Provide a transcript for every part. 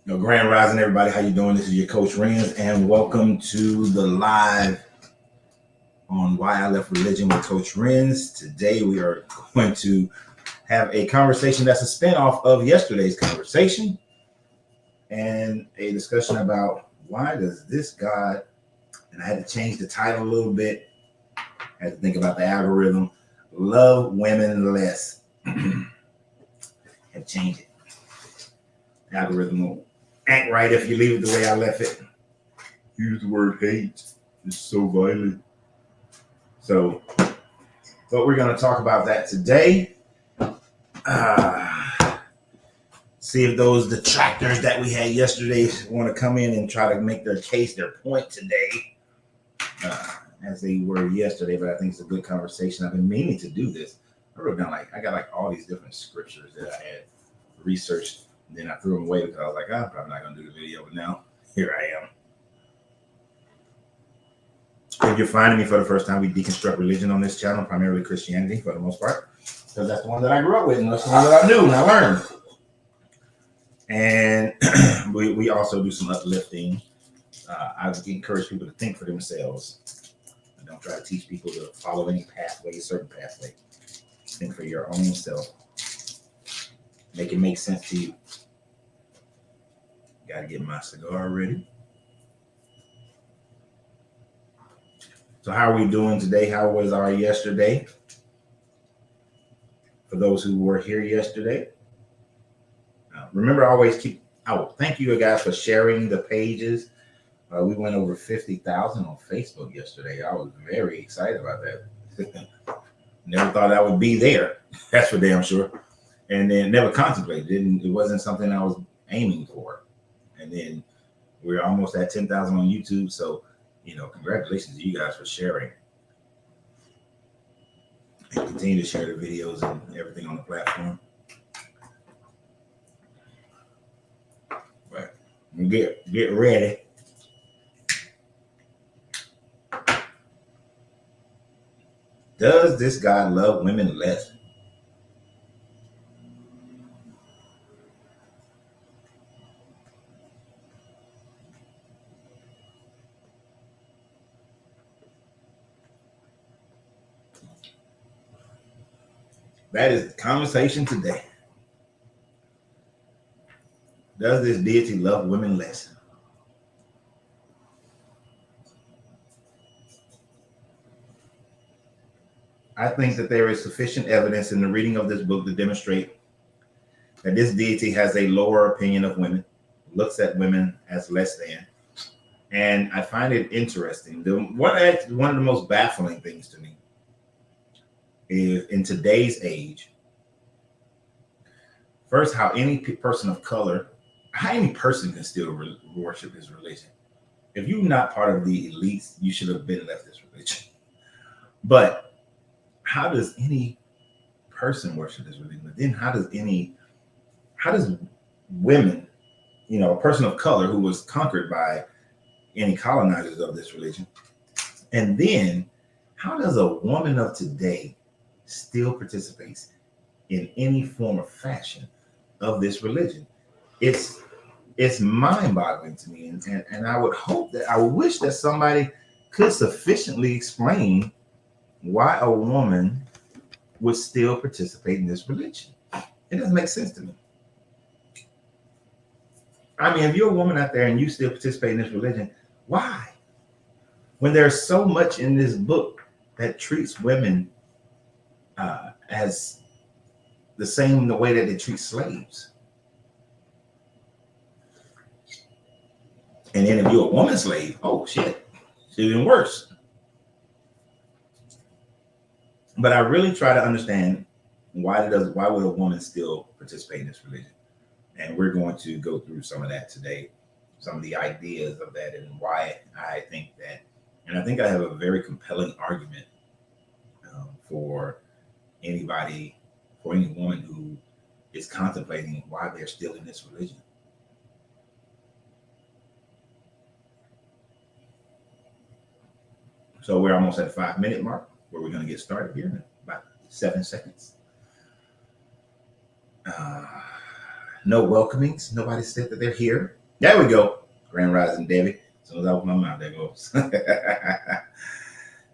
Grand Rising, everybody. How you doing? This is your Coach Renz, and welcome to the live on Why I Left Religion with Coach Renz. Today, we are going to have a conversation that's a spinoff of yesterday's conversation, and a discussion about why does this God, and I had to change the title a little bit. I had to think about the algorithm. Love women less. Had to change it. The algorithm will act right if you leave it the way I left it. Use the word hate. It's so violent. So, but we're going to talk about that today. See if those detractors that we had yesterday want to come in and try to make their case, their point today, as they were yesterday. But I think it's a good conversation. I've been meaning to do this. I wrote down I got all these different scriptures that I had researched. And then I threw them away because I was like, I'm probably not going to do the video. But now here I am. If you're finding me for the first time, we deconstruct religion on this channel, primarily Christianity for the most part, because that's the one that I grew up with, and that's the one that I knew and I learned. And we also do some uplifting. I encourage people to think for themselves. I don't try to teach people to follow any pathway, a certain pathway. Think for your own self. Make it make sense to you. Got to get my cigar ready. So how are we doing today? How was our yesterday? For those who were here yesterday, remember, always thank you guys for sharing the pages. We went over 50,000 on Facebook yesterday. I was very excited about that. Never thought I would be there. That's for damn sure. And then never contemplated. It wasn't something I was aiming for. And then we're almost at 10,000 on YouTube. So, congratulations to you guys for sharing. And continue to share the videos and everything on the platform. But get ready. Does this God love women less? That is the conversation today. Does this deity love women less? I think that there is sufficient evidence in the reading of this book to demonstrate that this deity has a lower opinion of women, looks at women as less than. And I find it interesting. One of the most baffling things to me is in today's age, first, how any person of color, how any person can still worship his religion. If you're not part of the elites, you should have been left this religion. But how does any person worship this religion? But then how does women, a person of color who was conquered by any colonizers of this religion, and then how does a woman of today still participates in any form or fashion of this religion? It's mind-boggling to me, and I would wish that somebody could sufficiently explain why a woman would still participate in this religion. It doesn't make sense to me. I mean, if you're a woman out there and you still participate in this religion, why? When there's so much in this book that treats women as the way that they treat slaves. And then if you're a woman slave, oh shit, it's even worse. But I really try to understand why would a woman still participate in this religion? And we're going to go through some of that today, some of the ideas of that and why I think that. And I think I have a very compelling argument for any woman who is contemplating why they're still in this religion. So we're almost at the 5-minute mark where we're going to get started here in about 7 seconds. No welcomings. Nobody said that they're here. There we go. Grand Rising Debbie. As soon as I open my mouth, there goes.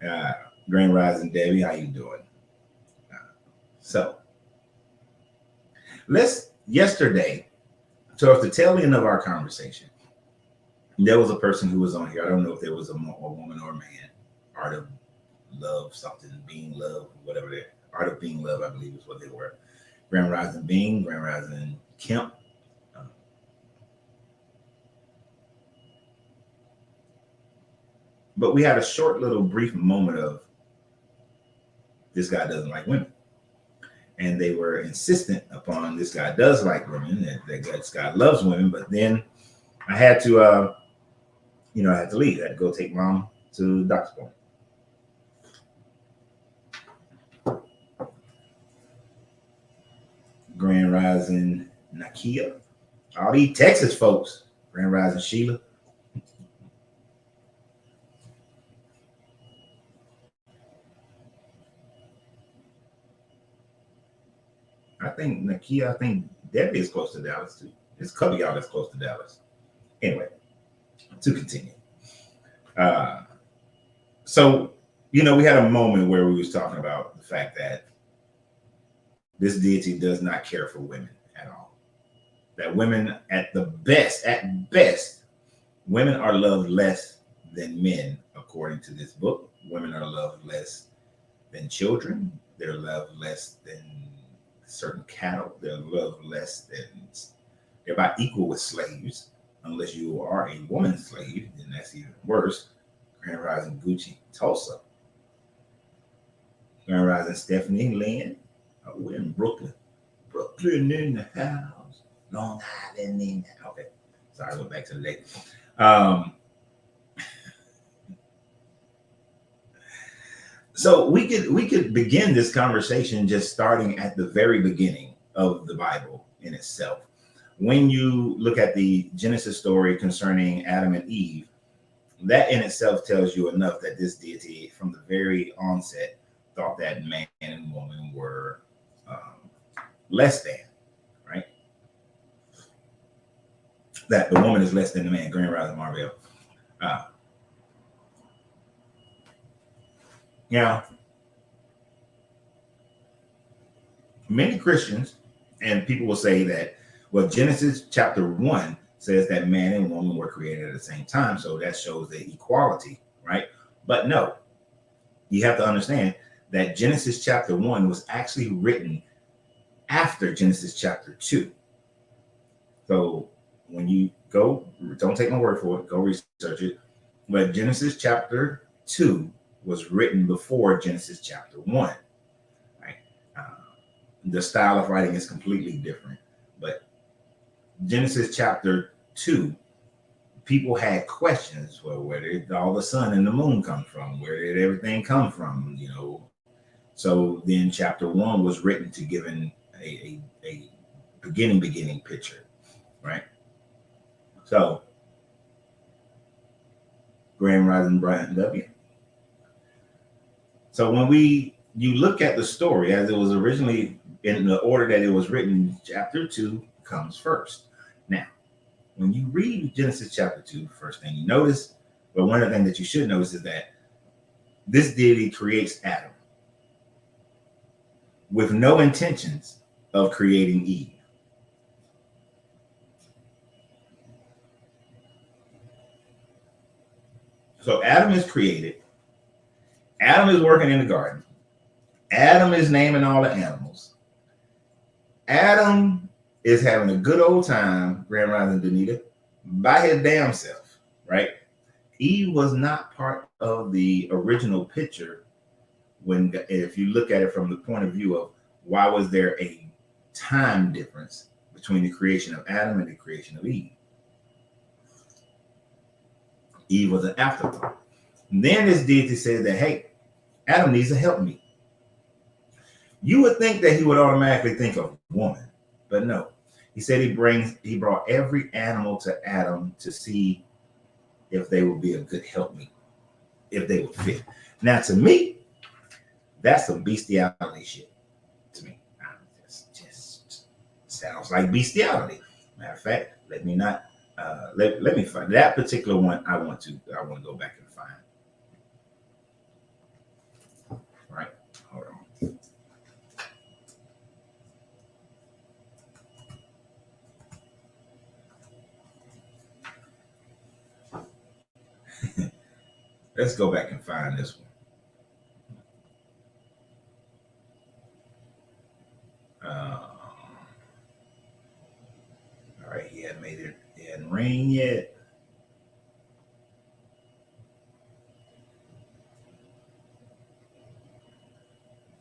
uh, Grand Rising Debbie, how you doing? So, yesterday, towards the tail end of our conversation, there was a person who was on here. I don't know if there was a woman or a man. Art of love, something, being love, whatever they art of being love, I believe is what they were. Grand Rising Being, Grand Rising Kemp. But we had a short little brief moment of this guy doesn't like women. And they were insistent upon this guy does like women, that this guy loves women. But then I had to, I had to leave. I had to go take mom to the doctor's appointment. Grand Rising Nakia. All these Texas folks. Grand Rising Sheila. I think Nakia, I think Debbie is close to Dallas too. It's a couple of y'all that's close to Dallas. Anyway, to continue. So, we had a moment where we was talking about the fact that this deity does not care for women at all. That women at best, women are loved less than men, according to this book. Women are loved less than children. They're loved less than certain cattle. They're loved less than, they're about equal with slaves. Unless you are a woman slave, then that's even worse. Grand Rising Gucci, Tulsa. Grand Rising Stephanie Lynn. Oh, we're in Brooklyn. Brooklyn in the house. Long Island in the house. Okay. Sorry, I went back to the lake. So we could begin this conversation just starting at the very beginning of the Bible in itself. When you look at the Genesis story concerning Adam and Eve, that in itself tells you enough that this deity from the very onset thought that man and woman were less than, right? That the woman is less than the man. Grand Rising Marvell. Now, many Christians and people will say that, well, Genesis chapter 1 says that man and woman were created at the same time. So that shows the equality, right? But no, you have to understand that Genesis chapter 1 was actually written after Genesis chapter 2. So when you go, don't take my word for it, go research it. But Genesis chapter 2 was written before Genesis chapter 1. Right? The style of writing is completely different. But Genesis chapter 2, people had questions. Well, where did all the sun and the moon come from? Where did everything come from? So then chapter 1 was written to give a beginning picture, right? So Grand Rising Brian W. So when you look at the story as it was originally in the order that it was written, chapter 2 comes first. Now, when you read Genesis chapter 2, first thing you notice, but one of the things that you should notice is that this deity creates Adam with no intentions of creating Eve. So Adam is created. Adam is working in the garden. Adam is naming all the animals. Adam is having a good old time, Grand Rising Danita, by his damn self, right? Eve was not part of the original picture if you look at it from the point of view of why was there a time difference between the creation of Adam and the creation of Eve. Eve was an afterthought. And then this deity said that, hey, Adam needs to help me. You would think that he would automatically think of woman, but no. He said he brought every animal to Adam to see if they would be a good helpmeet, if they would fit. Now, to me, that's some bestiality shit. To me, just Sounds like bestiality. Matter of fact, let me not let me find that particular one. I want to go back and find. Right, hold on. Let's go back and find this one. All right, he hadn't made it. It hadn't rained yet.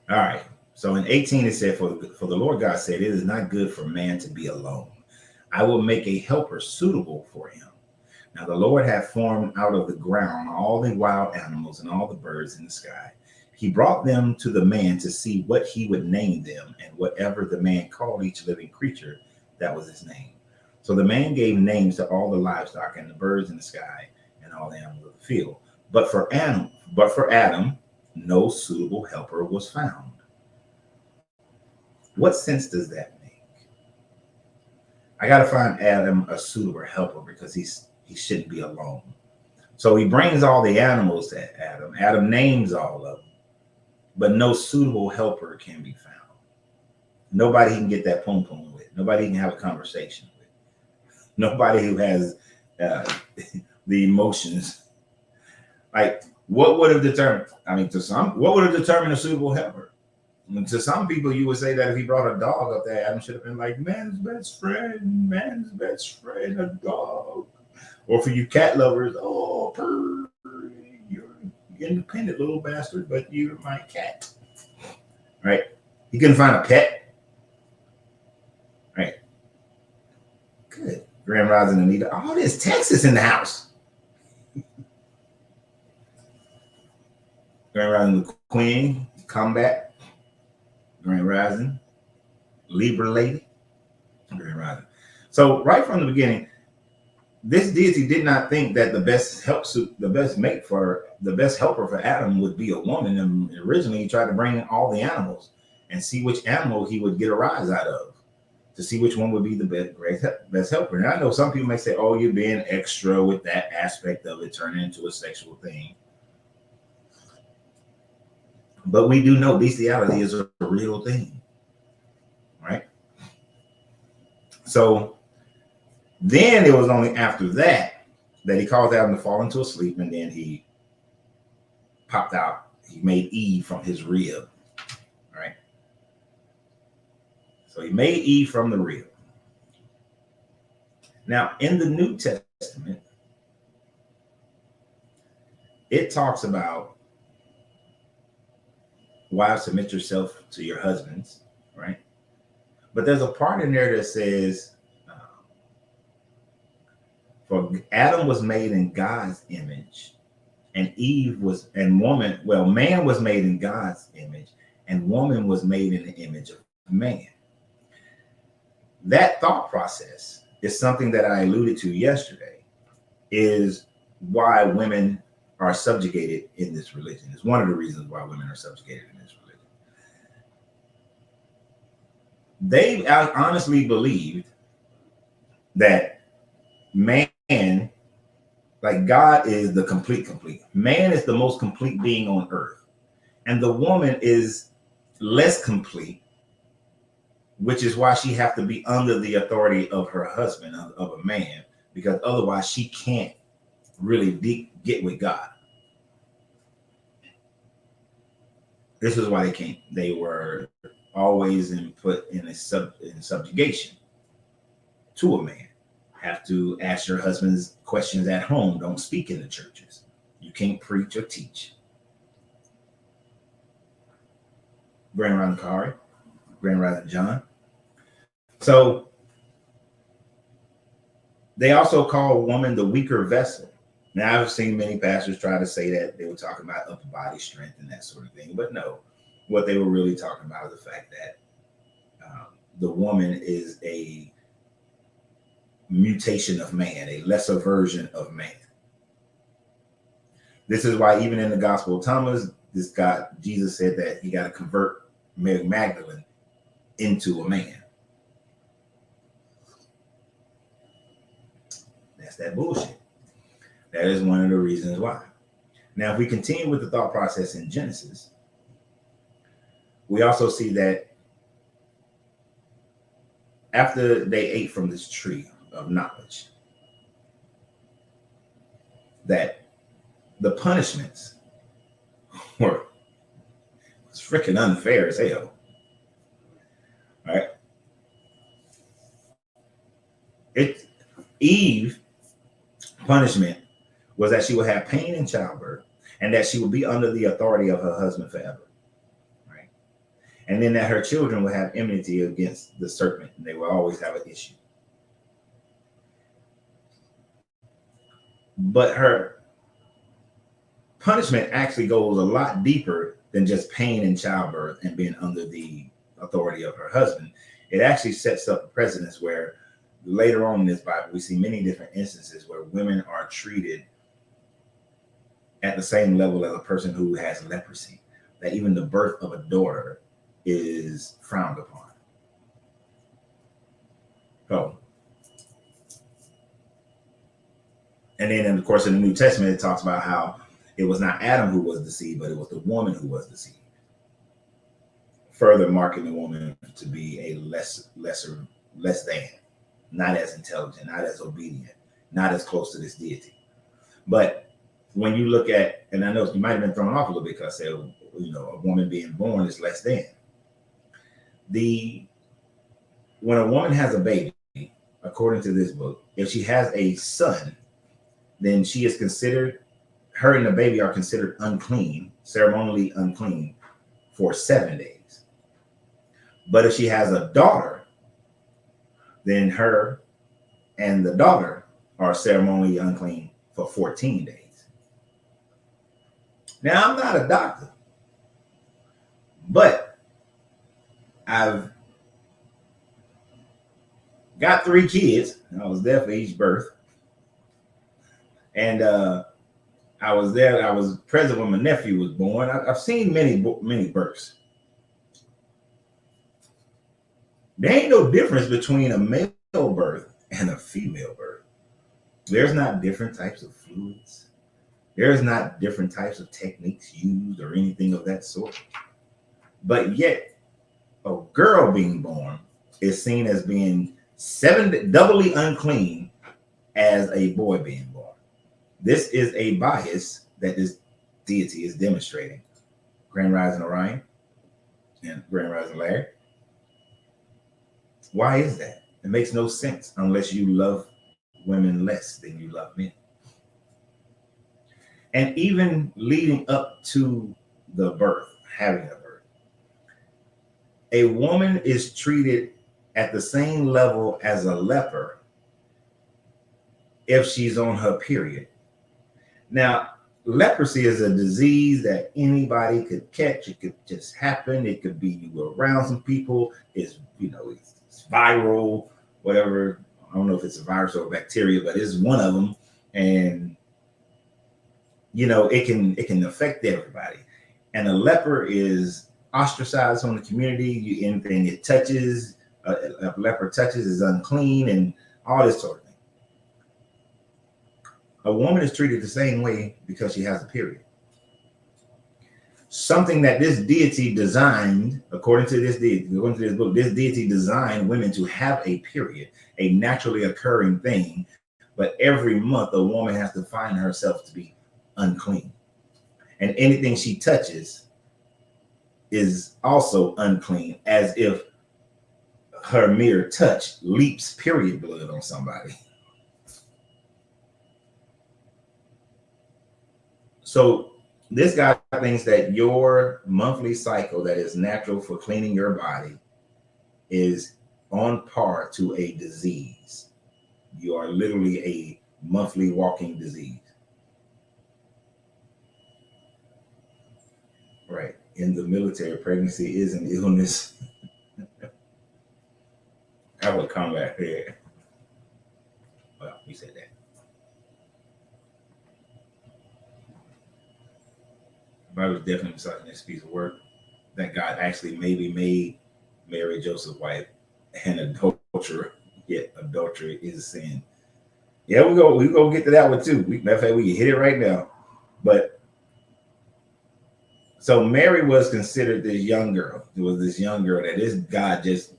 All right. So in 18 it said, for the Lord God said, it is not good for man to be alone. I will make a helper suitable for him. Now the Lord had formed out of the ground all the wild animals and all the birds in the sky. He brought them to the man to see what he would name them, and whatever the man called each living creature, that was his name. So the man gave names to all the livestock and the birds in the sky and all the animals of the field. But for Adam, no suitable helper was found. What sense does that make? I got to find Adam a suitable helper because he shouldn't be alone. So he brings all the animals to Adam. Adam names all of them, but no suitable helper can be found. Nobody he can get that pom pom with. Nobody he can have a conversation with. Nobody who has the emotions. Like, what would have determined? I mean, what would have determined a suitable helper? I mean, to some people, you would say that if he brought a dog up there, Adam should have been like, man's best friend, a dog. Or for you cat lovers, oh, purr, you're independent little bastard, but you're my cat. Right? He couldn't find a pet. Right? Good. Grand Rising Anita. Oh, there's Texas in the house. Grand Rising the Queen, Combat. Grand Rising, Libra Lady. Grand Rising. So right from the beginning, this deity did not think that the best helper for Adam would be a woman. And originally he tried to bring in all the animals and see which animal he would get a rise out of, to see which one would be the best helper. And I know some people may say, oh, you're being extra with that aspect of it, turning into a sexual thing. But we do know bestiality is a real thing, right? So then it was only after that he caused Adam to fall into a sleep, and then he popped out. He made Eve from his rib, right? So he made Eve from the rib. Now, in the New Testament, it talks about wives, submit yourself to your husbands, right? But there's a part in there that says, for Adam was made in God's image, and man was made in God's image, and woman was made in the image of man. That thought process is something that I alluded to yesterday, is why women are subjugated in this religion. It's one of the reasons why women are subjugated in this religion. They honestly believed that man, like God is the complete. Man is the most complete being on earth. And the woman is less complete, which is why she have to be under the authority of her husband, of a man, because otherwise she can't really get with God. This is why they can't. They were always put in subjugation to a man. Have to ask your husband's questions at home. Don't speak in the churches. You can't preach or teach. Grand Rising Kari, Grand Rising John. So they also call woman the weaker vessel. Now, I've seen many pastors try to say that they were talking about upper body strength and that sort of thing, but no, what they were really talking about is the fact that the woman is a mutation of man, a lesser version of man. This is why even in the Gospel of Thomas, Jesus said that he got to convert Mary Magdalene into a man. That's that bullshit. That is one of the reasons why. Now, if we continue with the thought process in Genesis, we also see that after they ate from this tree of knowledge, that the punishments were freaking unfair as hell. Right? Eve punishment was that she would have pain in childbirth and that she would be under the authority of her husband forever. Right? And then that her children would have enmity against the serpent and they will always have an issue. But her punishment actually goes a lot deeper than just pain in childbirth and being under the authority of her husband. It actually sets up a precedence where later on in this Bible, we see many different instances where women are treated at the same level as a person who has leprosy, that even the birth of a daughter is frowned upon. So, and then, of course, in the New Testament, it talks about how it was not Adam who was deceived, but it was the woman who was deceived. Further marking the woman to be a less than, not as intelligent, not as obedient, not as close to this deity. But when you look at, and I know you might have been thrown off a little bit because I said, a woman being born is less than. When a woman has a baby, according to this book, if she has a son, then she is considered, her and the baby are considered unclean, ceremonially unclean for 7 days. But if she has a daughter, then her and the daughter are ceremonially unclean for 14 days. Now, I'm not a doctor, but I've got 3 kids. I was there for each birth. And I was there. I was present when my nephew was born. I've seen many births. There ain't no difference between a male birth and a female birth. There's not different types of fluids. There's not different types of techniques used or anything of that sort. But yet, a girl being born is seen as being doubly unclean as a boy being born. This is a bias that this deity is demonstrating. Grand Rising Orion and Grand Rising Larry. Why is that? It makes no sense unless you love women less than you love men. And even leading up to the birth, having a birth, a woman is treated at the same level as a leper if she's on her period. Now, leprosy is a disease that anybody could catch. It could just happen. It could be you were around some people. It's viral, whatever. I don't know if it's a virus or a bacteria, but it's one of them. And it can affect everybody. And a leper is ostracized from the community. Anything it touches, a leper touches is unclean, and all this sort of thing. A woman is treated the same way because she has a period. Something that this deity designed, according to this book, this deity designed women to have a period, a naturally occurring thing. But every month, a woman has to find herself to be unclean. And anything she touches is also unclean, as if her mere touch leaps period blood on somebody. So this guy thinks that your monthly cycle that is natural for cleaning your body is on par to a disease. You are literally a monthly walking disease. Right. In the military, pregnancy is an illness. I would come back here. Well, we said that. The Bible is definitely beside this piece of work that God actually maybe made Mary Joseph's wife an adulterer, yet adultery is sin. Yeah, we go get to that one too. Matter of fact, we can hit it right now. But so Mary was considered this young girl. It was this young girl that this God just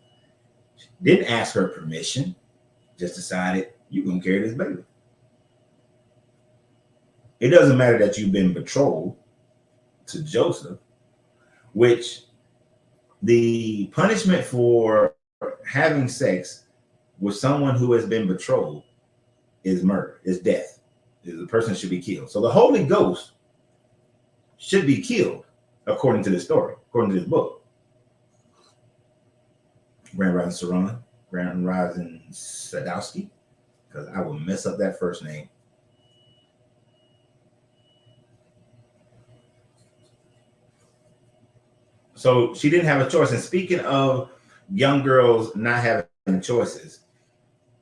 didn't ask her permission, just decided you're gonna carry this baby. It doesn't matter that you've been betrothed to Joseph, which the punishment for having sex with someone who has been betrothed is murder, is death. The person should be killed. So the Holy Ghost should be killed, according to this story, according to this book. Grand Rising Saran, Grand Rising Sadowski, because I will mess up that first name. So she didn't have a choice. And speaking of young girls not having choices,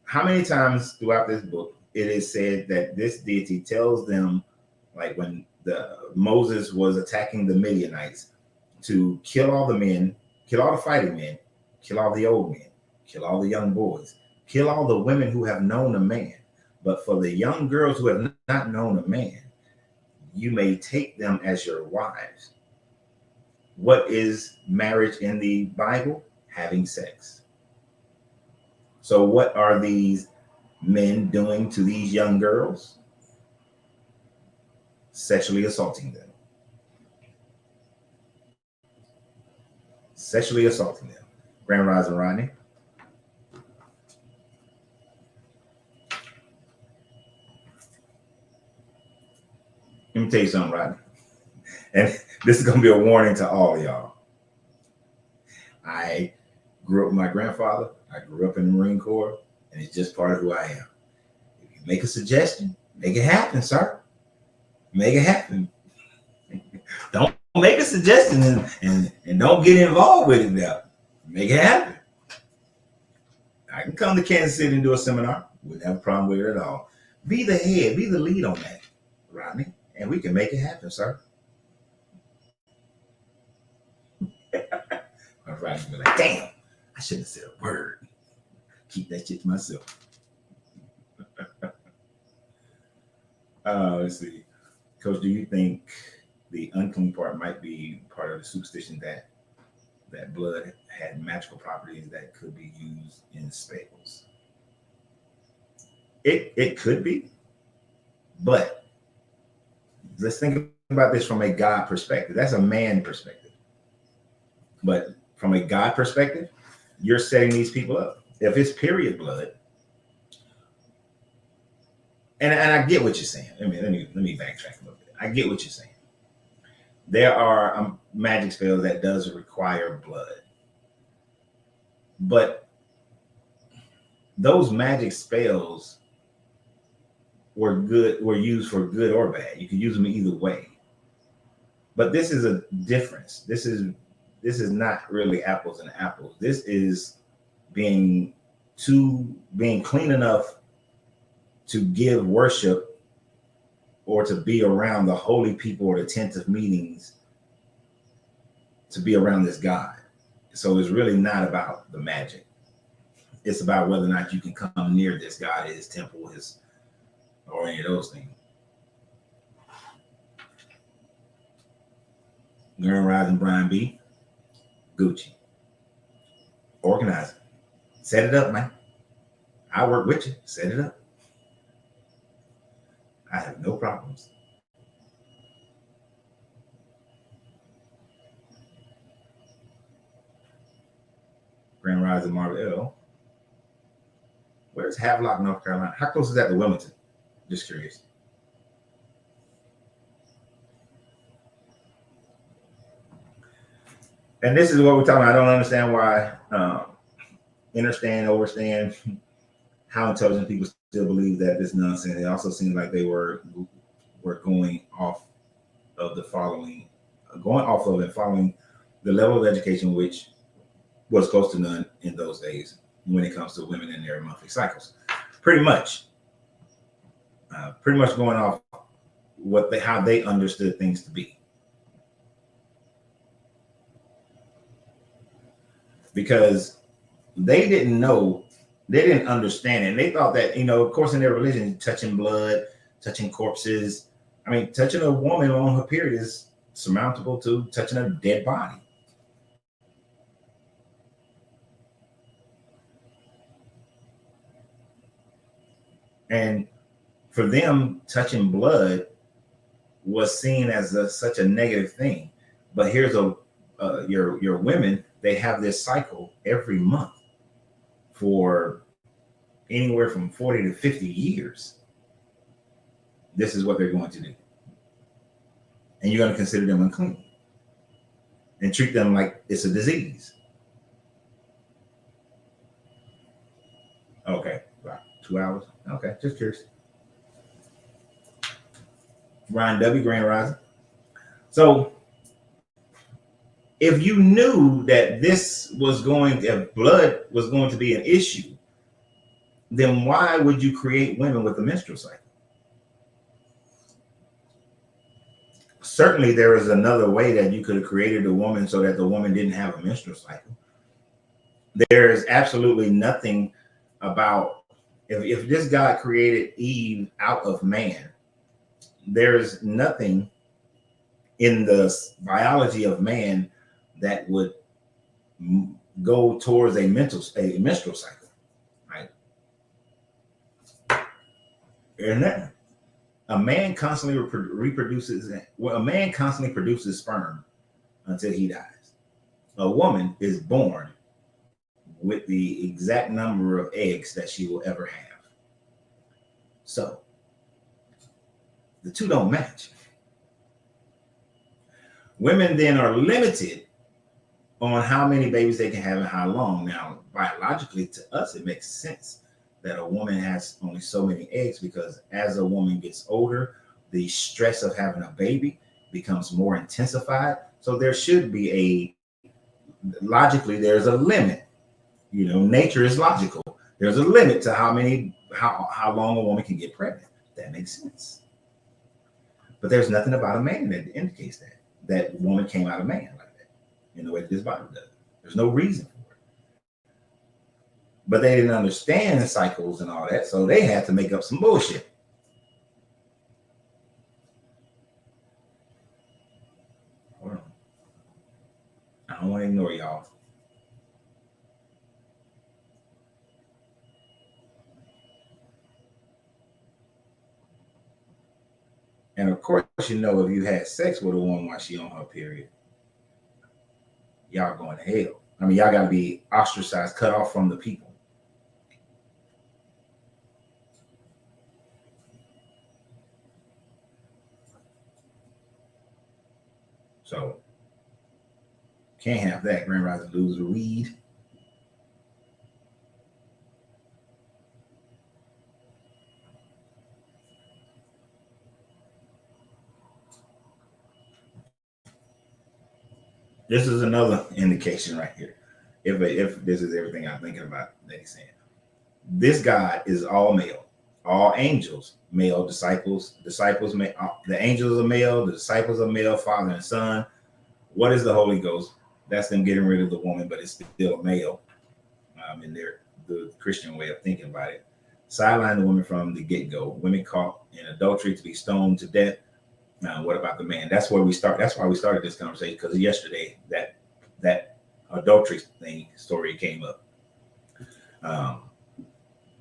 how many times throughout this book it is said that this deity tells them, like when Moses was attacking the Midianites, to kill all the men, kill all the fighting men, kill all the old men, kill all the young boys, kill all the women who have known a man. But for the young girls who have not known a man, you may take them as your wives. What is marriage in the Bible? Having sex. So what are these men doing to these young girls? Sexually assaulting them. Sexually assaulting them. Grand Rising Rodney. Let me tell you something, Rodney. And this is going to be a warning to all of y'all. I grew up with my grandfather. I grew up in the Marine Corps, and it's just part of who I am. If you make a suggestion, make it happen, sir. Make it happen. Don't make a suggestion and don't get involved with it now. Make it happen. I can come to Kansas City and do a seminar. Wouldn't have a problem with it at all. Be the head, be the lead on that, Rodney, and we can make it happen, sir. My Rodney be like, damn, I shouldn't have said a word. Keep that shit to myself. Let's see. Coach, do you think the unclean part might be part of the superstition that blood had magical properties that could be used in spells? It could be, but let's think about this from a God perspective. That's a man perspective. But from a God perspective, you're setting these people up. If it's period blood, and I get what you're saying. Let me backtrack a little bit. I get what you're saying. There are magic spells that does require blood, but those magic spells were used for good or bad. You could use them either way. But this is a difference. This is not really apples and apples. This is being clean enough to give worship or to be around the holy people or the tent of meetings, to be around this God. So it's really not about the magic. It's about whether or not you can come near this God, his temple, or any of those things. Grand Rising Brian B. Gucci. Organize it. Set it up, man. I work with you. Set it up. I have no problems. Grand Rising Marvel L. Where's Havelock, North Carolina? How close is that to Wilmington? Just curious. And this is what we're talking about. I don't understand why overstand how intelligent people still believe that this nonsense. It also seems like they were going off of and following the level of education which was close to none in those days when it comes to women in their monthly cycles. Pretty much going off how they understood things to be. Because they didn't know They didn't understand it. And they thought that, of course, in their religion, touching blood, touching corpses, I mean, touching a woman on her period is surmountable to touching a dead body. And for them, touching blood was seen as such a negative thing. But here's your women, they have this cycle every month for anywhere from 40 to 50 years. This is what they're going to do. And you're going to consider them unclean and treat them like it's a disease. Okay, about 2 hours. Okay, just curious. Ryan W. Grand Rising. So if you knew that if blood was going to be an issue, then why would you create women with a menstrual cycle? Certainly there is another way that you could have created a woman so that the woman didn't have a menstrual cycle. There is absolutely nothing about, if this God created Eve out of man, there's nothing in the biology of man that would go towards a menstrual cycle, right? And that a man constantly reproduces. Well, a man constantly produces sperm until he dies. A woman is born with the exact number of eggs that she will ever have. So the two don't match. Women then are limited on how many babies they can have and how long. Now, biologically, to us, it makes sense that a woman has only so many eggs, because as a woman gets older, the stress of having a baby becomes more intensified. So there should be logically, there's a limit. Nature is logical. There's a limit to how long a woman can get pregnant. That makes sense. But there's nothing about a man that indicates that woman came out of man like that in the way that this Bible does. There's no reason for it. But they didn't understand the cycles and all that, so they had to make up some bullshit. Hold on. I don't want to ignore y'all. And of course, if you had sex with a woman while she on her period, y'all going to hell. I mean, y'all got to be ostracized, cut off from the people. So, can't have that. Grand Rising Loser weed. This is another indication right here. If this is everything I'm thinking about that he's saying. This God is all male. All angels, male, disciples male. The angels are male, the disciples are male, Father and Son. What is the Holy Ghost? That's them getting rid of the woman, but it's still a male in the Christian way of thinking about it. Sideline the woman from the get-go. Women caught in adultery to be stoned to death. Now, what about the man? That's where we start. That's why we started this conversation, because yesterday that adultery story came up.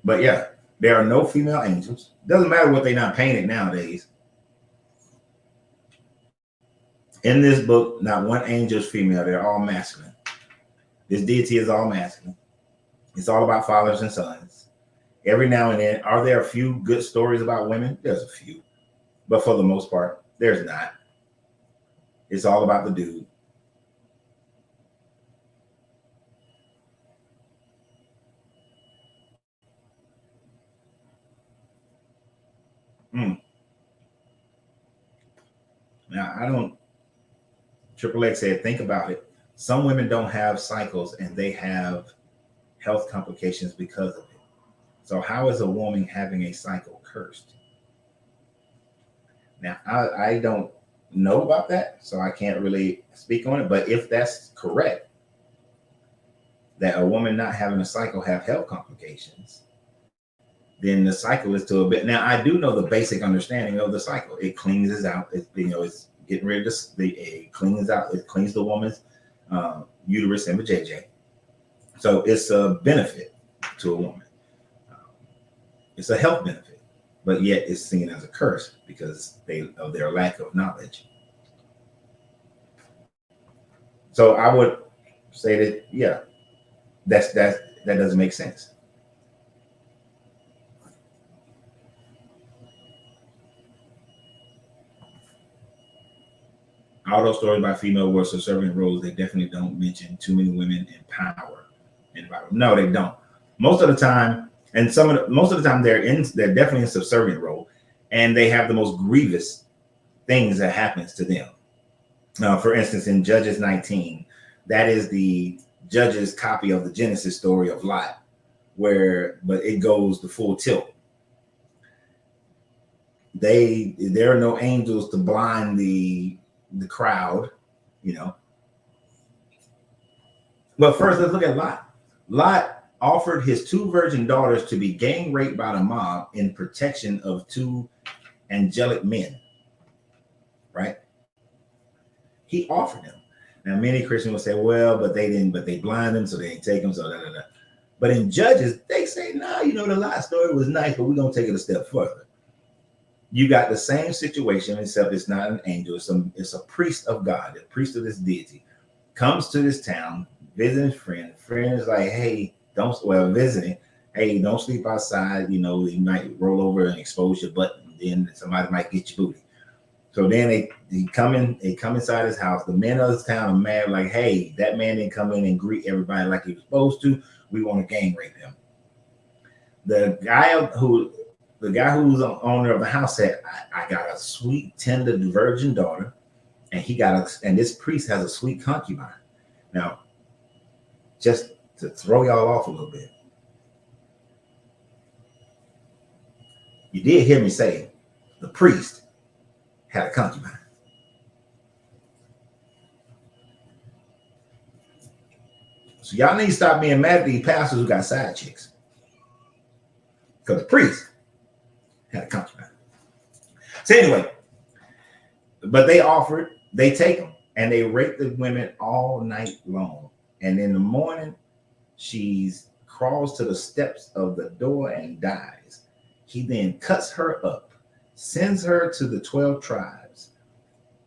But yeah, there are no female angels. Doesn't matter what they're not painted nowadays. In this book, not one angel is female. They're all masculine. This deity is all masculine. It's all about fathers and sons. Every now and then, are there a few good stories about women? There's a few. But for the most part, there's not. It's all about the dude. Now, Triple X said, think about it. Some women don't have cycles and they have health complications because of it. So how is a woman having a cycle cursed? Now, I don't know about that, so I can't really speak on it. But if that's correct, that a woman not having a cycle have health complications, then the cycle is to a bit. Now, I do know the basic understanding of the cycle. It cleanses out. It's getting rid of it cleans out. It cleans the woman's uterus and vajayjay. So it's a benefit to a woman. It's a health benefit, but yet it's seen as a curse because of their lack of knowledge. So I would say that, yeah, that doesn't make sense. All those stories about female were subservient roles, they definitely don't mention too many women in power. No, they don't. Most of the time, and most of the time they're definitely in subservient role, and they have the most grievous things that happens to them. For instance, in Judges 19, that is the judge's copy of the Genesis story of Lot, but it goes the full tilt. There are no angels to blind the crowd, But first, let's look at Lot. Lot offered his 2 virgin daughters to be gang raped by the mob in protection of 2 angelic men, right? He offered them. Now, many Christians will say, well, but they didn't, but they blind them, so they didn't take them, so da, da, da. But in Judges, they say, no, the Lot story was nice, but we're going to take it a step further. You got the same situation, except it's not an angel. It's a priest of God, a priest of this deity, comes to this town, visiting a friend. The friend is like, hey, visiting. Hey, don't sleep outside. You might roll over and expose your butt, and then somebody might get your booty. So then they come inside his house. The men of this town are mad, like, hey, that man didn't come in and greet everybody like he was supposed to. We want to gang rape him. The guy who's the owner of the house said, I got a sweet, tender virgin daughter, and this priest has a sweet concubine. Now, just to throw y'all off a little bit, you did hear me say the priest had a concubine. So y'all need to stop being mad at these pastors who got side chicks, because the priest had a concubine. So anyway, but they take them and they rape the women all night long. And in the morning, she crawls to the steps of the door and dies. He then cuts her up, sends her to the 12 tribes,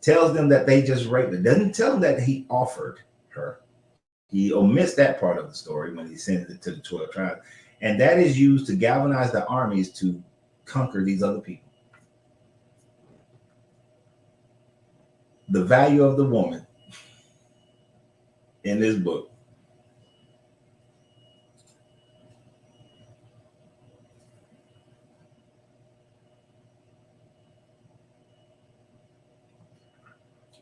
tells them that they just raped her. Doesn't tell them that he offered her. He omits that part of the story when he sends it to the 12 tribes. And that is used to galvanize the armies to conquer these other people. The value of the woman in this book.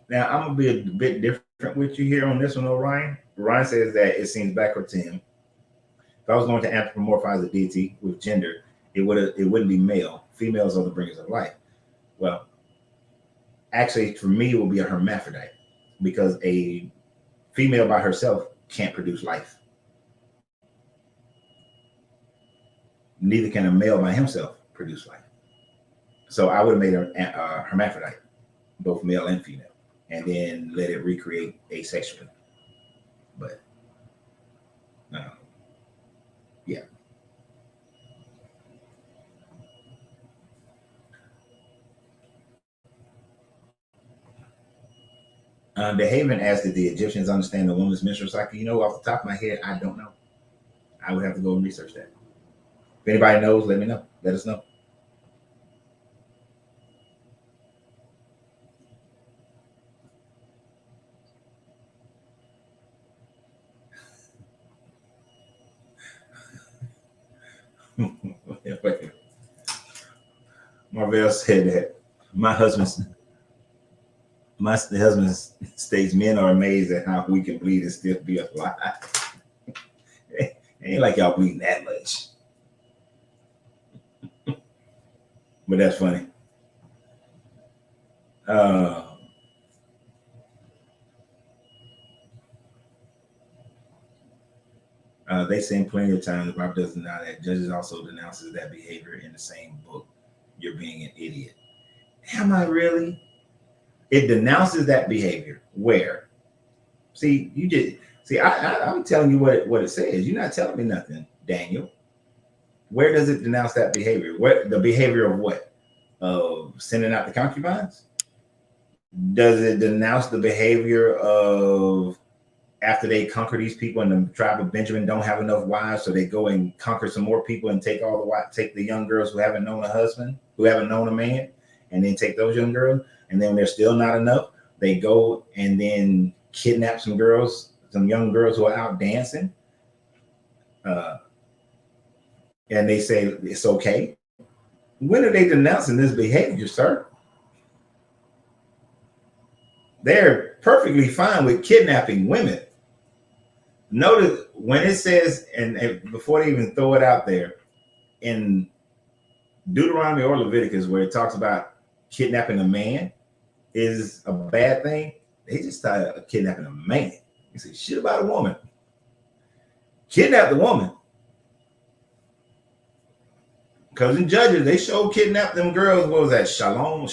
Now, I'm going to be a bit different with you here on this one, Orion. Orion says that it seems backward to him. If I was going to anthropomorphize a deity with gender, it wouldn't be male. Females are the bringers of life. Well, actually, for me, it will be a hermaphrodite, because a female by herself can't produce life. Neither can a male by himself produce life. So I would have made a hermaphrodite, both male and female, and then let it recreate asexually. But yeah. DeHaven asked, did the Egyptians understand the woman's menstrual cycle? Off the top of my head, I don't know. I would have to go and research that. If anybody knows, let me know. Let us know. Marvell said that my husband states men are amazed at how we can bleed and still be alive. It ain't like y'all bleeding that much. But that's funny. They say plenty of times, the Bible doesn't deny that. Judges also denounces that behavior in the same book. You're being an idiot. Am I really? It denounces that behavior. Where? See, you did. See, I'm telling you what it says. You're not telling me nothing, Daniel. Where does it denounce that behavior? What the behavior of what? Of sending out the concubines? Does it denounce the behavior of after they conquer these people and the tribe of Benjamin don't have enough wives, so they go and conquer some more people and take take the young girls who haven't known a husband, who haven't known a man, and then take those young girls, and then when there's still not enough, they go and then kidnap some girls, some young girls who are out dancing, and they say it's okay. When are they denouncing this behavior, sir? They're perfectly fine with kidnapping women. Notice when it says, and before they even throw it out there, in Deuteronomy or Leviticus, where it talks about kidnapping a man is a bad thing, they just started kidnapping a man. You say shit about a woman. Kidnap the woman. Because in Judges, they showed kidnapped them girls. What was that? Shiloh,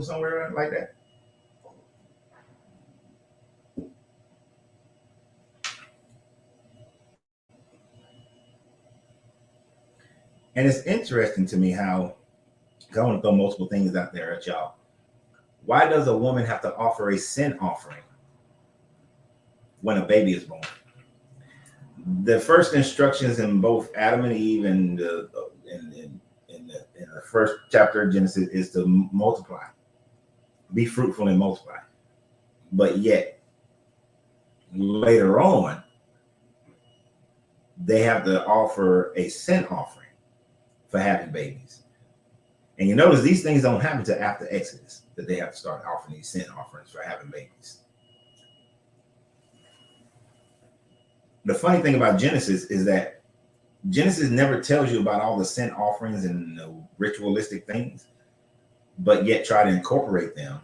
somewhere like that. And it's interesting to me how, I want to throw multiple things out there at y'all. Why does a woman have to offer a sin offering when a baby is born? The first instructions in both Adam and Eve and in the first chapter of Genesis is to multiply, be fruitful and multiply. But yet, later on, they have to offer a sin offering for having babies. And you notice these things don't happen until after Exodus, that they have to start offering these sin offerings for having babies. The funny thing about Genesis is that Genesis never tells you about all the sin offerings and the ritualistic things, but yet try to incorporate them,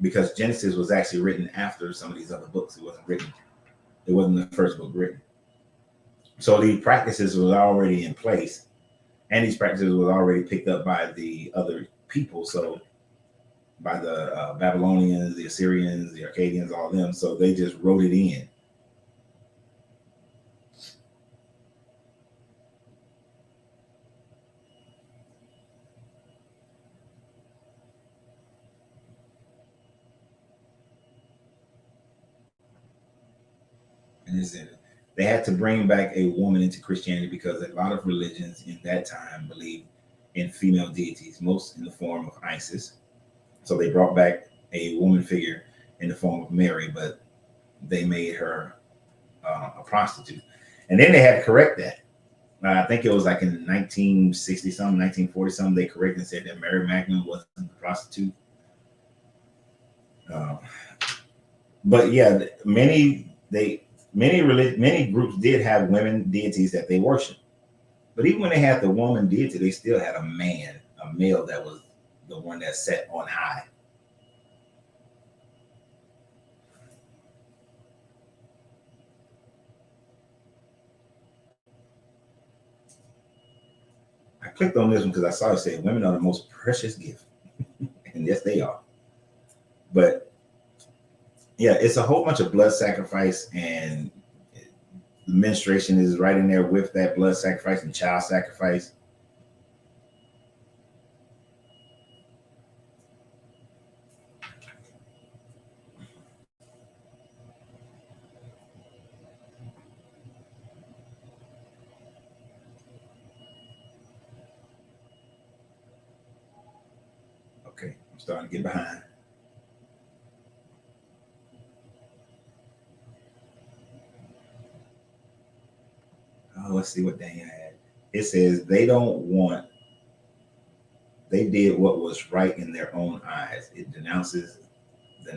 because Genesis was actually written after some of these other books. It wasn't the first book written. So these practices were already in place, and these practices were already picked up by the other people. So by the Babylonians, the Assyrians, the Arcadians, all of them. So they just wrote it in. They had to bring back a woman into Christianity because a lot of religions in that time believed in female deities, most in the form of Isis. So they brought back a woman figure in the form of Mary, but they made her a prostitute. And then they had to correct that. I think it was like in 1960 something, 1940 something, they corrected and said that Mary Magdalene wasn't a prostitute. But yeah, many groups did have women deities that they worshiped. But even when they had the woman deity, they still had a male that was the one that sat on high. I clicked on this one because I saw it say women are the most precious gift. And yes, they are. But yeah, it's a whole bunch of blood sacrifice, and the menstruation is right in there with that blood sacrifice and child sacrifice. Okay, I'm starting to get behind. Oh, let's see what Daniel had. It says they did what was right in their own eyes. It denounces the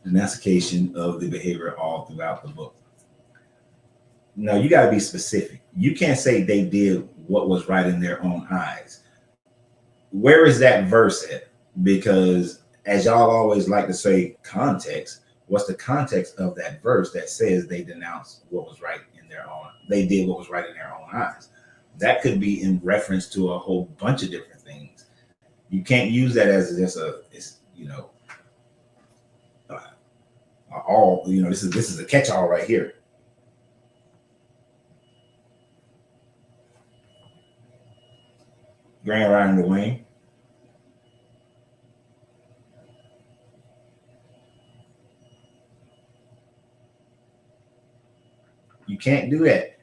denunciation of the behavior all throughout the book. No, you got to be specific. You can't say they did what was right in their own eyes. Where is that verse at? Because as y'all always like to say, context, What's the context of that verse that says they denounced what was right in their own, they did what was right in their own eyes? That could be in reference to a whole bunch of different things. You can't use that as just all, this is a catch-all right here. Grand Rising Dwayne. You can't do that.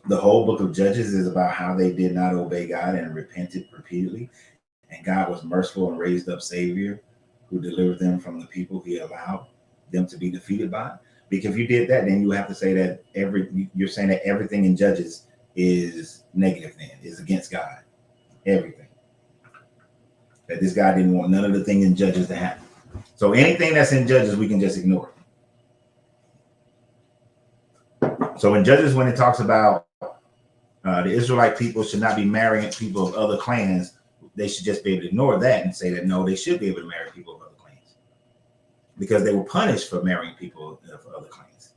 The whole book of Judges is about how they did not obey God and repented repeatedly. And God was merciful and raised up Savior who delivered them from the people he allowed them to be defeated by. Because if you did that, then you have to say that you're saying that everything in Judges is negative, then is against God. Everything. That this guy didn't want none of the things in Judges to happen. So anything that's in Judges, we can just ignore. So in Judges, when it talks about the Israelite people should not be marrying people of other clans, they should just be able to ignore that and say that no, they should be able to marry people of other clans because they were punished for marrying people of other clans.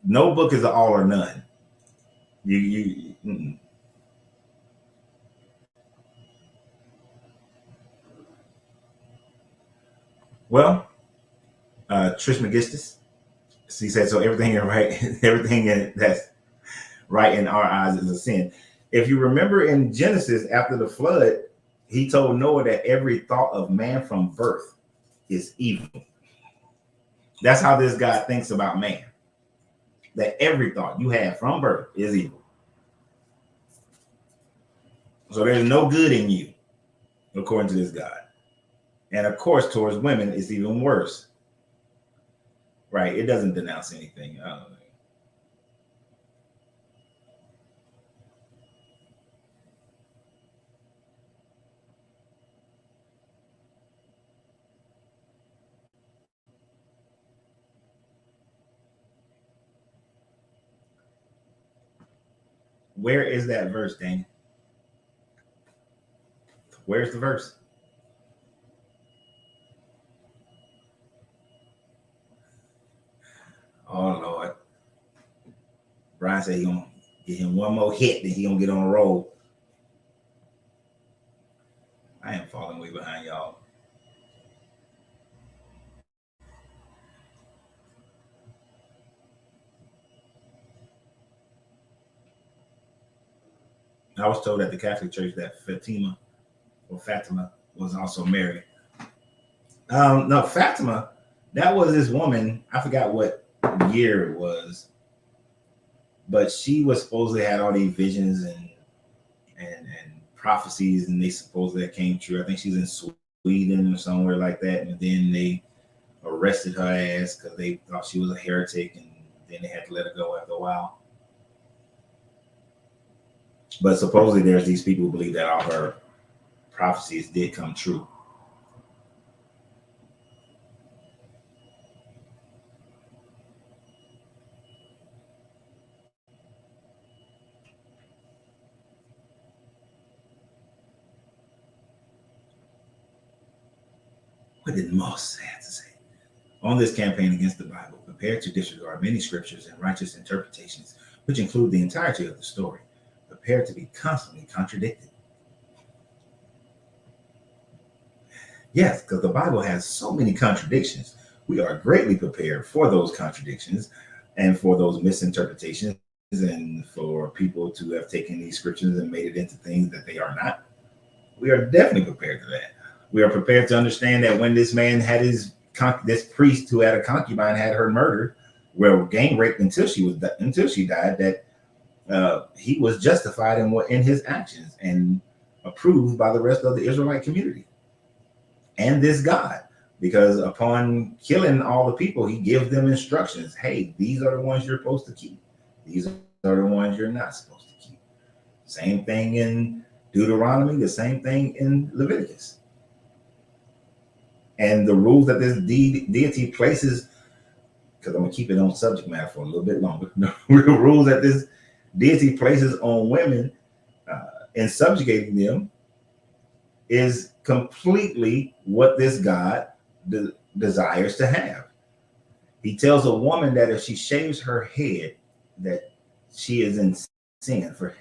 No book is an all or none. Well, Trish McGistis, he said, so everything that's right in our eyes is a sin. If you remember in Genesis, after the flood, he told Noah that every thought of man from birth is evil. That's how this guy thinks about man. That every thought you have from birth is evil. So there's no good in you, according to this God. And of course, towards women, it's even worse. Right? It doesn't denounce anything. Where is that verse, Daniel? Where's the verse? Oh Lord. Brian said he gonna get him one more hit, then he gonna get on a roll. I am falling way behind y'all. I was told at the Catholic Church that Fatima was also married. No, Fatima, that was this woman. I forgot what year it was, but she was supposedly had all these visions and prophecies, and they supposedly came true. I think she's in Sweden or somewhere like that, and then they arrested her ass because they thought she was a heretic, and then they had to let her go after a while. But supposedly there's these people who believe that all her prophecies did come true. What did Moss have to say? On this campaign against the Bible, prepare to disregard many scriptures and righteous interpretations, which include the entirety of the story. Prepare to be constantly contradicted. Yes, because the Bible has so many contradictions. We are greatly prepared for those contradictions and for those misinterpretations and for people to have taken these scriptures and made it into things that they are not. We are definitely prepared for that. We are prepared to understand that when this man had this priest who had a concubine had her murdered, gang raped until she died, that he was justified in his actions and approved by the rest of the Israelite community and this God, because upon killing all the people, he gives them instructions. Hey, these are the ones you're supposed to keep. These are the ones you're not supposed to keep. Same thing in Deuteronomy, the same thing in Leviticus. And the rules that this deity places, because I'm going to keep it on subject matter for a little bit longer, the rules that this deity places on women in subjugating them is completely what this God desires to have. He tells a woman that if she shaves her head, that she is in sin for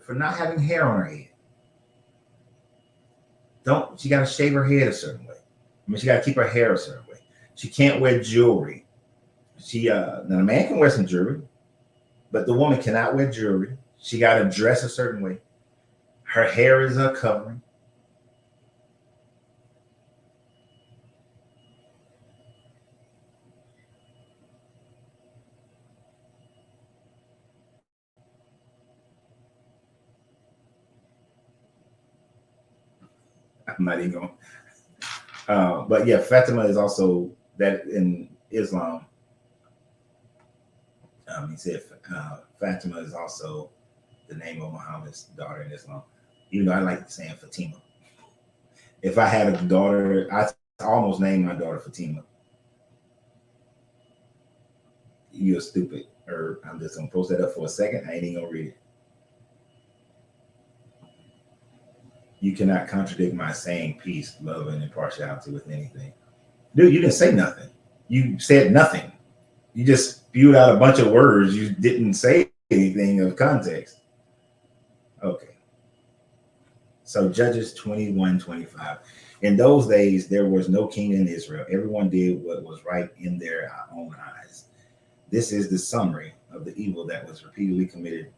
not having hair on her head. She got to shave her head a certain way. I mean, she got to keep her hair a certain way. She can't wear jewelry. Now the man can wear some jewelry, but the woman cannot wear jewelry. She got to dress a certain way. Her hair is a covering. I'm not even going. But yeah, Fatima is also that in Islam. He said Fatima is also the name of Muhammad's daughter in Islam. Even though I like saying Fatima. If I had a daughter, I almost named my daughter Fatima. You're stupid. Or I'm just gonna post that up for a second. I ain't even gonna read it. You cannot contradict my saying peace, love, and impartiality with anything. Dude, you didn't say nothing. You said nothing. You just spewed out a bunch of words. You didn't say anything of context. Okay. So Judges 21:25. In those days, there was no king in Israel. Everyone did what was right in their own eyes. This is the summary of the evil that was repeatedly committed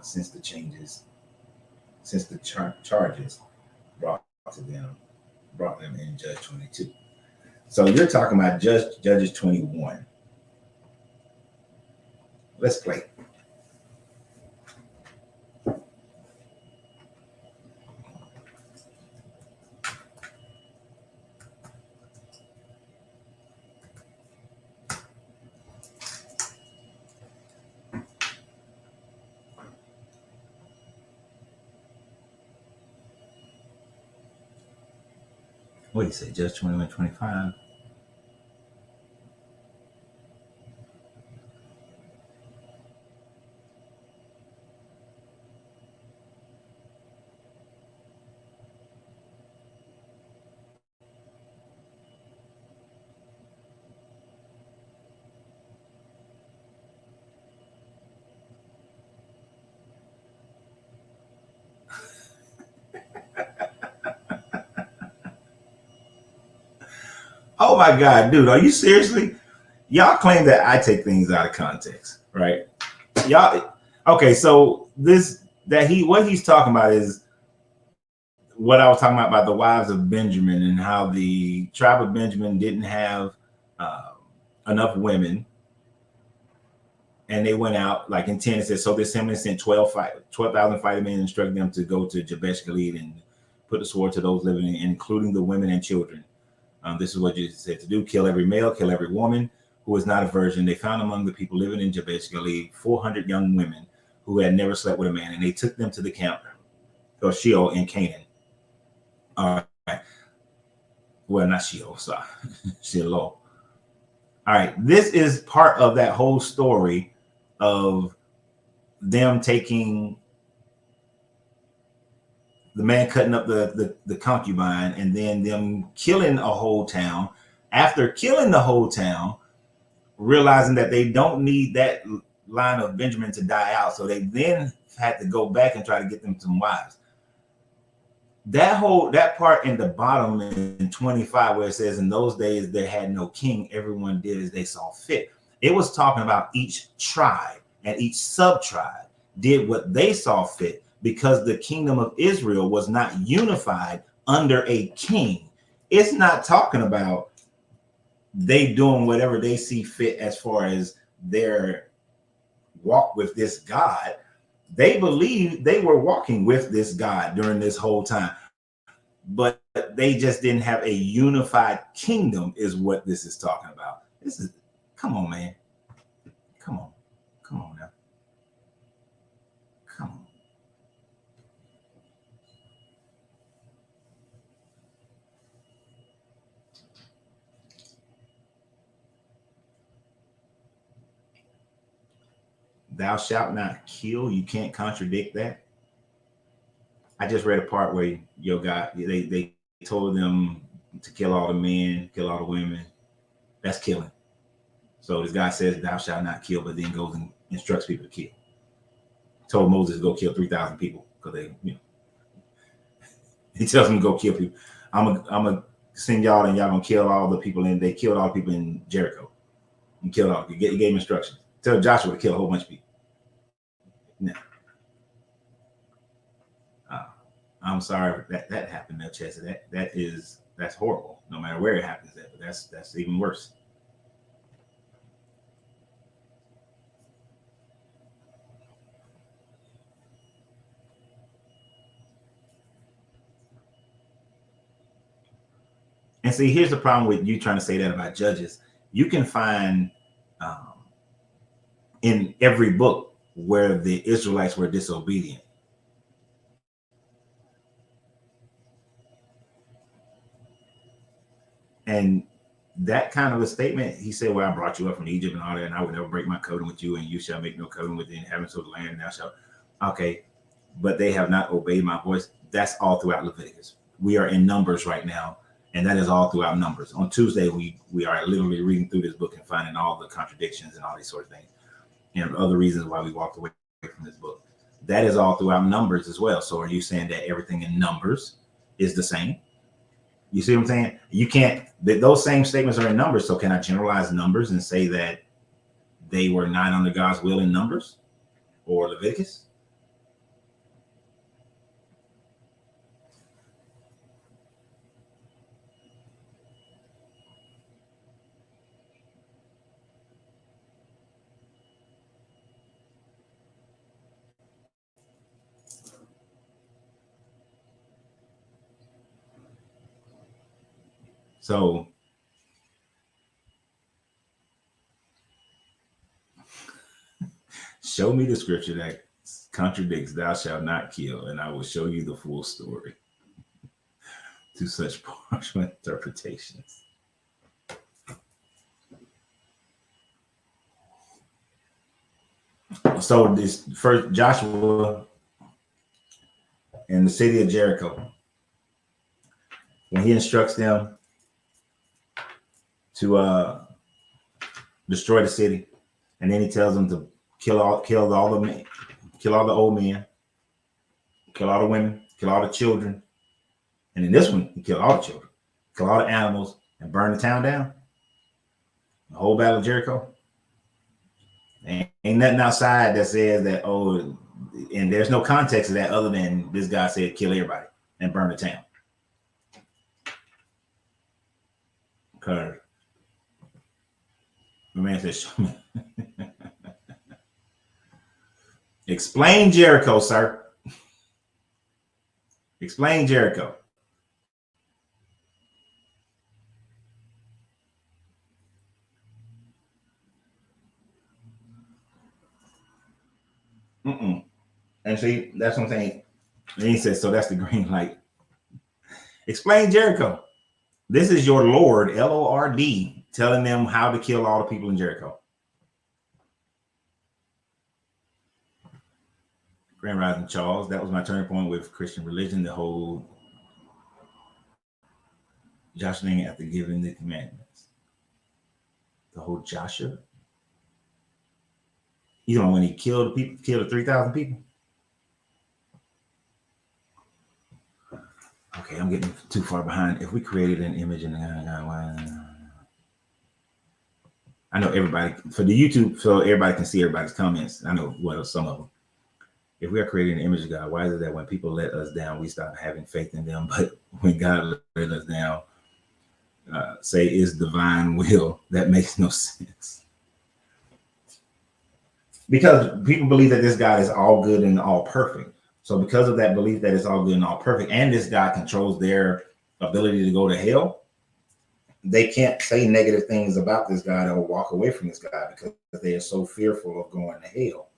since the charges brought them in Judge 22. So you're talking about Judges 21. Let's play. What do you say, Judge 21:25? Oh my God, dude, are you seriously? Y'all claim that I take things out of context, right? Y'all, okay, so what he's talking about is what I was talking about the wives of Benjamin and how the tribe of Benjamin didn't have enough women. And they went out, like in 10, it says, so this assembly sent 12,000 fighting men and instructed them to go to Jabesh Gilead and put the sword to those living, including the women and children. This is what Jesus said to do: kill every male, kill every woman who is not a virgin. They found among the people living in Jabesh Gilead 400 young women who had never slept with a man, and they took them to the camp or Sheol in Canaan. All right. Well, not Sheol, sorry. Shiloh. All right. This is part of that whole story of them taking the man cutting up the concubine and then them killing a whole town. After killing the whole town, realizing that they don't need that line of Benjamin to die out, so they then had to go back and try to get them some wives. That part in the bottom in 25 where it says, in those days they had no king, everyone did as they saw fit. It was talking about each tribe and each sub-tribe did what they saw fit, because the kingdom of Israel was not unified under a king. It's not talking about they doing whatever they see fit as far as their walk with this God. They believed they were walking with this God during this whole time, but they just didn't have a unified kingdom is what this is talking about. This is, come on, man. Come on now. Come on. Thou shalt not kill. You can't contradict that. I just read a part where your God, they told them to kill all the men, kill all the women. That's killing. So this guy says, "Thou shalt not kill," but then goes and instructs people to kill. Told Moses to go kill 3,000 people because he tells them to go kill people. I'm gonna send y'all, and y'all gonna kill all the people. And they killed all the people in Jericho. And killed all. He gave him instructions. Tell Joshua to kill a whole bunch of people. No. I'm sorry that happened, Melchizedek. That's horrible. No matter where it happens at, but that's even worse. And see, here's the problem with you trying to say that about judges. You can find in every book where the Israelites were disobedient. And that kind of a statement, he said, "Well, I brought you up from Egypt and all that, and I would never break my covenant with you, and you shall make no covenant with the inhabitants of the land, and thou shalt." Okay, but they have not obeyed my voice. That's all throughout Leviticus. We are in Numbers right now, and that is all throughout Numbers. On Tuesday, we are literally reading through this book and finding all the contradictions and all these sort of things, and other reasons why we walked away from this book. That is all throughout Numbers as well. So are you saying that everything in Numbers is the same? You see what I'm saying? You can't, those same statements are in Numbers. So can I generalize Numbers and say that they were not under God's will in Numbers or Leviticus? So show me the scripture that contradicts "thou shalt not kill," and I will show you the full story to such partial interpretations. So this first Joshua in the city of Jericho, when he instructs them to destroy the city, and then he tells them to kill all the old men, kill all the women, kill all the children. And in this one, he killed all the children, kill all the animals, and burn the town down. The whole battle of Jericho. Ain't nothing outside that says that, oh, and there's no context to that other than this guy said kill everybody and burn the town. Because the man says, show me. Explain Jericho, sir. Explain Jericho. And see, that's what I'm saying. And he says, so that's the green light. Explain Jericho. This is your Lord, Lord, telling them how to kill all the people in Jericho. Grand Rising Charles, that was my turning point with Christian religion, the whole Joshua after giving the commandments. The whole Joshua. You know, when he killed the people, killed the 3,000 people. Okay, I'm getting too far behind. If we created an image in I know everybody for the YouTube, so everybody can see everybody's comments. I know what some of them. If we are creating an image of God, why is it that when people let us down, we stop having faith in them? But when God let us down, say is divine will, that makes no sense. Because people believe that this God is all good and all perfect. So because of that belief that it's all good and all perfect, and this God controls their ability to go to hell, they can't say negative things about this God or walk away from this God because they are so fearful of going to hell.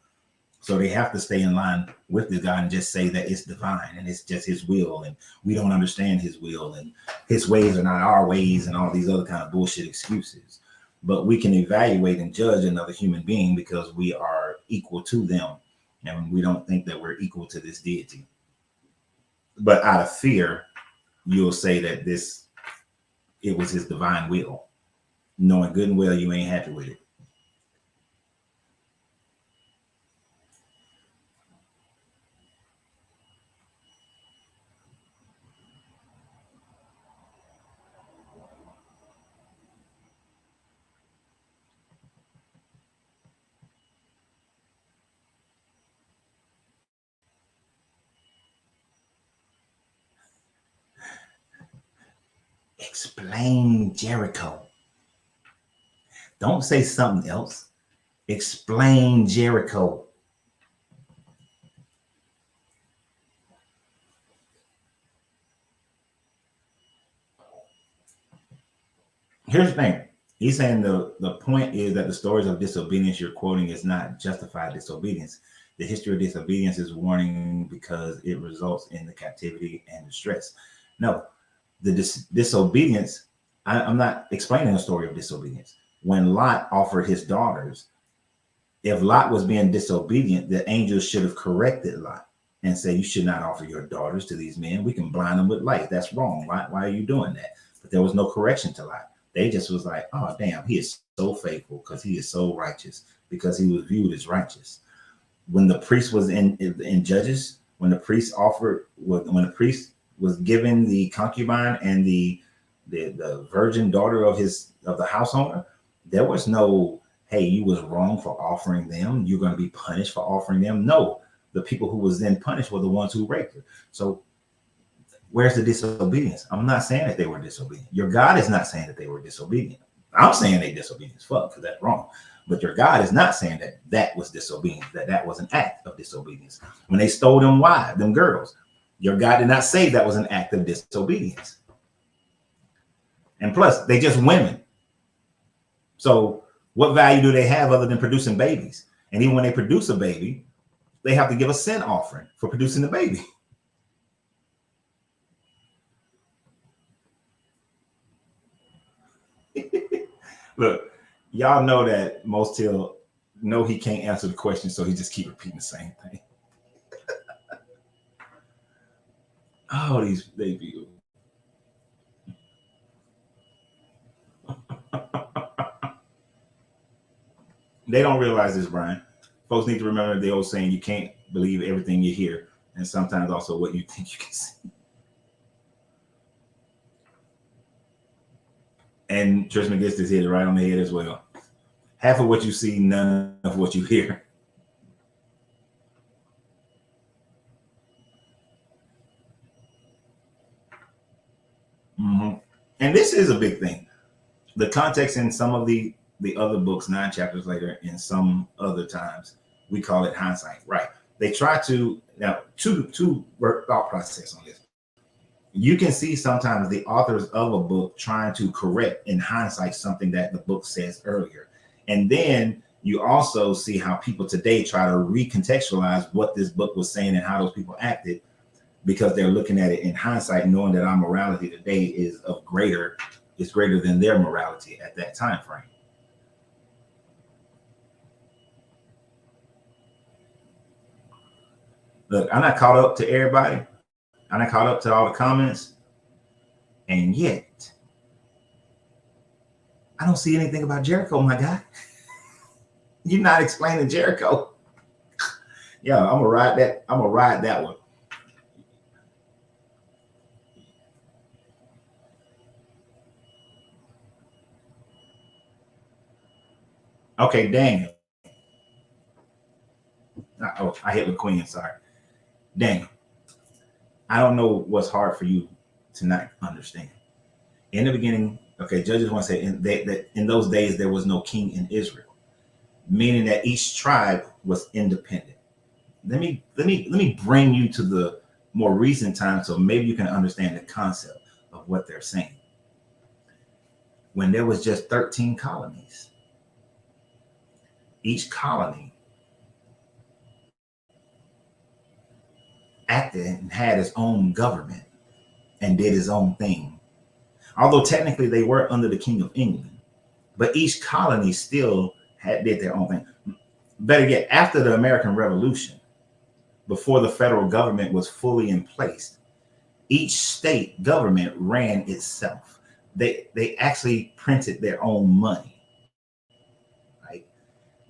So they have to stay in line with this God and just say that it's divine and it's just his will, and we don't understand his will, and his ways are not our ways, and all these other kind of bullshit excuses. But we can evaluate and judge another human being because we are equal to them, and we don't think that we're equal to this deity. But out of fear, you'll say that it was his divine will, knowing good and well you ain't happy with it. Explain Jericho. Don't say something else. Explain Jericho. Here's the thing. He's saying the point is that the stories of disobedience you're quoting is not justified disobedience. The history of disobedience is warning because it results in the captivity and distress. No, the disobedience, I'm not explaining a story of disobedience. When Lot offered his daughters, if Lot was being disobedient, the angels should have corrected Lot and said, you should not offer your daughters to these men. We can blind them with light. That's wrong. Lot, why are you doing that? But there was no correction to Lot. They just was like, oh, damn, he is so faithful because he is so righteous, because he was viewed as righteous. When the priest was in Judges, when the priest was given the concubine and the virgin daughter of the house owner, there was no, hey, you was wrong for offering them. You're going to be punished for offering them. No, the people who was then punished were the ones who raped her. So where's the disobedience? I'm not saying that they were disobedient. Your God is not saying that they were disobedient. I'm saying they disobedient as fuck because that's wrong. But your God is not saying that that was disobedience, that was an act of disobedience. When they stole them girls, your God did not say that was an act of disobedience. And plus, they just women. So what value do they have other than producing babies? And even when they produce a baby, they have to give a sin offering for producing the baby. Look, y'all know that Most Till know he can't answer the question, so he just keep repeating the same thing. Oh, these baby. They don't realize this, Brian. Folks need to remember the old saying, you can't believe everything you hear, and sometimes also what you think you can see. And Tristan gets this hit right on the head as well. Half of what you see, none of what you hear. Mm-hmm. And this is a big thing. The context in some of the other books, 9 chapters later, in some other times, we call it hindsight. Right. They try to, now, two thought process on this. You can see sometimes the authors of a book trying to correct in hindsight something that the book says earlier. And then you also see how people today try to recontextualize what this book was saying and how those people acted, because they're looking at it in hindsight, knowing that our morality today is greater than their morality at that time frame. Look, I'm not caught up to everybody. I'm not caught up to all the comments. And yet, I don't see anything about Jericho, my guy. You're not explaining Jericho. Yeah, I'm gonna ride that one. Okay, Daniel. Oh, I hit the queen. Sorry, Daniel. I don't know what's hard for you to not understand. In the beginning, okay, Judges want to say that in those days there was no king in Israel, meaning that each tribe was independent. Let me bring you to the more recent times so maybe you can understand the concept of what they're saying. When there was just 13 colonies, each colony acted and had its own government and did its own thing. Although technically they were under the King of England, but each colony still did their own thing. Better yet, after the American Revolution, before the federal government was fully in place, Each state government ran itself. They actually printed their own money. Right?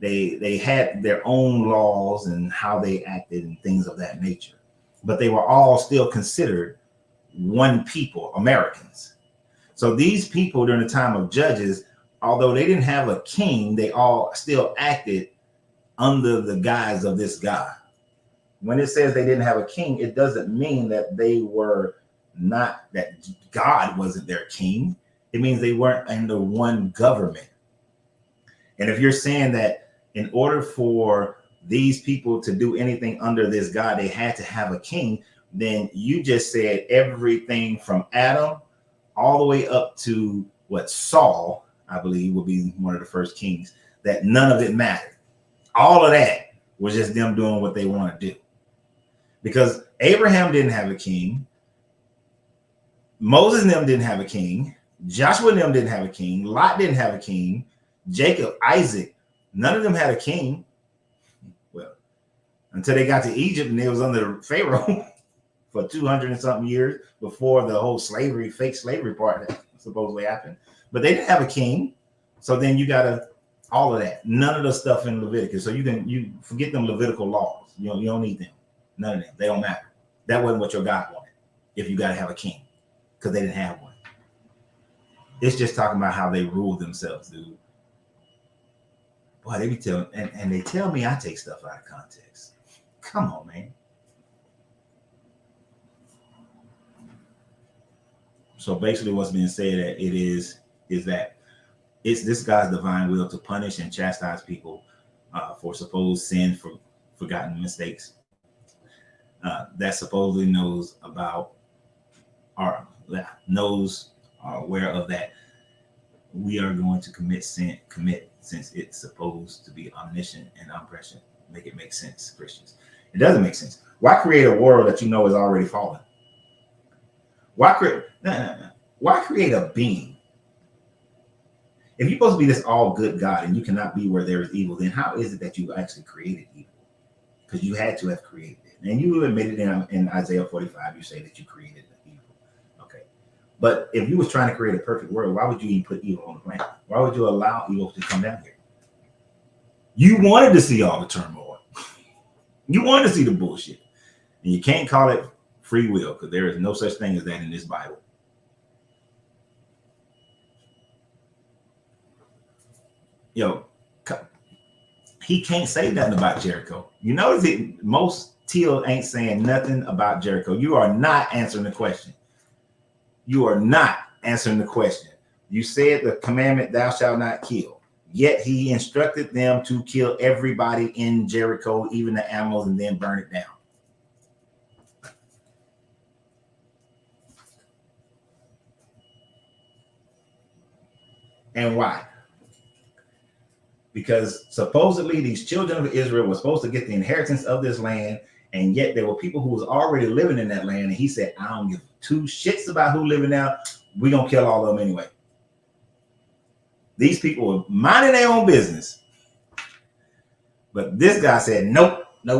They had their own laws and how they acted and things of that nature. But they were all still considered one people, Americans. So these people during the time of Judges, although they didn't have a king, they all still acted under the guise of this God. When it says they didn't have a king, it doesn't mean that they were not, that God wasn't their king. It means they weren't under one government. And if you're saying that in order for these people to do anything under this God, they had to have a king, then you just said everything from Adam all the way up to what Saul, I believe, will be one of the first kings, that none of it mattered. All of that was just them doing what they want to do. Because Abraham didn't have a king. Moses and them didn't have a king. Joshua and them didn't have a king. Lot didn't have a king. Jacob, Isaac, none of them had a king. Well, until they got to Egypt and they was under Pharaoh for 200 and something years before the whole slavery, fake slavery part that supposedly happened. But they didn't have a king. So then you got to, all of that, none of the stuff in Leviticus. So you forget them Levitical laws. You don't need them. None of them. They don't matter. That wasn't what your God wanted if you got to have a king, because they didn't have one. It's just talking about how they ruled themselves, dude. Boy, they be telling, and they tell me I take stuff out of context. Come on, man. So basically what's being said that it is that it's this God's divine will to punish and chastise people for supposed sin, for forgotten mistakes, that supposedly knows about, or knows, aware of that we are going to commit since it's supposed to be omniscient and omniscient. Make it make sense, Christians. It doesn't make sense. Why create a world that you know is already fallen? Why create a being? If you're supposed to be this all good God and you cannot be where there is evil, then how is it that you actually created evil? Because you had to have created it. And you admitted in Isaiah 45, you say that you created the evil. Okay. But if you was trying to create a perfect world, why would you even put evil on the planet? Why would you allow evil to come down here? You wanted to see all the turmoil. You wanted to see the bullshit. And you can't call it free will, because there is no such thing as that in this Bible. He can't say nothing about Jericho. You notice it, most Teal ain't saying nothing about Jericho. You are not answering the question. You are not answering the question. You said the commandment, thou shalt not kill. Yet he instructed them to kill everybody in Jericho, even the animals, and then burn it down. And why? Because supposedly these children of Israel were supposed to get the inheritance of this land, and yet there were people who was already living in that land, and he said, I don't give two shits about who living now. We're going to kill all of them anyway. These people were minding their own business. But this guy said, nope. Too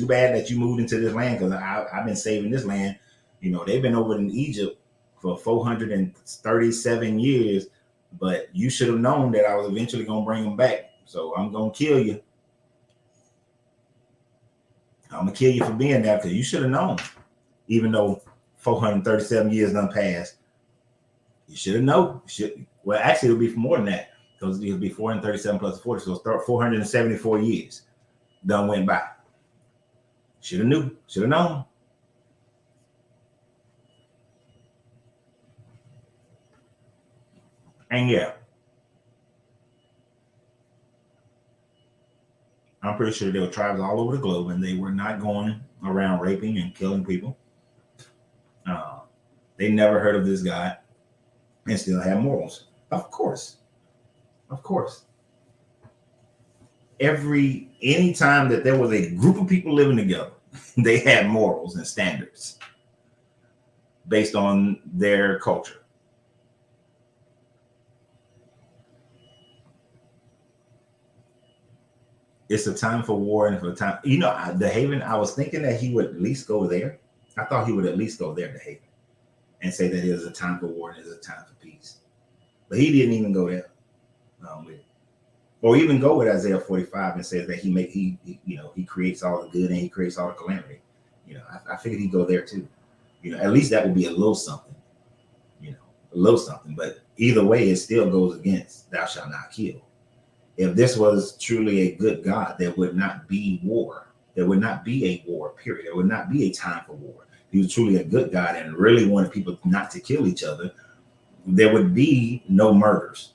bad that you moved into this land, because I've been saving this land. They've been over in Egypt for 437 years. But you should have known that I was eventually going to bring them back. So I'm going to kill you. I'm going to kill you for being there, because you should have known. Even though 437 years done passed, you should have known. Well, actually, it'll be more than that, because it'll be 437 plus 40. So 474 years done went by. Should have knew. Should have known. And yeah, I'm pretty sure there were tribes all over the globe, and they were not going around raping and killing people. They never heard of this God and still had morals. Of course. Anytime that there was a group of people living together, they had morals and standards based on their culture. It's a time for war and for a time. The Haven, I was thinking that he would at least go there. I thought he would at least go there to Hagar and say that it is a time for war and it is a time for peace. But he didn't even go there with it. Or even go with Isaiah 45 and says that he creates all the good and he creates all the calamity. I figured he'd go there too. At least that would be a little something. A little something. But either way, it still goes against thou shalt not kill. If this was truly a good God, there would not be war. There would not be a war, period. There would not be a time for war. If he was truly a good God and really wanted people not to kill each other, there would be no murders.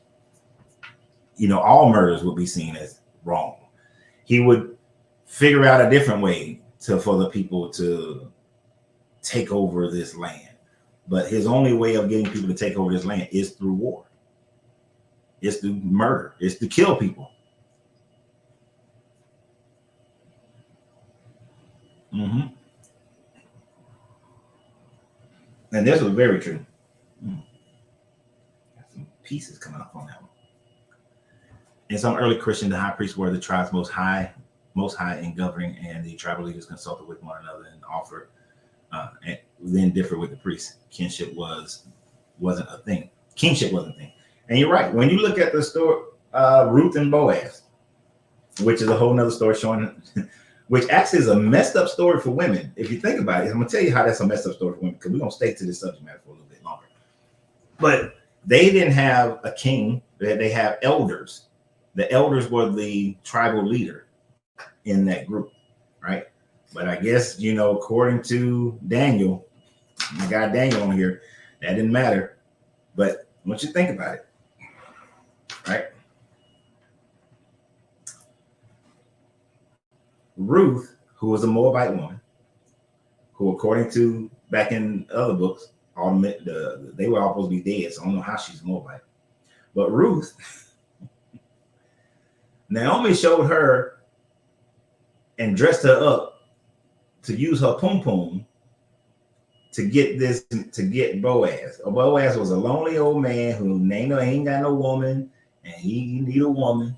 All murders would be seen as wrong. He would figure out a different way for the people to take over this land. But his only way of getting people to take over this land is through war. It's through murder. It's to kill people. And this was very true. Got some pieces coming up on that one. In some early Christian, the high priests were the tribe's most high in governing, and the tribal leaders consulted with one another and offered, and then differed with the priests. Kinship wasn't a thing. Kingship wasn't a thing. And you're right. When you look at the story, Ruth and Boaz, which is a whole nother story showing, which actually is a messed up story for women. If you think about it, I'm going to tell you how that's a messed up story for women, because we're going to stay to this subject matter for a little bit longer. But they didn't have a king. They have elders. The elders were the tribal leader in that group, right? But I guess, according to Daniel, I got Daniel on here, that didn't matter. But once you think about it, right? Ruth, who was a Moabite woman, who, according to back in other books, they were all supposed to be dead, so I don't know how she's a Moabite. But Ruth, Naomi showed her and dressed her up to use her pum-pum to get Boaz. Boaz was a lonely old man who ain't got no woman, and he need a woman.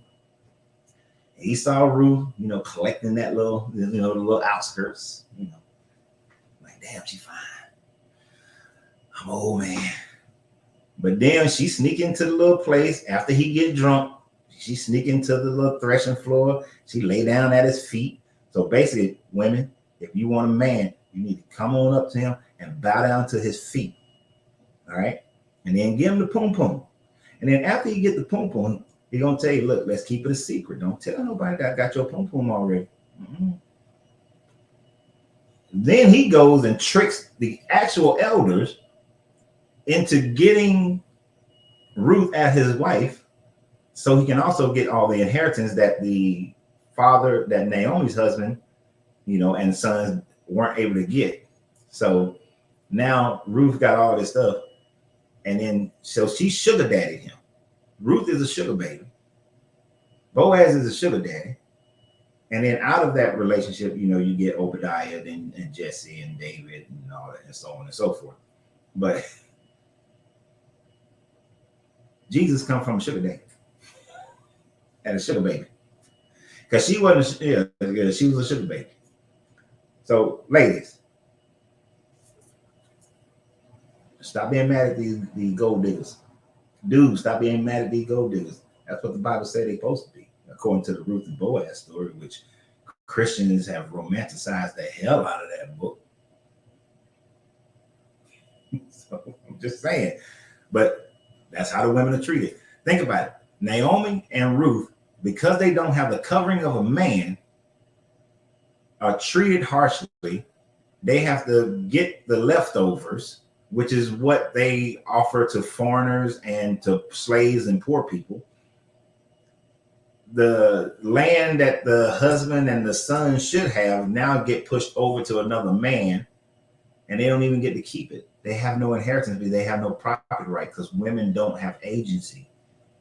He saw Ruth, collecting that the little outskirts, like, damn, she fine. I'm an old man. But then she sneak into the little place after he get drunk. She sneak into the little threshing floor. She lay down at his feet. So basically, women, if you want a man, you need to come on up to him and bow down to his feet. All right? And then give him the pum-pum. And then after you get the pum-pum, he's going to tell you, look, let's keep it a secret. Don't tell nobody that I got your pum-pum already. Then he goes and tricks the actual elders into getting Ruth as his wife, so he can also get all the inheritance that that Naomi's husband, and sons weren't able to get. So now Ruth got all this stuff, and then so she sugar daddied him. Ruth is a sugar baby. Boaz is a sugar daddy. And then out of that relationship, you get Obadiah and Jesse and David and all that and so on and so forth. But Jesus come from a sugar daddy and a sugar baby. Because she wasn't, she was a sugar baby. So ladies, stop being mad at these gold diggers. Dudes, stop being mad at these gold diggers. That's what the Bible said they're supposed to be, according to the Ruth and Boaz story, which Christians have romanticized the hell out of that book. So I'm just saying. But that's how the women are treated. Think about it. Naomi and Ruth, because they don't have the covering of a man, are treated harshly. They have to get the leftovers, which is what they offer to foreigners and to slaves and poor people. The land that the husband and the son should have now get pushed over to another man, and they don't even get to keep it. They have no inheritance because they have no property right, because women don't have agency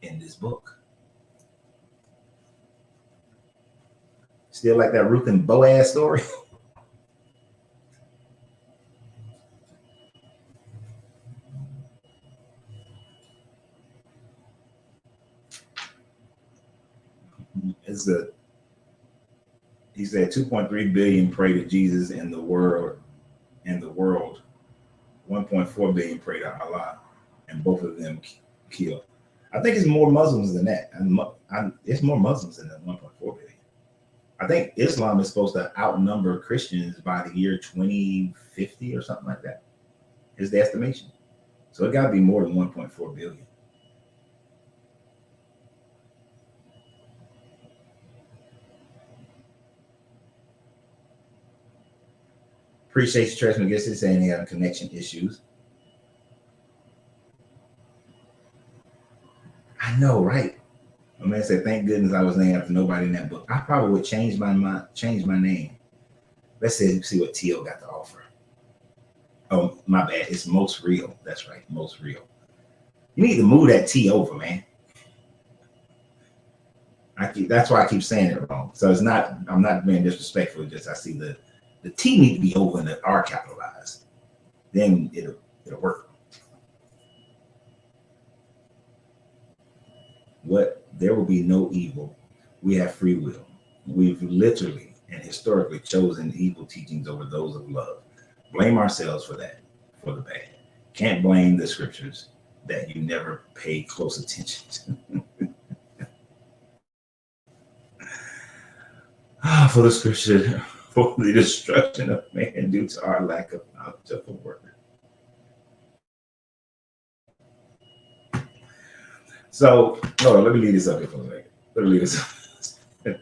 in this book. Still like that Ruth and Boaz story. It's good. He said 2.3 billion pray to Jesus in the world in the world, 1.4 billion pray to Allah, and both of them kill. I think it's more Muslims than that. It's more Muslims than the 1.4 billion. I think Islam is supposed to outnumber Christians by the year 2050 or something like that, is the estimation. So it got to be more than 1.4 billion. Appreciate you, Trace McGinnis, saying he had connection issues. I know, right? My man said, "Thank goodness I was named after nobody in that book. I probably would change my name." Let's see what T.O. got to offer. Oh, my bad. It's Most Real. That's right, Most Real. You need to move that T over, man. That's why I keep saying it wrong. So it's not. I'm not being disrespectful. Just I see the T need to be over and the R capitalized. Then it'll work. What? There will be no evil. We have free will. We've literally and historically chosen evil teachings over those of love. Blame ourselves for that, for the bad. Can't blame the scriptures that you never paid close attention to. For the scripture, for the destruction of man due to our lack of knowledge of the word. So, no, let me leave this up here for a second. Let me leave this up. Wait.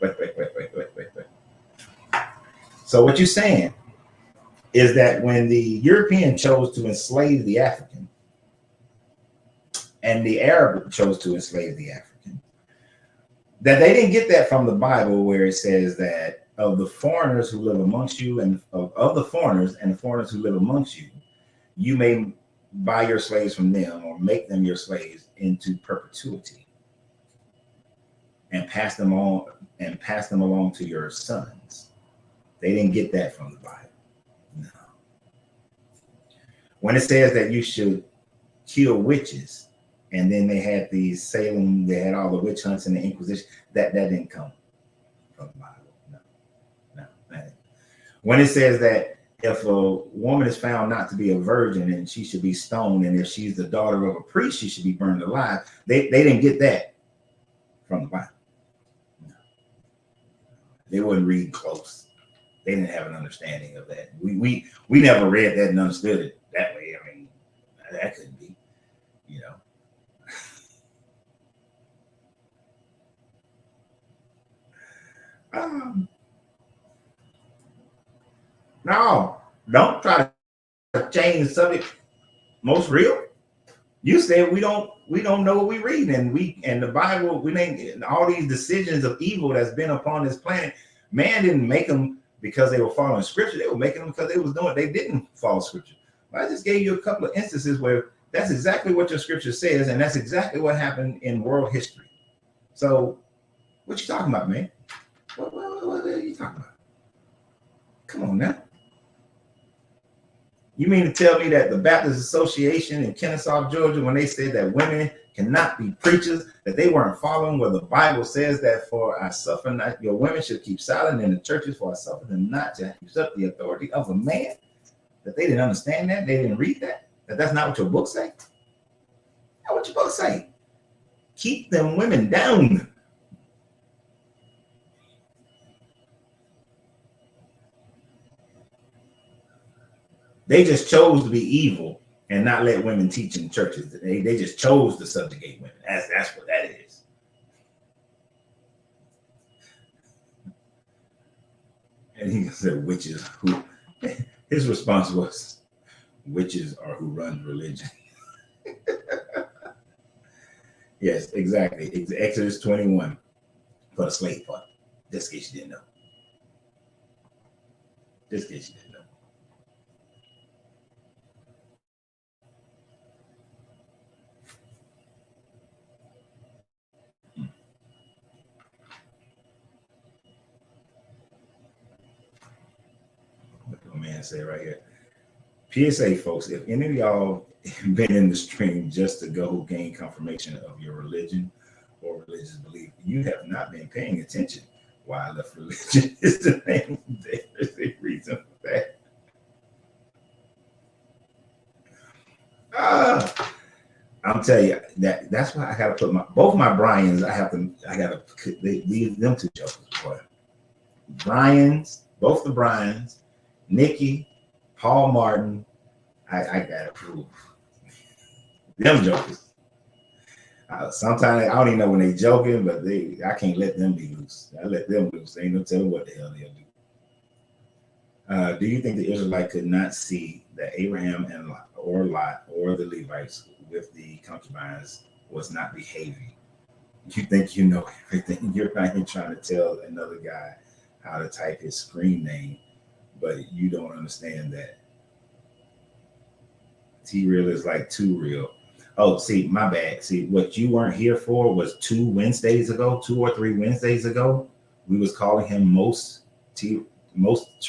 So what you're saying is that when the European chose to enslave the African and the Arab chose to enslave the African, that they didn't get that from the Bible, where it says that of the foreigners who live amongst you and of the foreigners and the foreigners who live amongst you, you may buy your slaves from them or make them your slaves into perpetuity and pass them along to your sons. They didn't get that from the Bible. No. When it says that you should kill witches, and then they had the Salem, they had all the witch hunts and the Inquisition, that didn't come from the Bible. No. When it says that if a woman is found not to be a virgin and she should be stoned, and if she's the daughter of a priest, she should be burned alive, they didn't get that from the Bible. No. They wouldn't read close. They didn't have an understanding of that. We never read that and understood it that way. I mean, that couldn't be, you know. No, don't try to change the subject. Most Real. You said we don't know what we read, and the Bible, we ain't all these decisions of evil that's been upon this planet. Man didn't make them because they were following scripture. They were making them because they didn't follow scripture. I just gave you a couple of instances where that's exactly what your scripture says, and that's exactly what happened in world history. So what you talking about, man? What are you talking about? Come on now. You mean to tell me that the Baptist Association in Kennesaw, Georgia, when they said that women cannot be preachers, that they weren't following where the Bible says that for I suffer not, your women should keep silent in the churches, for I suffer them not to usurp the authority of a man? That they didn't understand that? They didn't read that? That's not what your book say? That's what your book say. Keep them women down. They just chose to be evil and not let women teach in churches. They just chose to subjugate women. That's what that is. And he said, witches who, his response was, witches are who run religion. Yes, exactly. It's Exodus 21 for the slave part. Just in case you didn't know. Just in case you didn't know. What the man said right here. PSA, folks, if any of y'all been in the stream just to go gain confirmation of your religion or religious belief, you have not been paying attention. Why I left religion is the name. There's a reason for that. I'm telling you that's why I gotta put both my Brians. I gotta leave them two jokers, boy. Brian's, both the Brians, Nikki, Paul Martin. I gotta prove them jokers. Sometimes I don't even know when they joking, but I can't let them be loose. I let them loose. They ain't no telling what the hell they'll do. Do you think the Israelite could not see that Abraham or Lot or the Levites with the concubines was not behaving? You think you know everything. You're not even trying to tell another guy how to type his screen name, but you don't understand that T-real is like too real. Oh, see, my bad. See, what you weren't here for was 2 or 3 Wednesdays ago. We was calling him most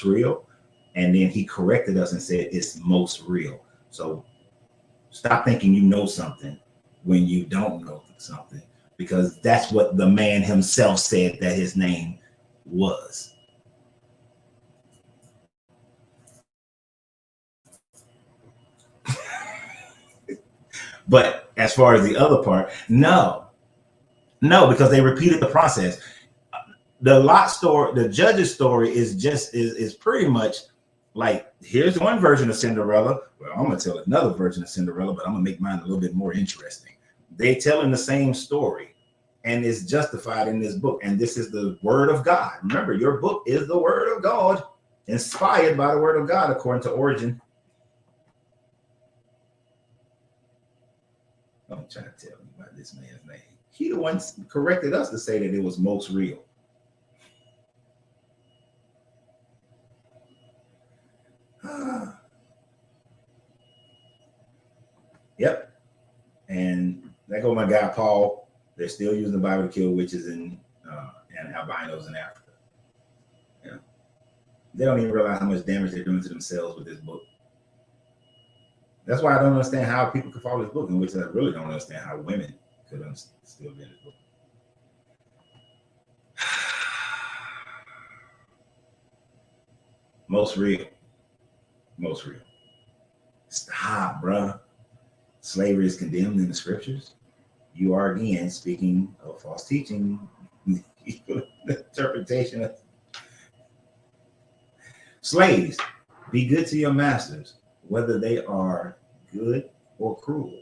real, and then he corrected us and said it's most real. So stop thinking you know something when you don't know something, because that's what the man himself said that his name was. But as far as the other part, no, because they repeated the process. The Lot story, the judge's story is pretty much like, here's one version of Cinderella. Well, I'm gonna tell another version of Cinderella, but I'm gonna make mine a little bit more interesting. They telling the same story, and it's justified in this book. And this is the word of God. Remember, your book is the word of God, inspired by the word of God, according to Origin. I'm trying to tell you about this man's name. He the one corrected us to say that it was most real. Yep. And there go my guy Paul. They're still using the Bible to kill witches and albinos in Africa. Yeah. They don't even realize how much damage they're doing to themselves with this book. That's why I don't understand how people could follow this book, in which I really don't understand how women could still be in this book. Most real. Stop, bruh. Slavery is condemned in the scriptures. You are again speaking of false teaching, interpretation of slaves. Be good to your masters, whether they are good or cruel.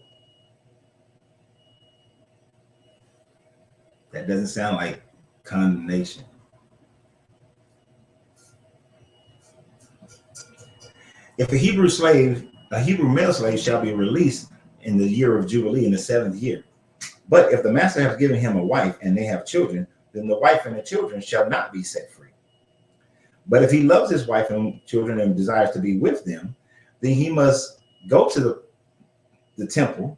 That doesn't sound like condemnation. If a Hebrew male slave shall be released in the year of Jubilee in the 7th year. But if the master has given him a wife and they have children, then the wife and the children shall not be set free. But if he loves his wife and children and desires to be with them, then he must go to the temple,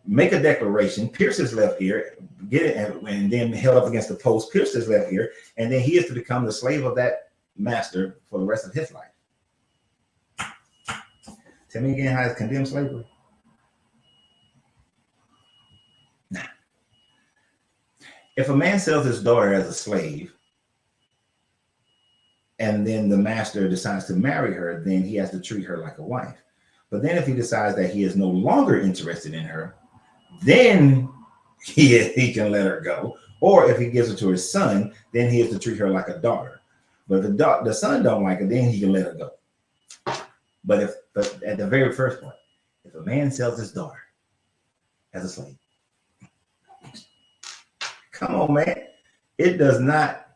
make a declaration, pierce his left ear, get it, and then held up against the post, pierce his left ear, and then he is to become the slave of that master for the rest of his life. Tell me again how it's condemned slavery. Nah. If a man sells his daughter as a slave, and then the master decides to marry her, then he has to treat her like a wife. But then if he decides that he is no longer interested in her, then he can let her go. Or if he gives her to his son, then he has to treat her like a daughter. But if the son don't like her, then he can let her go. But at the very first point, if a man sells his daughter as a slave, come on, man, it does not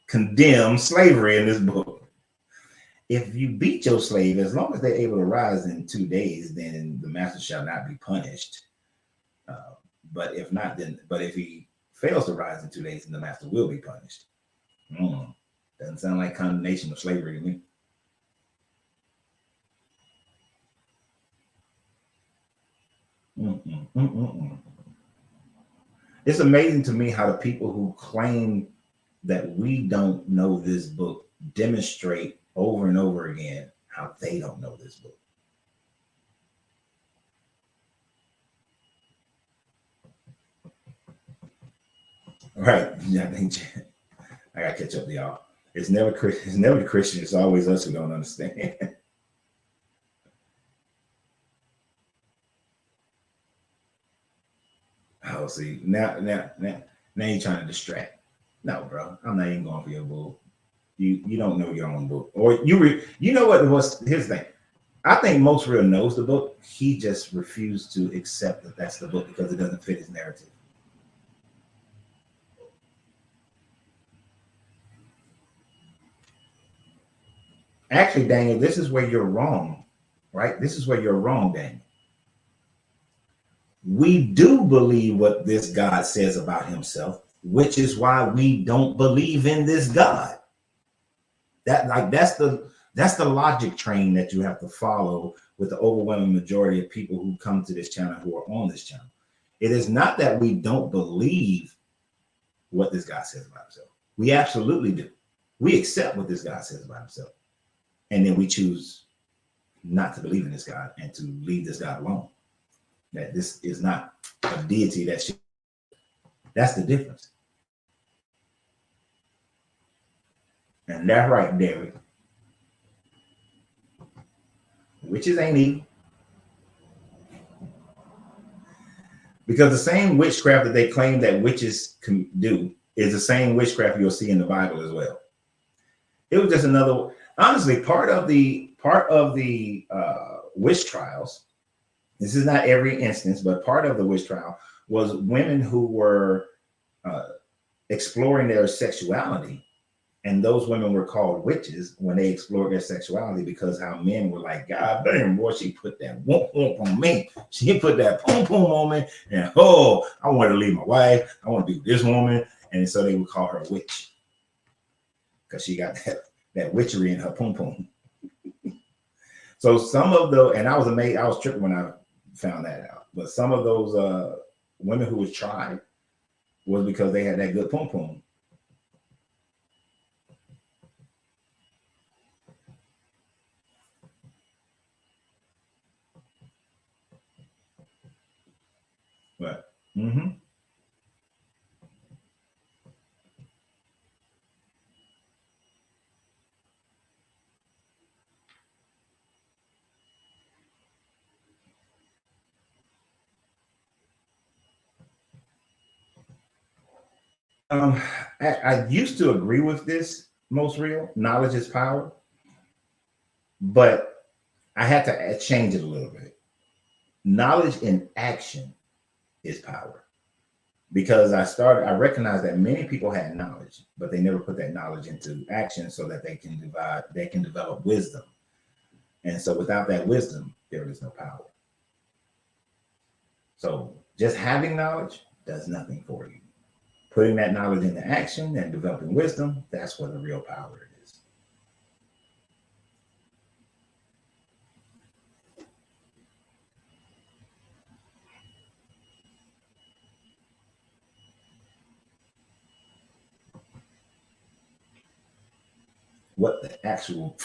condemn slavery in this book. If you beat your slave, as long as they're able to rise in 2 days, then the master shall not be punished. But if not, but if he fails to rise in 2 days, then the master will be punished. Doesn't sound like condemnation of slavery to me. It's amazing to me how the people who claim that we don't know this book demonstrate over and over again how they don't know this book. All right, I gotta catch up to y'all. It's never the Christian. It's always us who don't understand. Oh, see, now you're trying to distract. No, bro, I'm not even going for your book. You don't know your own book, or you know what was his thing. I think most real knows the book. He just refused to accept that that's the book because it doesn't fit his narrative. Actually, Daniel, this is where you're wrong, right? This is where you're wrong, Daniel. We do believe what this God says about himself, which is why we don't believe in this God. That's the logic train that you have to follow with the overwhelming majority of people who come to this channel, who are on this channel. It is not that we don't believe what this God says about himself. We absolutely do. We accept what this God says about himself. And then we choose not to believe in this God and to leave this God alone. That this is not a deity that's the difference. And that's right, Derek. Witches ain't evil. Because the same witchcraft that they claim that witches can do is the same witchcraft you'll see in the Bible as well. It was just another, honestly, part of the witch trials. This is not every instance, but part of the witch trial was women who were exploring their sexuality. And those women were called witches when they explored their sexuality, because how men were like, God damn, boy, she put that whoop whoop on me. She put that pum pum on me. And oh, I want to leave my wife. I want to be with this woman. And so they would call her a witch because she got that witchery in her pum pum. So some of the, and I was amazed, I was tripping when I found that out. But some of those women who was tried was because they had that good pum pum. But I used to agree with this, most real knowledge is power, but I had to change it a little bit. Knowledge in action is power, because I recognized that many people had knowledge, but they never put that knowledge into action so that they can develop wisdom. And so without that wisdom, there is no power. So just having knowledge does nothing for you. Putting that knowledge into action and developing wisdom, that's where the real power is. What the actual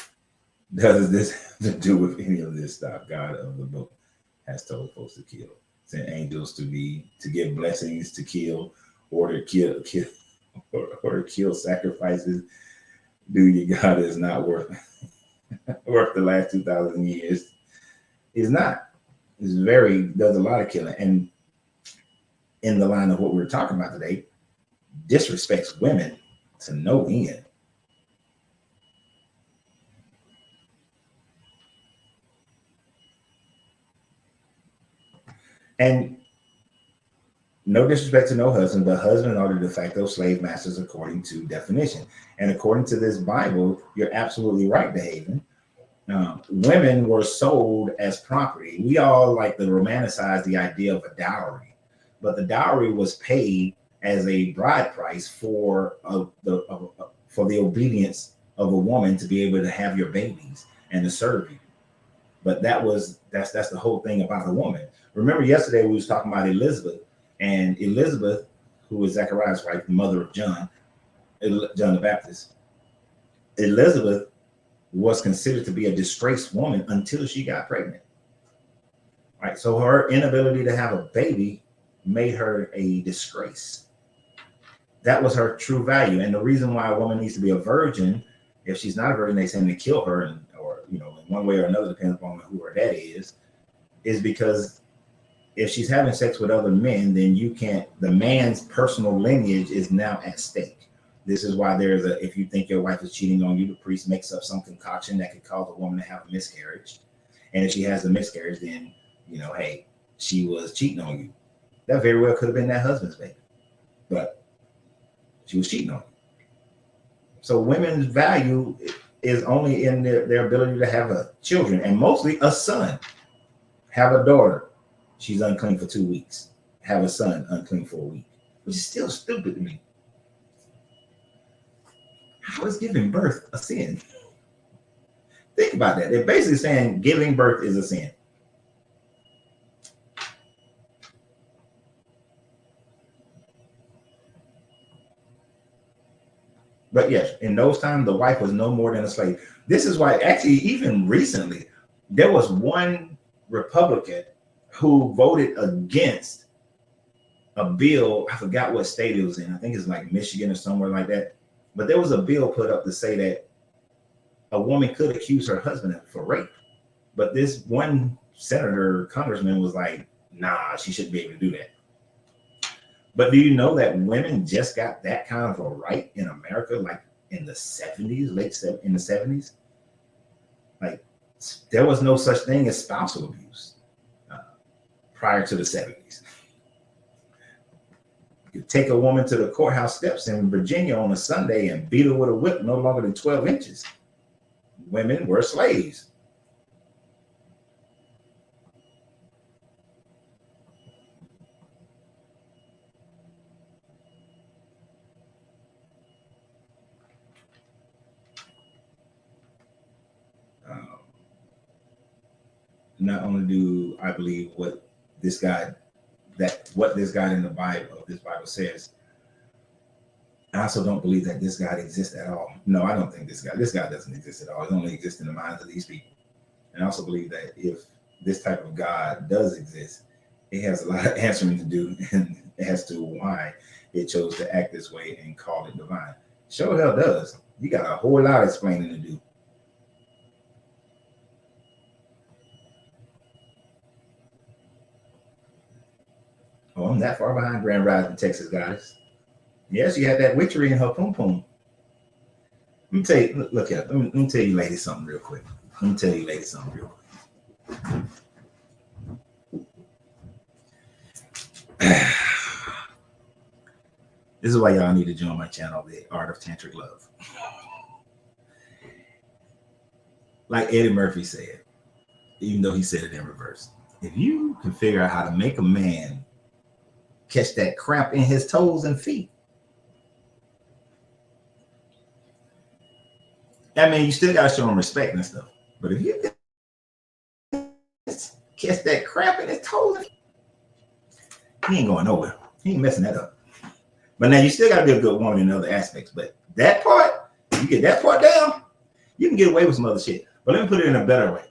does this have to do with any of this stuff? God of the book has told folks to kill, sent angels to give blessings, to kill, or to kill, or kill sacrifices. Dude, your God is not worth the last 2,000 years. It's not. It's does a lot of killing. And in the line of what we're talking about today, disrespects women to no end. And no disrespect to no husband, but husbands are the de facto slave masters according to definition. And according to this Bible, you're absolutely right, DeHaven. Women were sold as property. We all like to romanticize the idea of a dowry, but the dowry was paid as a bride price for the obedience of a woman to be able to have your babies and to serve you. But that's the whole thing about a woman. Remember yesterday we was talking about Elizabeth, and Elizabeth, who was Zechariah's wife, the mother of John the Baptist. Elizabeth was considered to be a disgraced woman until she got pregnant. Right. So her inability to have a baby made her a disgrace. That was her true value. And the reason why a woman needs to be a virgin, if she's not a virgin, they send to kill her, or in one way or another, depends upon who her daddy is because if she's having sex with other men, then you can't, the man's personal lineage is now at stake. This is why there's a, if you think your wife is cheating on you, the priest makes up some concoction that could cause a woman to have a miscarriage. And if she has a miscarriage, then, you know, hey, she was cheating on you. That very well could have been that husband's baby, but she was cheating on you. So women's value is only in their ability to have a children, and mostly a son. Have a daughter, she's unclean for 2 weeks. Have a son, unclean for a week, which is still stupid to me. How is giving birth a sin? Think about that. They're basically saying giving birth is a sin. But yes, in those times, the wife was no more than a slave. This is why, actually, even recently, there was one Republican who voted against a bill. I forgot what state it was in. I think it's like Michigan or somewhere like that. But there was a bill put up to say that a woman could accuse her husband for rape. But this one senator, congressman was like, nah, she shouldn't be able to do that. But do you know that women just got that kind of a right in America, like in the 70s, in the 70s? Like, there was no such thing as spousal abuse prior to the 70s. You could take a woman to the courthouse steps in Virginia on a Sunday and beat her with a whip no longer than 12 inches. Women were slaves. Not only do I believe what this guy in the Bible, this Bible says, I also don't believe that this God exists at all. No, I don't think this God doesn't exist at all. It only exists in the minds of these people. And I also believe that if this type of God does exist, it has a lot of answering to do as to why it chose to act this way and call it divine. Sure hell does. You got a whole lot of explaining to do. Oh, I'm that far behind Grand Rising Texas goddess. Yes, she had that witchery in her pum pum. Let me tell you, look here. Let me tell you ladies something real quick. This is why y'all need to join my channel, The Art of Tantric Love. Like Eddie Murphy said, even though he said it in reverse, if you can figure out how to make a man catch that cramp in his toes and feet, I mean, you still got to show him respect and stuff. But if you catch that cramp in his toes, he ain't going nowhere. He ain't messing that up. But now you still got to be a good woman in other aspects. But that part, you get that part down, you can get away with some other shit. But let me put it in a better way.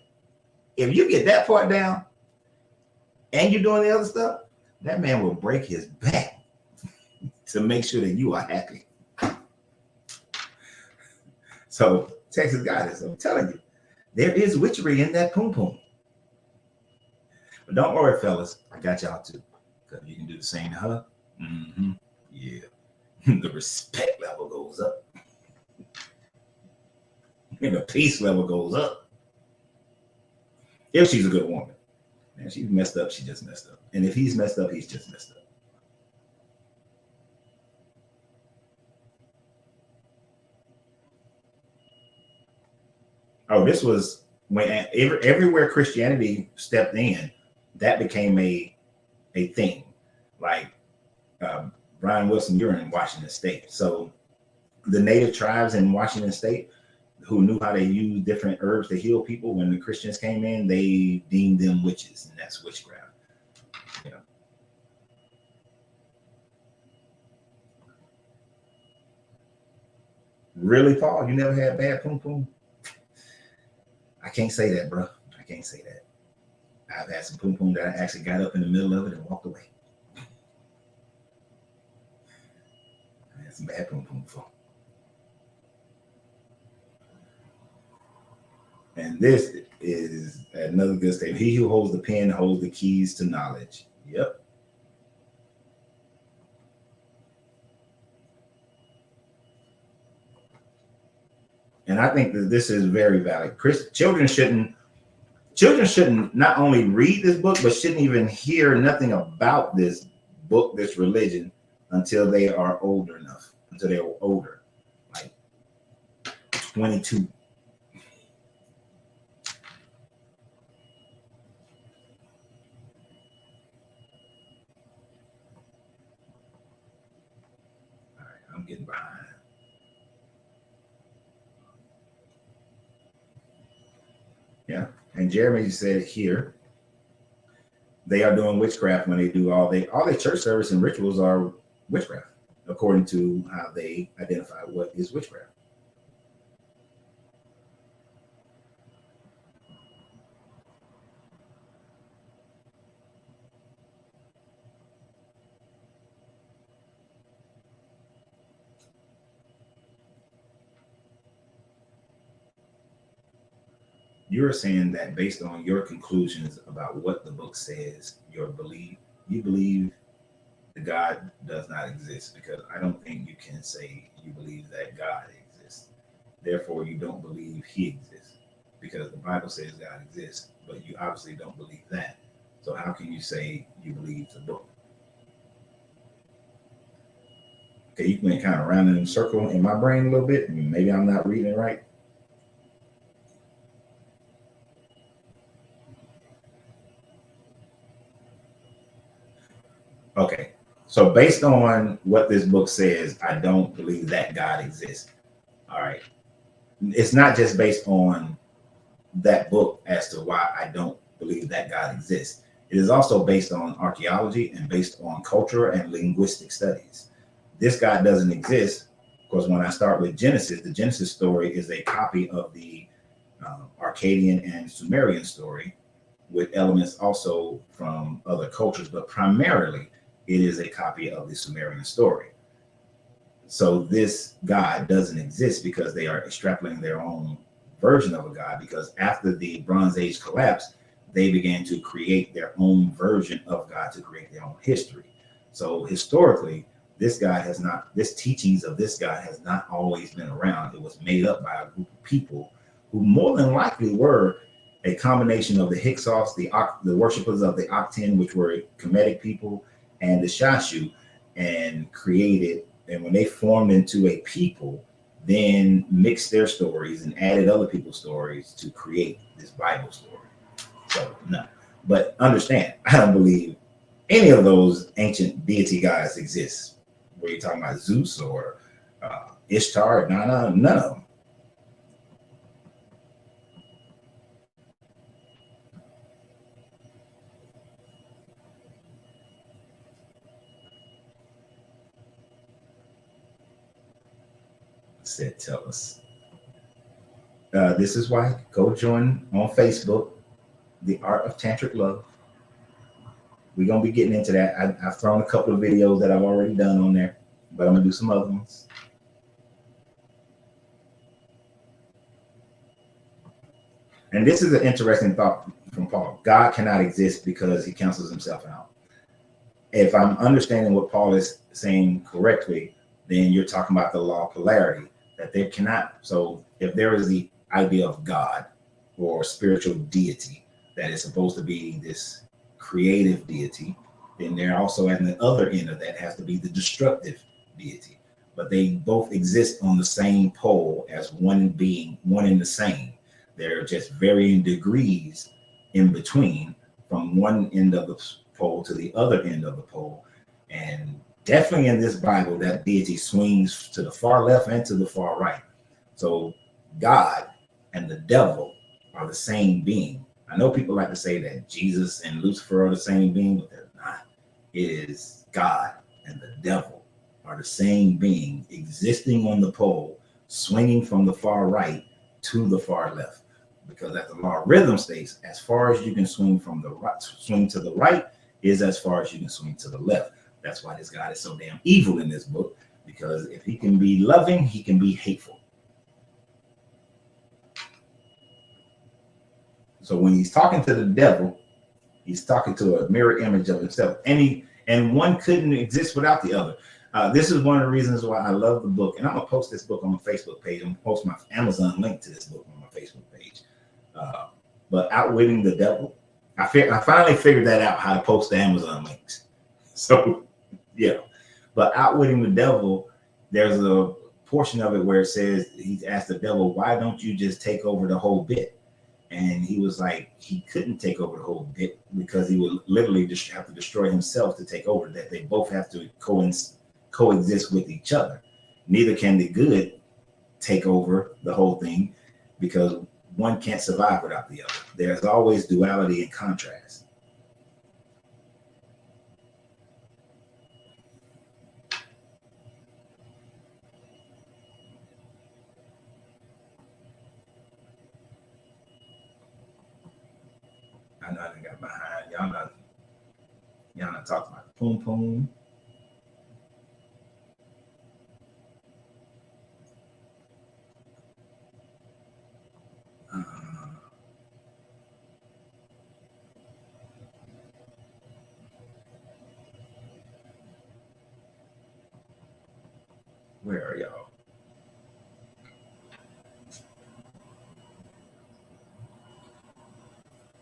If you get that part down and you're doing the other stuff, that man will break his back to make sure that you are happy. So, Texas goddess, I'm telling you, there is witchery in that pum pum. But don't worry, fellas, I got y'all too. Because you can do the same to her. Mm-hmm. Yeah. The respect level goes up. And the peace level goes up. If she's a good woman. And she's messed up, she just messed up. And if he's messed up, he's just messed up. Oh, this was when everywhere Christianity stepped in, that became a thing. Like Brian Wilson, you're in Washington State. So the native tribes in Washington State who knew how to use different herbs to heal people, when the Christians came in, they deemed them witches, and that's witchcraft. You know. Really, Paul? You never had bad pum pum? I can't say that, bro. I can't say that. I've had some pum pum that I actually got up in the middle of it and walked away. I had some bad pum pum before. And this is another good statement. He who holds the pen holds the keys to knowledge. Yep. And I think that this is very valid. Children shouldn't not only read this book, but shouldn't even hear nothing about this book, this religion, until they are older enough, until they're older, like 22. All right, I'm getting behind. Yeah. And Jeremy said here, they are doing witchcraft when they do all their church service and rituals are witchcraft, according to how they identify what is witchcraft. You're saying that based on your conclusions about what the book says, you believe the God does not exist, because I don't think you can say you believe that God exists. Therefore, you don't believe he exists, because the Bible says God exists, but you obviously don't believe that. So how can you say you believe the book? Okay, you can kind of round in a circle in my brain a little bit. Maybe I'm not reading it right. Okay, so based on what this book says, I don't believe that God exists. All right. It's not just based on that book as to why I don't believe that God exists. It is also based on archaeology and based on cultural and linguistic studies. This God doesn't exist because when I start with Genesis, the Genesis story is a copy of the Akkadian and Sumerian story, with elements also from other cultures, but primarily it is a copy of the Sumerian story. So this God doesn't exist because they are extrapolating their own version of a God, because after the Bronze Age collapsed, they began to create their own version of God to create their own history. So historically, this teachings of this God has not always been around. It was made up by a group of people who more than likely were a combination of the Hyksos, the worshippers of the Akhten, which were Kemetic people, and the Shashu, and created. And when they formed into a people, then mixed their stories and added other people's stories to create this Bible story. So no, but understand, I don't believe any of those ancient deity gods exist. Were you talking about Zeus or Ishtar? No, none of them. Said, tell us. This is why go join on Facebook, The Art of Tantric Love. We're gonna be getting into that. I've thrown a couple of videos that I've already done on there, but I'm gonna do some other ones. And this is an interesting thought from Paul. God cannot exist because he cancels himself out. If I'm understanding what Paul is saying correctly, then you're talking about the law of polarity, that there cannot. So if there is the idea of God or spiritual deity that is supposed to be this creative deity, then there also at the other end of that has to be the destructive deity. But they both exist on the same pole as one being, one and the same. They're just varying degrees in between from one end of the pole to the other end of the pole. And definitely in this Bible, that deity swings to the far left and to the far right. So God and the devil are the same being. I know people like to say that Jesus and Lucifer are the same being, but they're not. It is God and the devil are the same being existing on the pole, swinging from the far right to the far left. Because as the law of rhythm states, as far as you can swing from the right, swing to the right is as far as you can swing to the left. That's why this God is so damn evil in this book, because if he can be loving, he can be hateful. So when he's talking to the devil, He's talking to a mirror image of himself, and one couldn't exist without the other. This is one of the reasons why I love the book, and I'm gonna post this book on my Facebook page. I'm gonna post my Amazon link to this book on my Facebook page. But Outwitting the Devil, I finally figured that out, how to post the Amazon links. So yeah, but Outwitting the Devil, there's a portion of it where it says he's asked the devil, "Why don't you just take over the whole bit?" And he was like, he couldn't take over the whole bit because he would literally just have to destroy himself to take over. That they both have to coexist with each other. Neither can the good take over the whole thing because one can't survive without the other. There's always duality and contrast. I know I done got behind. Y'all not talking about poom poom. Where are y'all?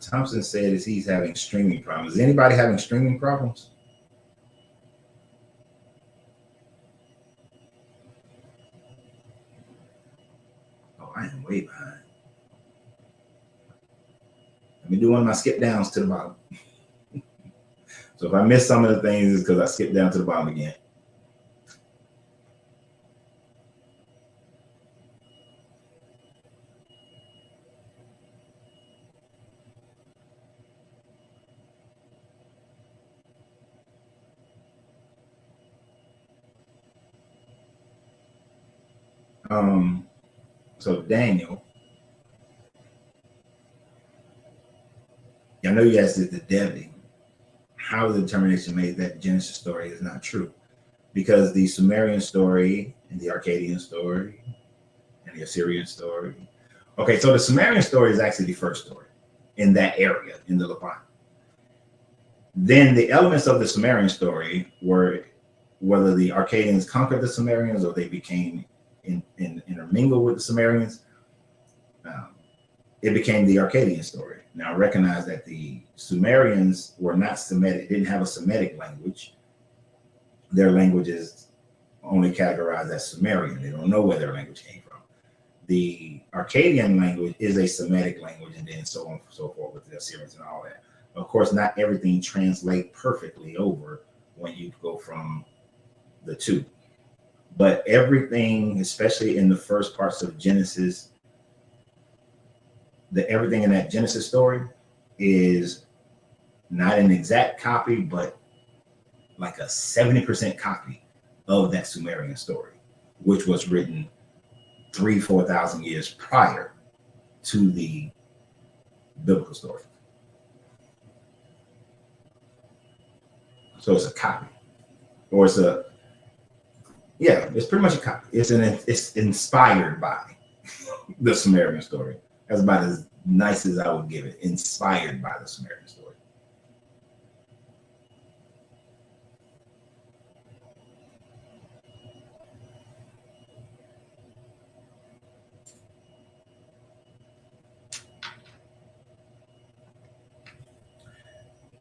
Thompson said is he's having streaming problems. Is anybody having streaming problems? Oh, I am way behind. Let me do one of my skip downs to the bottom. So if I miss some of the things, it's because I skipped down to the bottom again. So Daniel, I know you asked it to Debbie, how the determination made that the Genesis story is not true. Because the Sumerian story and the Akkadian story and the Assyrian story. Okay, so the Sumerian story is actually the first story in that area, in the Levant. Then the elements of the Sumerian story were whether the Akkadians conquered the Sumerians or they became intermingled with the Sumerians. It became the Akkadian story. Now recognize that the Sumerians were not Semitic, didn't have a Semitic language. Their language is only categorized as Sumerian. They don't know where their language came from. The Akkadian language is a Semitic language, and then so on and so forth with the Assyrians and all that. Of course, not everything translates perfectly over when you go from the two. But everything, especially in the first parts of Genesis, everything in that Genesis story is not an exact copy, but like a 70% copy of that Sumerian story, which was written 3,000-4,000 years prior to the biblical story. So it's a copy, or it's pretty much a copy. It's inspired by the Sumerian story. That's about as nice as I would give it. Inspired by the Sumerian story.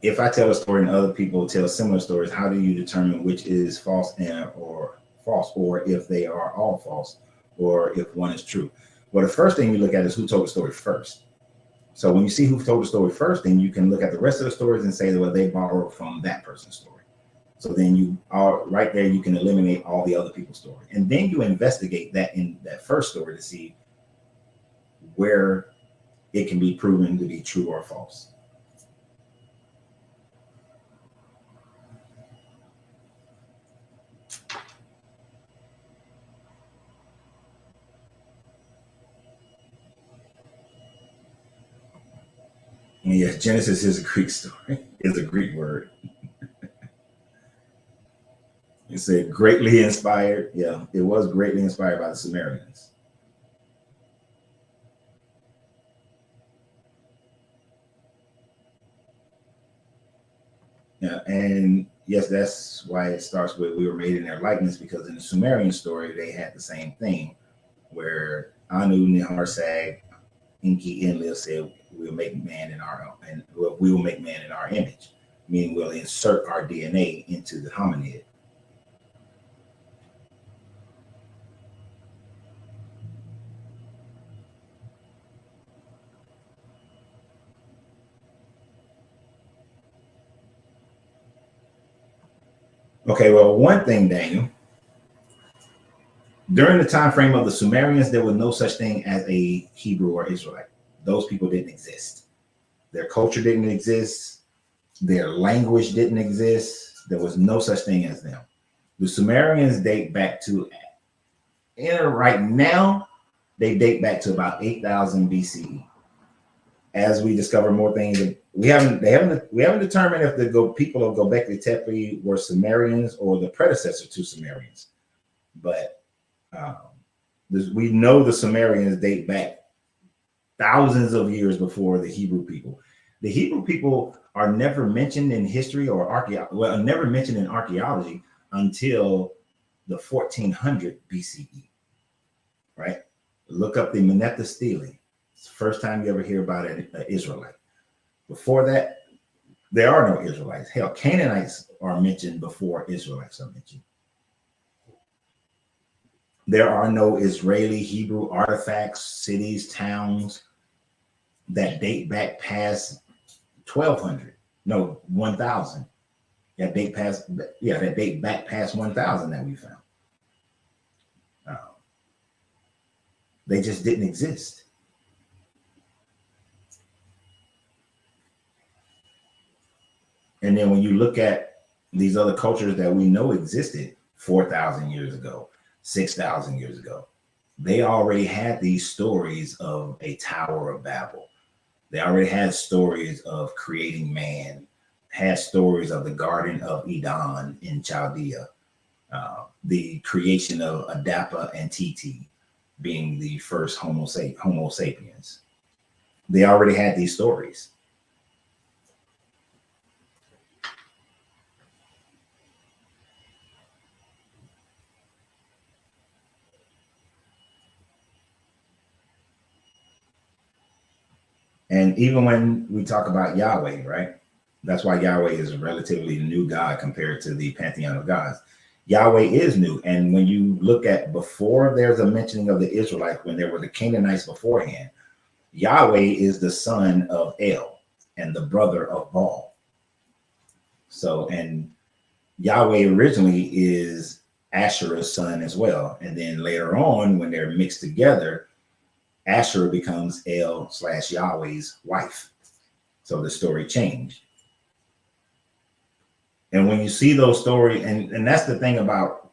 If I tell a story and other people tell similar stories, how do you determine which is false or if they are all false, or if one is true? Well, the first thing you look at is who told the story first. So when you see who told the story first, then you can look at the rest of the stories and say, well, they borrowed from that person's story. So then you are right there, you can eliminate all the other people's story. And then you investigate that in that first story to see where it can be proven to be true or false. And yes, Genesis is a Greek story, is a Greek word. It said greatly inspired. Yeah, it was greatly inspired by the Sumerians. Yeah, and yes, that's why it starts with we were made in their likeness, because in the Sumerian story they had the same thing where Anu, Niharsag, Enki, Enlil said we'll make man in our and we will make man in our image, meaning we'll insert our DNA into the hominid. Okay, well, one thing, Daniel, during the time frame of the Sumerians, there was no such thing as a Hebrew or Israelite. Those people didn't exist. Their culture didn't exist. Their language didn't exist. There was no such thing as them. The Sumerians date back to, right now, they date back to about 8,000 BCE. As we discover more things, we haven't determined if the people of Göbekli Tepe were Sumerians or the predecessor to Sumerians, but um, we know the Sumerians date back thousands of years before the Hebrew people. The Hebrew people are never mentioned in history or never mentioned in archaeology until the 1400 BCE, right? Look up the Menetha Stele. It's the first time you ever hear about an Israelite. Before that, there are no Israelites. Hell, Canaanites are mentioned before Israelites are mentioned. There are no Israeli Hebrew artifacts, cities, towns that date back past 1200. No, 1000. That date back past 1000 that we found. They just didn't exist. And then when you look at these other cultures that we know existed 4,000 years ago, 6,000 years ago, they already had these stories of a Tower of Babel. They already had stories of creating man, had stories of the Garden of Eden in Chaldea, the creation of Adapa and Titi being the first Homo sapiens. They already had these stories. And even when we talk about Yahweh, right? That's why Yahweh is a relatively new God compared to the pantheon of gods. Yahweh is new. And when you look at before there's a mentioning of the Israelites, when there were the Canaanites beforehand, Yahweh is the son of El and the brother of Baal. So, and Yahweh originally is Asherah's son as well. And then later on, when they're mixed together, Asherah becomes El/Yahweh's wife. So the story changed. And when you see those stories, and that's the thing about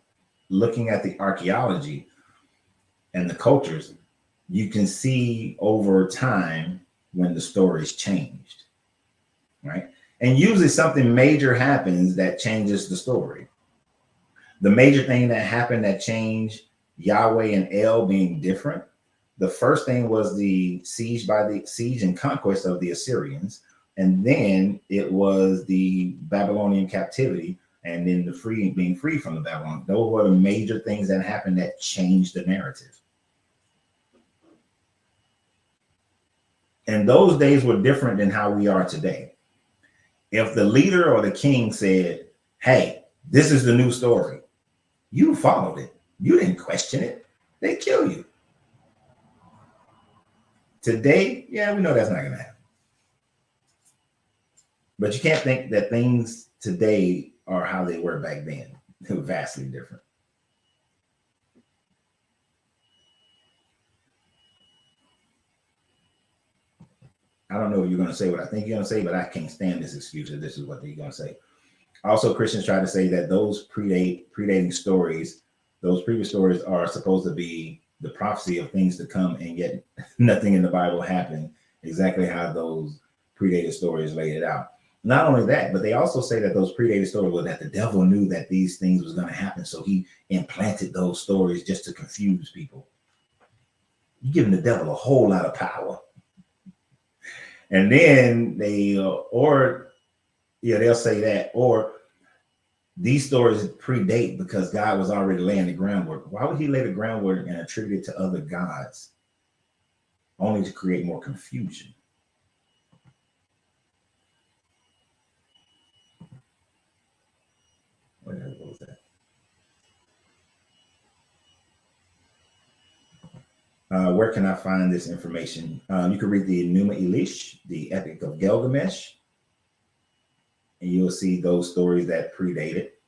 looking at the archaeology and the cultures, you can see over time when the stories changed, right? And usually something major happens that changes the story. The major thing that happened that changed Yahweh and El being different, the first thing was the siege and conquest of the Assyrians. And then it was the Babylonian captivity, and then being free from the Babylon. Those were the major things that happened that changed the narrative. And those days were different than how we are today. If the leader or the king said, hey, this is the new story, you followed it. You didn't question it. They kill you. Today, yeah, we know that's not going to happen. But you can't think that things today are how they were back then. They're vastly different. I don't know if you're going to say what I think you're going to say, but I can't stand this excuse that this is what they're going to say. Also, Christians try to say that those predating stories, those previous stories are supposed to be the prophecy of things to come, and yet nothing in the Bible happened exactly how those predated stories laid it out. Not only that, but they also say that those predated stories were that the devil knew that these things was going to happen, so he implanted those stories just to confuse people. You're giving the devil a whole lot of power. And then Yeah, they'll say that. Or these stories predate because God was already laying the groundwork. Why would he lay the groundwork and attribute it to other gods only to create more confusion? What was that? Where can I find this information? You can read the Numa Elish, the Epic of Gilgamesh, and you'll see those stories that predate it.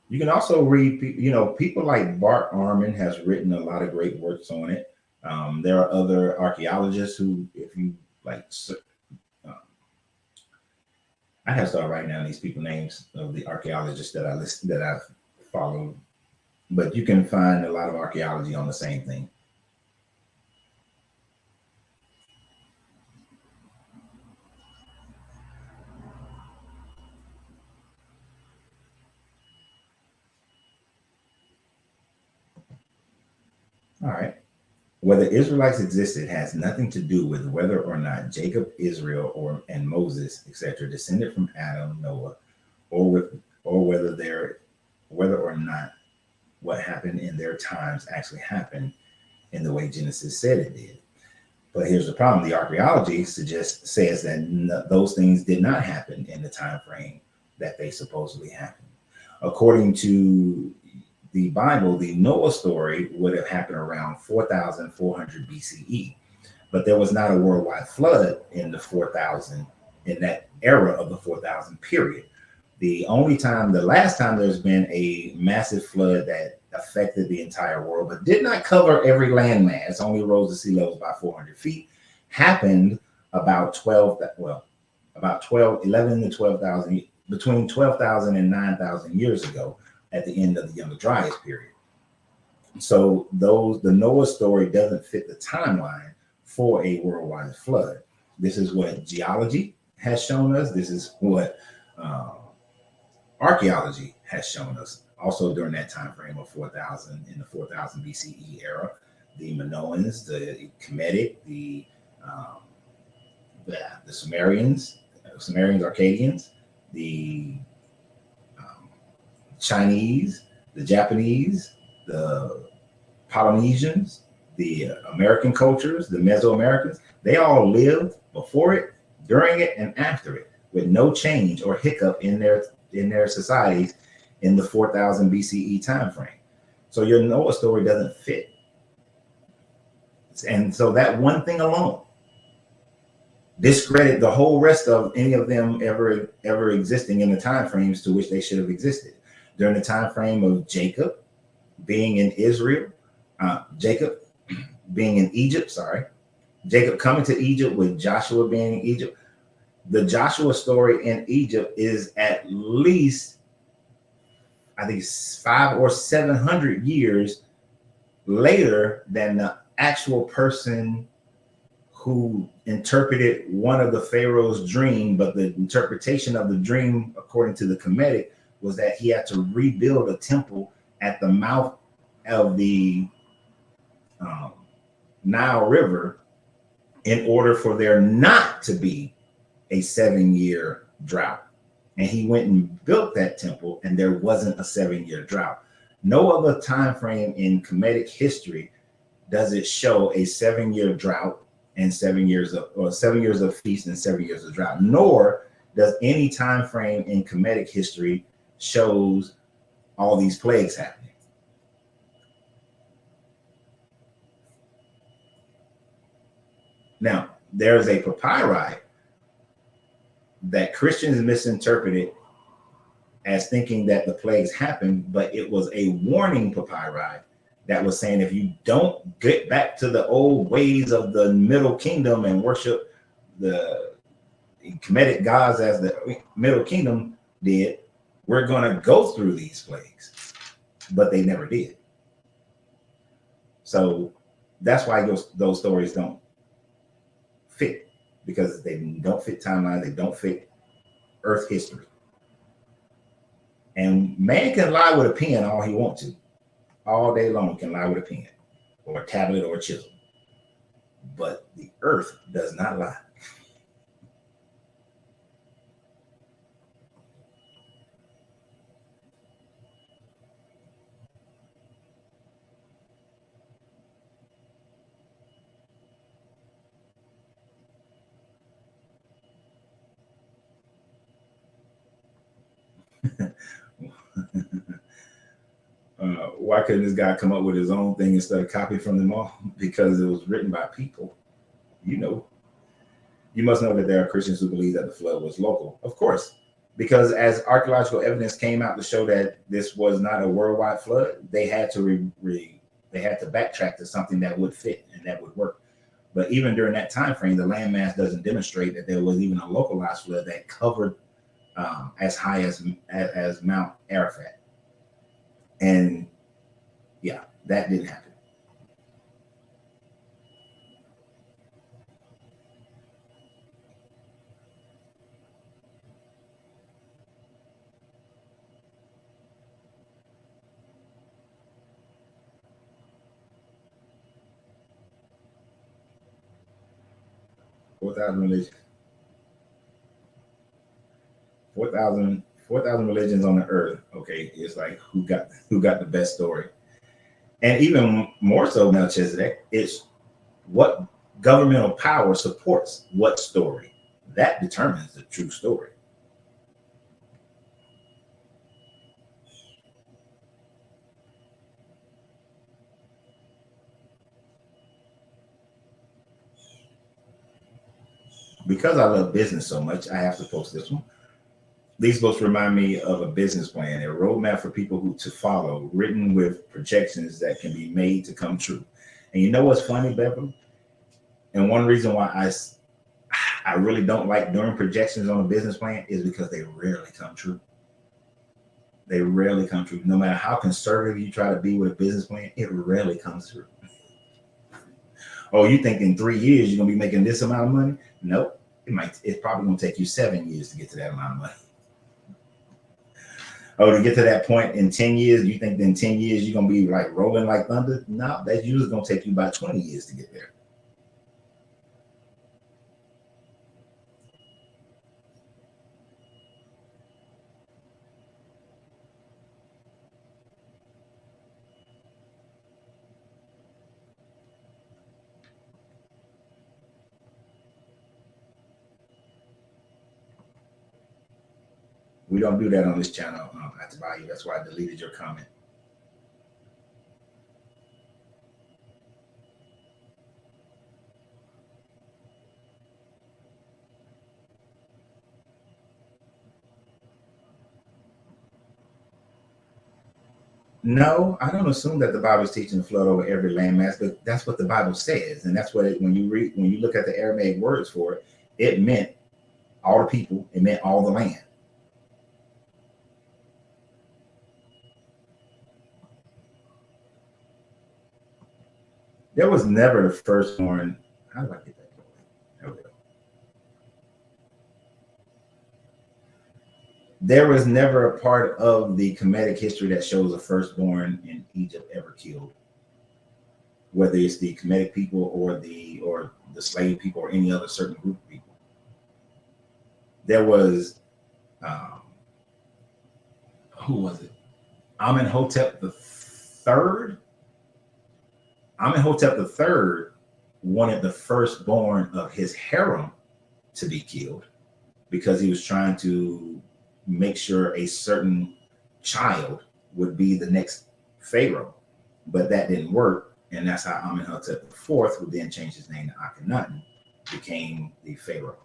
You can also read, people like Bart Ehrman has written a lot of great works on it. There are other archaeologists who, if you like, I have to start writing down these people names of the archaeologists that I've followed, but you can find a lot of archaeology on the same thing. All right. Whether Israelites existed has nothing to do with whether or not Jacob, Israel, and Moses, etc., descended from Adam, Noah, or whether or not what happened in their times actually happened in the way Genesis said it did. But here's the problem: the archaeology says that those things did not happen in the time frame that they supposedly happened. According to the Bible, the Noah story would have happened around 4,400 BCE, but there was not a worldwide flood in that era of the 4,000 period. The last time there's been a massive flood that affected the entire world, but did not cover every landmass, only rose the sea levels by 400 feet, happened about 11 to 12,000, between 12,000 and 9,000 years ago, at the end of the Younger Dryas period. So the Noah story doesn't fit the timeline for a worldwide flood. This is what geology has shown us. This is what archaeology has shown us. Also during that time frame of 4,000, in the 4,000 BCE era, the Minoans, the Kemetic, the Sumerians, Akkadians, the Chinese, the Japanese, the Polynesians, the American cultures, the Mesoamericans, they all lived before it, during it, and after it, with no change or hiccup in their societies in the 4,000 BCE time frame. So your Noah story doesn't fit. And so that one thing alone discredit the whole rest of any of them ever existing in the time frames to which they should have existed. During the time frame of Jacob being in Israel, Jacob being in Egypt, Jacob coming to Egypt with Joshua being in Egypt. The Joshua story in Egypt is at least, I think, 500 or 700 years later than the actual person who interpreted one of the Pharaoh's dream, but the interpretation of the dream, according to the Kemetic, was that he had to rebuild a temple at the mouth of the Nile River in order for there not to be a 7-year drought. And he went and built that temple, and there wasn't a 7-year drought. No other time frame in Kemetic history does it show a 7-year drought and 7 years of feast and 7 years of drought. Nor does any time frame in Kemetic history shows all these plagues happening. Now, there's a papyri that Christians misinterpreted as thinking that the plagues happened, but it was a warning papyri that was saying, if you don't get back to the old ways of the Middle Kingdom and worship the Kemetic gods as the Middle Kingdom did, we're going to go through these plagues. But they never did. So that's why those stories don't fit, because they don't fit timeline, they don't fit Earth history. And man can lie with a pen all he wants to. All day long can lie with a pen. or a tablet or a chisel. But the earth does not lie. 'Why couldn't this guy come up with his own thing instead of copying from them all? Because it was written by people. You know, you must know that there are Christians who believe that the flood was local. Of course, because as archaeological evidence came out to show that this was not a worldwide flood, they had to they had to backtrack to something that would fit and that would work. But even during that time frame, the landmass doesn't demonstrate that there was even a localized flood that covered as high as Mount Arafat. And yeah, that didn't happen. 4,000 religions. 4,000 religions on the earth. Okay, it's like who got the best story, and even more so, Melchizedek, it's what governmental power supports what story. That determines the true story. Because I love business so much, I have to post this one. These books remind me of a business plan, a roadmap for people who to follow, written with projections that can be made to come true. And you know what's funny, Beverly? And one reason why I really don't like doing projections on a business plan is because they rarely come true. They rarely come true. No matter how conservative you try to be with a business plan, it rarely comes through. Oh, you think in 3 years you're gonna be making this amount of money? Nope. It's probably gonna take you 7 years to get to that amount of money. Oh, to get to that point in 10 years, you think in 10 years you're gonna be like rolling like thunder? No, that's usually gonna take you about 20 years to get there. We don't do that on this channel, at the value. That's why I deleted your comment. No, I don't assume that the Bible is teaching the flood over every landmass, but that's what the Bible says, and that's what when you look at the Aramaic words for it, it meant all the people. It meant all the land. There was never the firstborn. How do I get that going? There we go. There was never a part of the Kemetic history that shows a firstborn in Egypt ever killed, whether it's the Kemetic people or the slave people or any other certain group of people. There was who was it? Amenhotep the third. Amenhotep the third wanted the firstborn of his harem to be killed because he was trying to make sure a certain child would be the next pharaoh, but that didn't work, and that's how Amenhotep the fourth, who then changed his name to Akhenaten, became the pharaoh.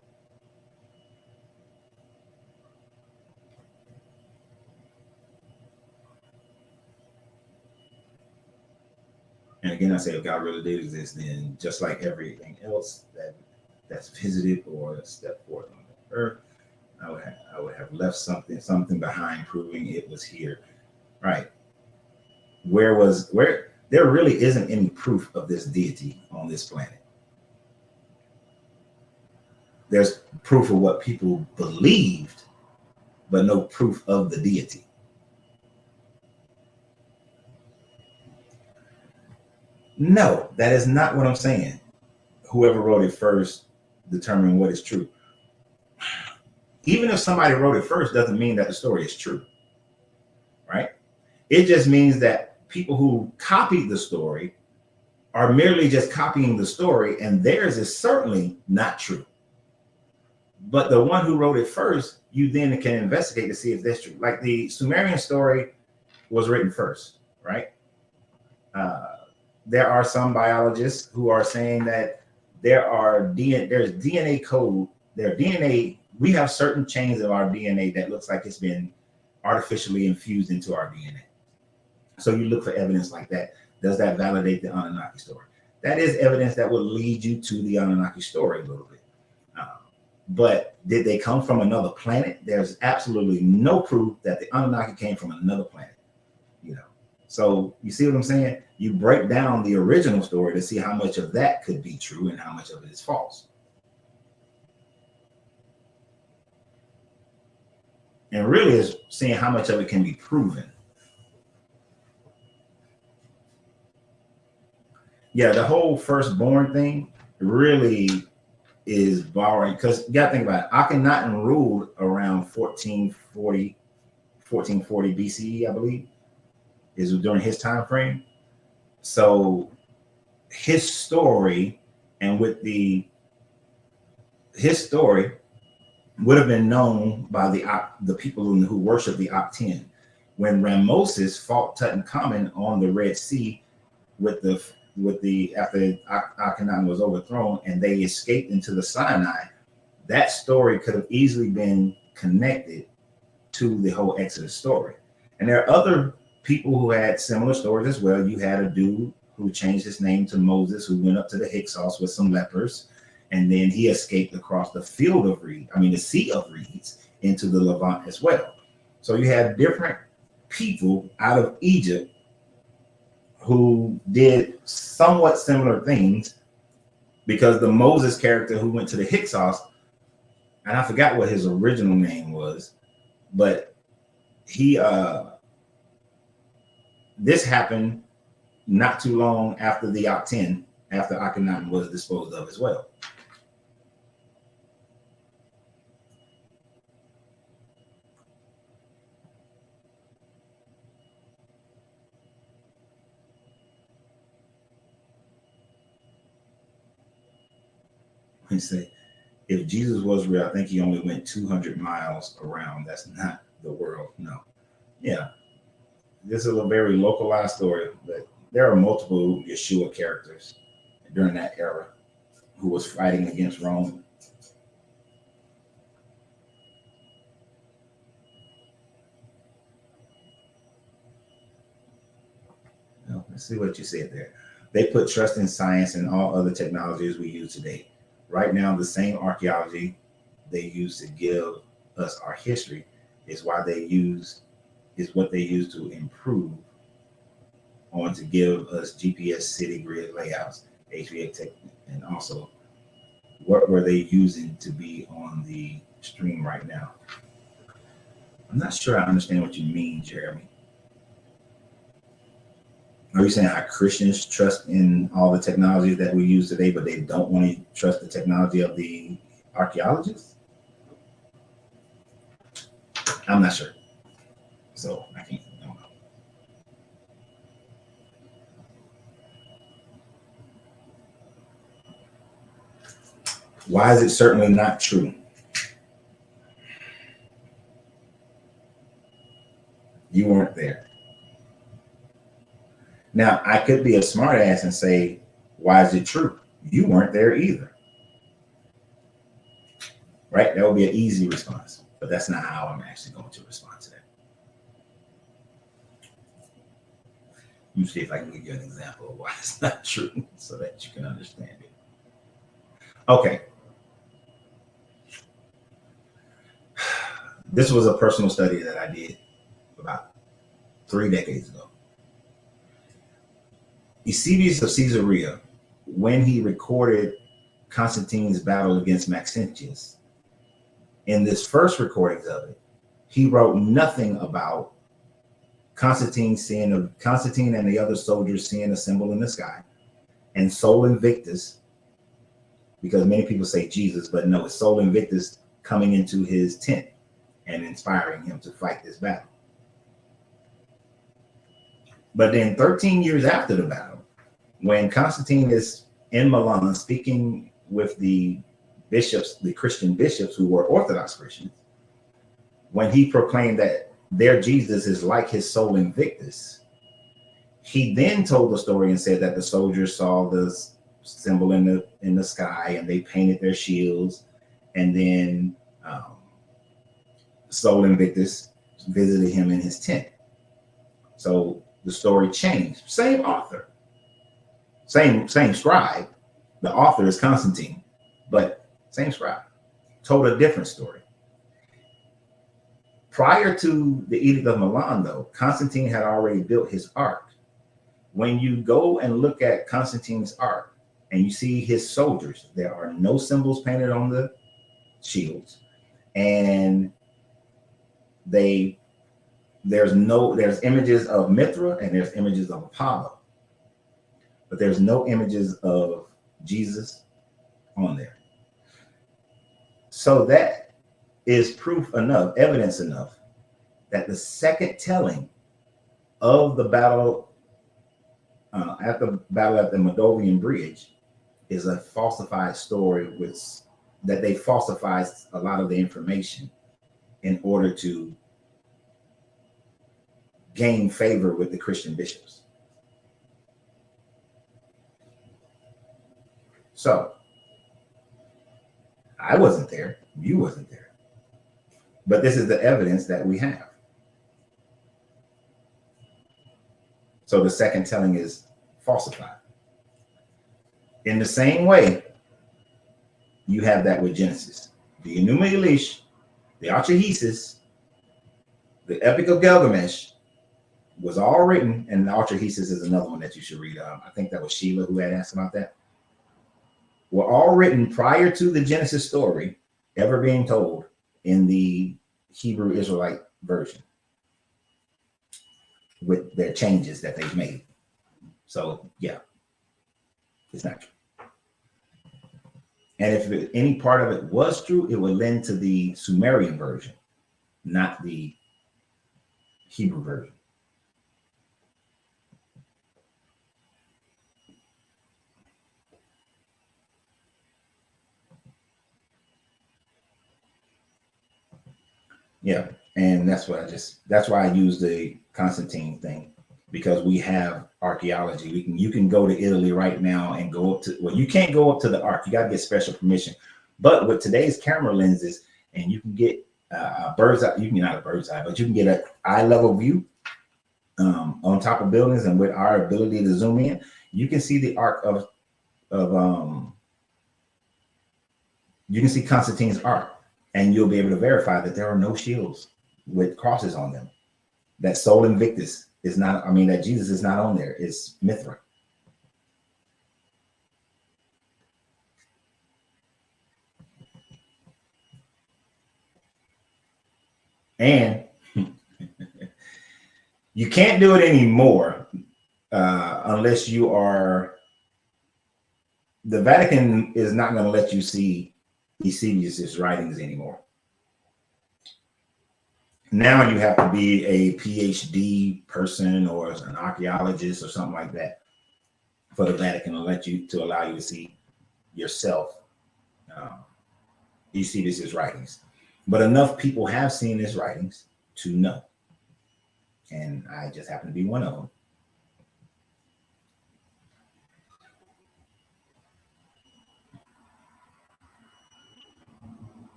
And again, I say, if God really did exist, then just like everything else that's visited or stepped forth on the earth, I would have left something behind, proving it was here. Right? Where there really isn't any proof of this deity on this planet. There's proof of what people believed, but no proof of the deity. No, that is not what I'm saying. Whoever wrote it first determined what is true. Even if somebody wrote it first doesn't mean that the story is true, right? It just means that people who copied the story are merely just copying the story, and theirs is certainly not true. But the one who wrote it first, you then can investigate to see if that's true. Like the Sumerian story was written first, right? There are some biologists who are saying that there's DNA code, we have certain chains of our DNA that looks like it's been artificially infused into our DNA. So you look for evidence like that. Does that validate the Anunnaki story? That is evidence that will lead you to the Anunnaki story a little bit. But did they come from another planet? There's absolutely no proof that the Anunnaki came from another planet. So you see what I'm saying? You break down the original story to see how much of that could be true and how much of it is false. And really is seeing how much of it can be proven. Yeah, the whole firstborn thing really is borrowing, because you got to think about it. Akhenaten ruled around 1440 BCE, I believe, is during his time frame. So his story his story would have been known by the people who worship the Akhten. When Ramoses fought Tutankhamun on the Red Sea after Akhenaten was overthrown and they escaped into the Sinai, that story could have easily been connected to the whole Exodus story. And there are other people who had similar stories as well. You had a dude who changed his name to Moses, who went up to the Hyksos with some lepers, and then he escaped across the Sea of Reeds into the Levant as well. So you had different people out of Egypt who did somewhat similar things, because the Moses character who went to the Hyksos, and I forgot what his original name was, but this happened not too long after the Akhten, after Akhenaten was disposed of as well. He said, if Jesus was real, I think he only went 200 miles around. That's not the world. No. Yeah. This is a very localized story, but there are multiple Yeshua characters during that era who was fighting against Rome. Let's see what you said there. They put trust in science and all other technologies we use today. Right now, the same archaeology they use to give us our history is what they use to improve on to give us GPS city grid layouts, HVAC tech, and also what were they using to be on the stream right now? I'm not sure I understand what you mean, Jeremy. Are you saying how Christians trust in all the technologies that we use today, but they don't want to trust the technology of the archaeologists? I'm not sure. So I don't know. Why is it certainly not true? You weren't there. Now, I could be a smart ass and say, why is it true? You weren't there either. Right? That would be an easy response, but that's not how I'm actually going to respond to that. Let me see if I can give you an example of why it's not true so that you can understand it. Okay. This was a personal study that I did about 3 decades ago. Eusebius of Caesarea, when he recorded Constantine's battle against Maxentius, in this first recordings of it, he wrote nothing about Constantine and the other soldiers seeing a symbol in the sky. and Sol Invictus, because many people say Jesus, but no, it's Sol Invictus coming into his tent and inspiring him to fight this battle. But then 13 years after the battle, when Constantine is in Milan speaking with the bishops, the Christian bishops who were Orthodox Christians, when he proclaimed that their Jesus is like his Sol Invictus, he then told the story and said that the soldiers saw the symbol in the sky and they painted their shields, and then Sol Invictus visited him in his tent. So the story changed. Same author, same scribe. The author is Constantine, but same scribe. Told a different story. Prior to the Edict of Milan, though, Constantine had already built his ark. When you go and look at Constantine's ark and you see his soldiers, there are no symbols painted on the shields, and there's images of Mithra and there's images of Apollo, but there's no images of Jesus on there. So that is proof enough, evidence enough, that the second telling of the battle at the Moldavian Bridge is a falsified story, that they falsified a lot of the information in order to gain favor with the Christian bishops. So I wasn't there, you wasn't there, but this is the evidence that we have. So the second telling is falsified. In the same way, you have that with Genesis. The Enuma Elish, the Archaeology, the Epic of Gilgamesh was all written, and the Archaeology is another one that you should read. I think that was Sheila who had asked about that. Were all written prior to the Genesis story ever being told in the Hebrew Israelite version, with their changes that they've made. So yeah, it's not true. And if any part of it was true, it would lend to the Sumerian version, not the Hebrew version. Yeah, and that's why I use the Constantine thing, because we have archaeology. You can go to Italy right now and go up to, well, you can't go up to the Ark. You got to get special permission. But with today's camera lenses, and you can get a bird's eye, you can not a bird's eye, but you can get an eye level view on top of buildings. And with our ability to zoom in, you can see the Ark you can see Constantine's Ark, and you'll be able to verify that there are no shields with crosses on them. That Sol Invictus is not, that Jesus is not on there. It's Mithra. And you can't do it anymore unless you are, the Vatican is not going to let you see Eusebius's writings anymore. Now you have to be a PhD person or an archaeologist or something like that for the Vatican to allow you to see yourself Eusebius's writings. But enough people have seen his writings to know, and I just happen to be one of them.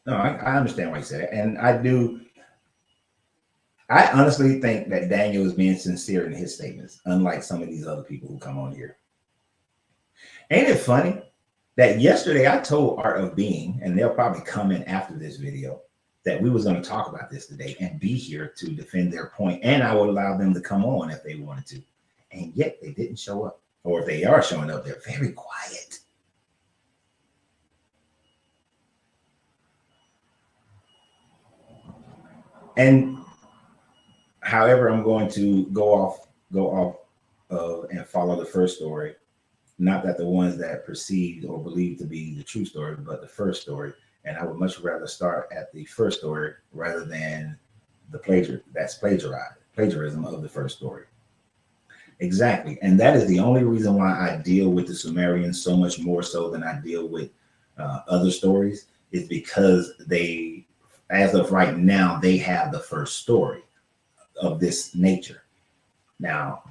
No, I understand why you said it, and I honestly think that Daniel is being sincere in his statements, unlike some of these other people who come on here. Ain't it funny that yesterday I told Art of Being, and they'll probably come in after this video, that we was going to talk about this today and be here to defend their point, and I would allow them to come on if they wanted to. And yet they didn't show up. Or if they are showing up, they're very quiet. And however, I'm going to go off of and follow the first story. Not that the ones that perceived or believed to be the true story, but the first story. And I would much rather start at the first story rather than the plagiarism of the first story. Exactly. And that is the only reason why I deal with the Sumerians so much more so than I deal with other stories, is because they, as of right now, they have the first story of this nature. Now,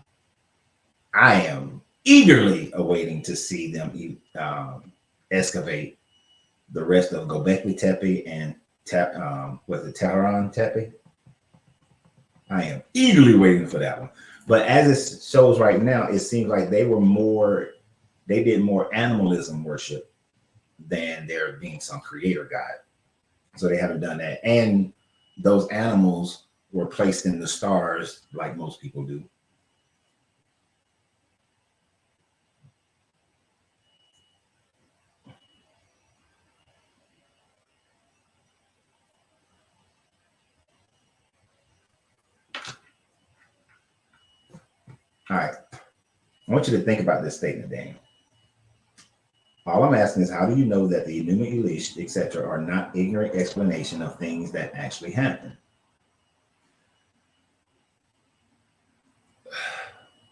I am eagerly awaiting to see them excavate the rest of Göbekli Tepe and Tehran Tepe. I am eagerly waiting for that one. But as it shows right now, it seems like they did more animalism worship than there being some creator God. So they haven't done that. And those animals were placed in the stars like most people do. All right. I want you to think about this statement, Daniel. All I'm asking is, how do you know that the Enuma Elish, etc., are not ignorant explanation of things that actually happen?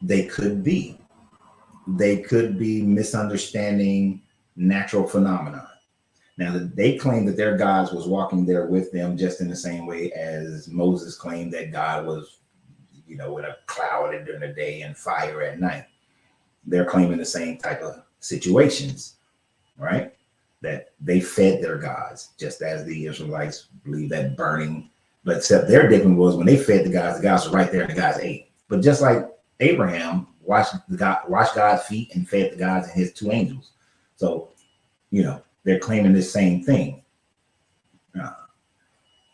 They could be. They could be misunderstanding natural phenomena. Now, they claim that their gods was walking there with them, just in the same way as Moses claimed that God was, with a cloud during the day and fire at night. They're claiming the same type of situations, right? That they fed their gods, just as the Israelites believe that burning, but except their difference was when they fed the gods were right there and the gods ate. But just like Abraham washed God's feet and fed the gods and his two angels. So, they're claiming the same thing.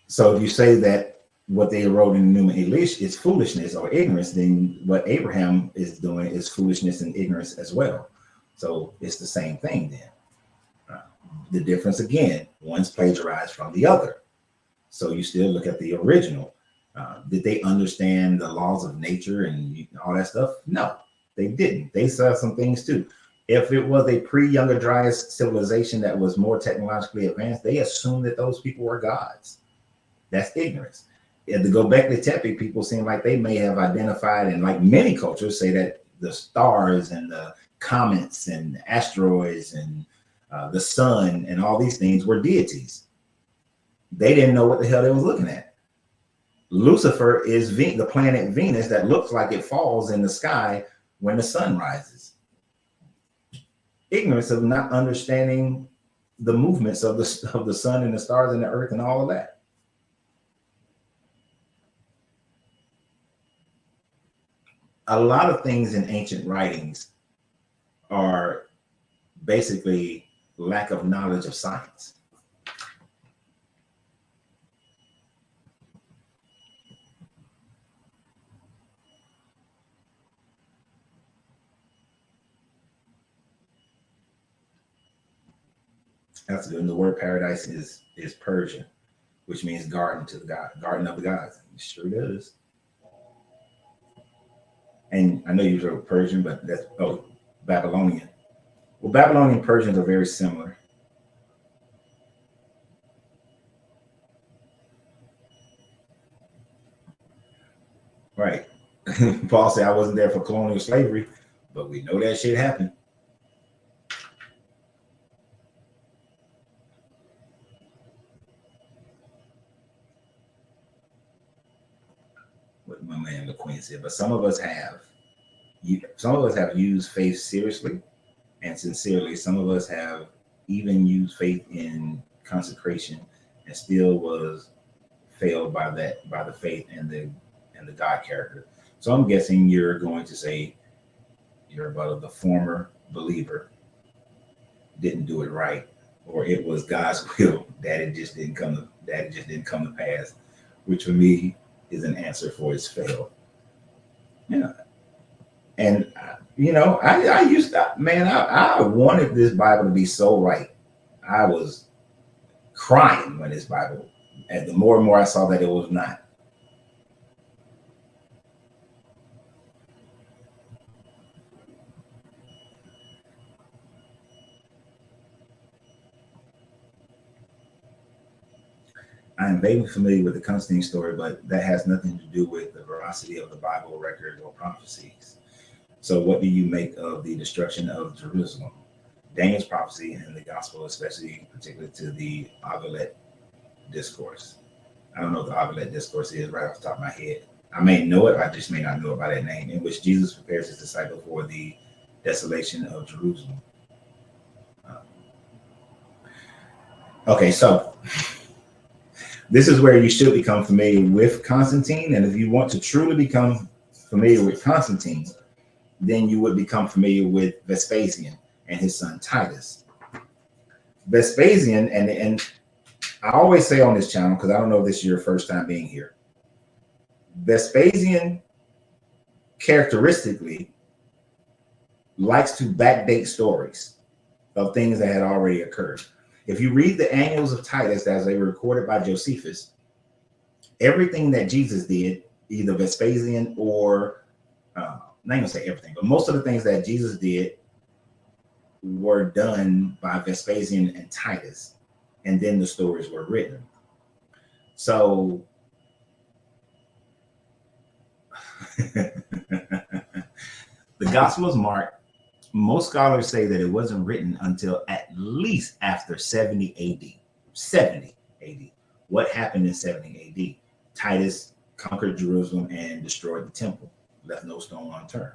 So if you say that what they wrote in Enuma Elish is foolishness or ignorance, then what Abraham is doing is foolishness and ignorance as well. So it's the same thing then. The difference, again, one's plagiarized from the other. So you still look at the original. Did they understand the laws of nature and all that stuff? No, they didn't. They saw some things too. If it was a pre-Younger Dryas civilization that was more technologically advanced, they assumed that those people were gods. That's ignorance. At the Göbekli Tepe, people seem like they may have identified, and like many cultures say, that the stars and the comets and asteroids and the sun and all these things were deities. They didn't know what the hell they was looking at. Lucifer is the planet Venus that looks like it falls in the sky when the sun rises. Ignorance of not understanding the movements of the sun and the stars and the earth and all of that. A lot of things in ancient writings are basically lack of knowledge of science. That's good. And the word paradise is Persian, which means garden of the gods. It sure does. And I know you wrote Persian, but that's Babylonian. Well, Babylonian and Persians are very similar. Right. Paul said I wasn't there for colonial slavery, but we know that shit happened. What my man McQueen said, but some of us have used faith seriously and sincerely. Some of us have even used faith in consecration and still was failed by the faith and the God character. So I'm guessing you're going to say you're about the former believer didn't do it right, or it was God's will that it just didn't come to pass, which for me is an answer for it's failed. Yeah. And I used to, man, I wanted this Bible to be so right. I was crying when this Bible, and the more and more I saw that it was not. I am vaguely familiar with the Constantine story, but that has nothing to do with the veracity of the Bible records or prophecies. So, what do you make of the destruction of Jerusalem? Daniel's prophecy and the gospel, especially particularly to the Olivet discourse. I don't know what the Olivet discourse is right off the top of my head. I may know it, I just may not know it by that name, in which Jesus prepares his disciples for the desolation of Jerusalem. Okay, so this is where you should become familiar with Constantine. And if you want to truly become familiar with Constantine, then you would become familiar with Vespasian and his son Titus. Vespasian, and I always say on this channel, because I don't know if this is your first time being here, Vespasian characteristically likes to backdate stories of things that had already occurred. If you read the Annals of Titus as they were recorded by Josephus, everything that Jesus did, either Vespasian or, I'm not going to say everything, but most of the things that Jesus did were done by Vespasian and Titus, and then the stories were written. So the Gospel of Mark, most scholars say that it wasn't written until at least after 70 AD. 70 AD. What happened in 70 AD? Titus conquered Jerusalem and destroyed the temple, left no stone unturned.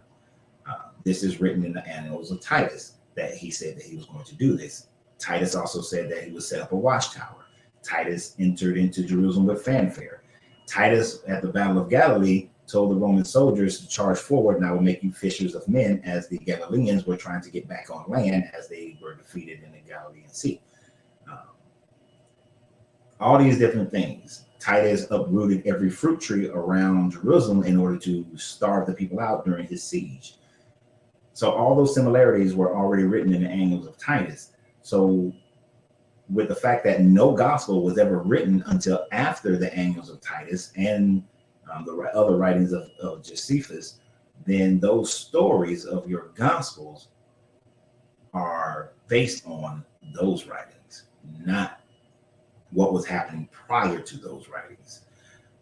This is written in the Annals of Titus that he said that he was going to do this. Titus also said that he would set up a watchtower. Titus entered into Jerusalem with fanfare. Titus, at the Battle of Galilee, told the Roman soldiers to charge forward and I will make you fishers of men, as the Galileans were trying to get back on land as they were defeated in the Galilean Sea. All these different things. Titus uprooted every fruit tree around Jerusalem in order to starve the people out during his siege. So all those similarities were already written in the Annals of Titus. So with the fact that no gospel was ever written until after the Annals of Titus and the other writings of Josephus, then those stories of your gospels are based on those writings, not what was happening prior to those writings.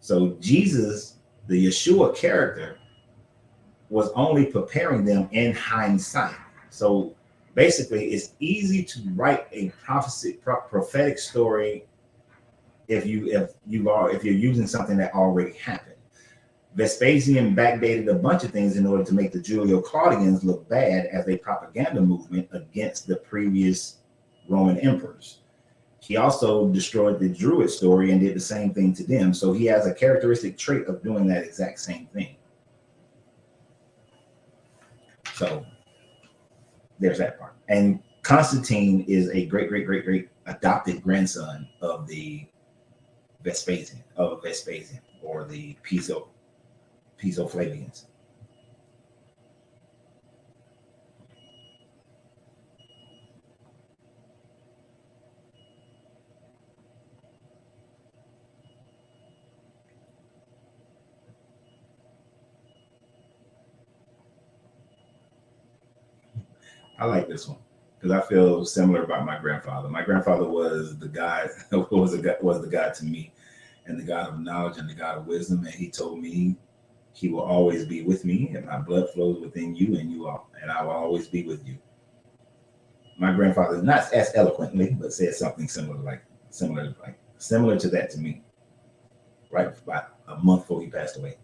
So Jesus, the Yeshua character, was only preparing them in hindsight. So basically, it's easy to write a prophetic story if you're using something that already happened. Vespasian backdated a bunch of things in order to make the Julio-Claudians look bad as a propaganda movement against the previous Roman emperors. He also destroyed the Druid story and did the same thing to them. So he has a characteristic trait of doing that exact same thing. So there's that part. And Constantine is a great adopted grandson of the Vespasian, or the Piso Flavians. I like this one because I feel similar about my grandfather. My grandfather was the God, was the God to me, and the God of knowledge and the God of wisdom. And he told me he will always be with me, and my blood flows within you, and you all, and I will always be with you. My grandfather, not as eloquently, but said something similar to that to me, right about a month before he passed away.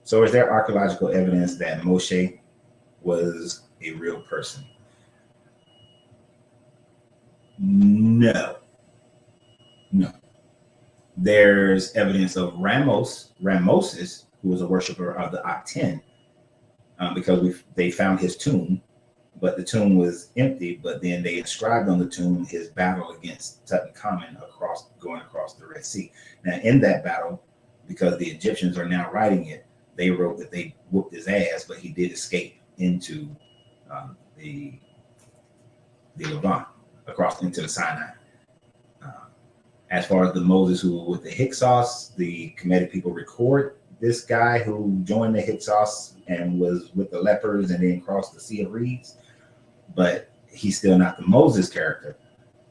So is there archaeological evidence that Moshe was a real person? No, no. There's evidence of Rameses, who was a worshiper of the Aten, because they found his tomb, but the tomb was empty. But then they inscribed on the tomb his battle against Tutankhamun going across the Red Sea. Now, in that battle, because the Egyptians are now writing it, they wrote that they whooped his ass, but he did escape into the Levant, across into the Sinai. As far as the Moses who was with the Hyksos, the Kemetic people record this guy who joined the Hyksos and was with the lepers and then crossed the Sea of Reeds, but he's still not the Moses character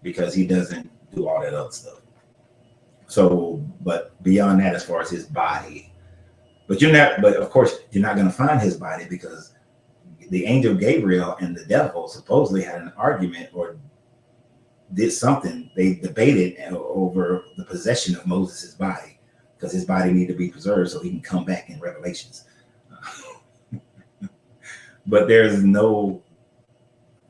because he doesn't do all that other stuff. So, but beyond that, as far as his body, but of course, you're not going to find his body because the angel Gabriel and the devil supposedly had an argument or did something. They debated over the possession of Moses' body because his body needed to be preserved so he can come back in Revelations. But there's no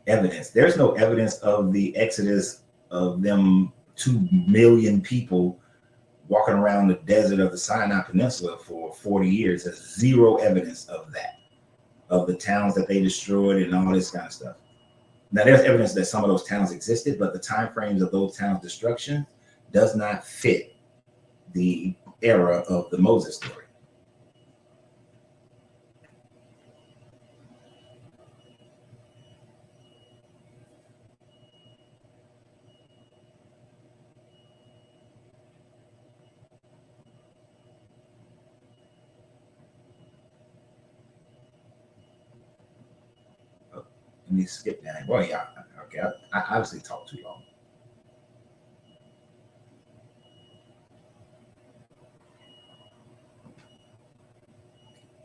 evidence. There's no evidence of the exodus of them 2 million people walking around the desert of the Sinai Peninsula for 40 years. There's zero evidence of that, of the towns that they destroyed and all this kind of stuff. Now, there's evidence that some of those towns existed, but the time frames of those towns' destruction does not fit the era of the Moses story. Let me skip down. Well, yeah, okay. I obviously talked too long.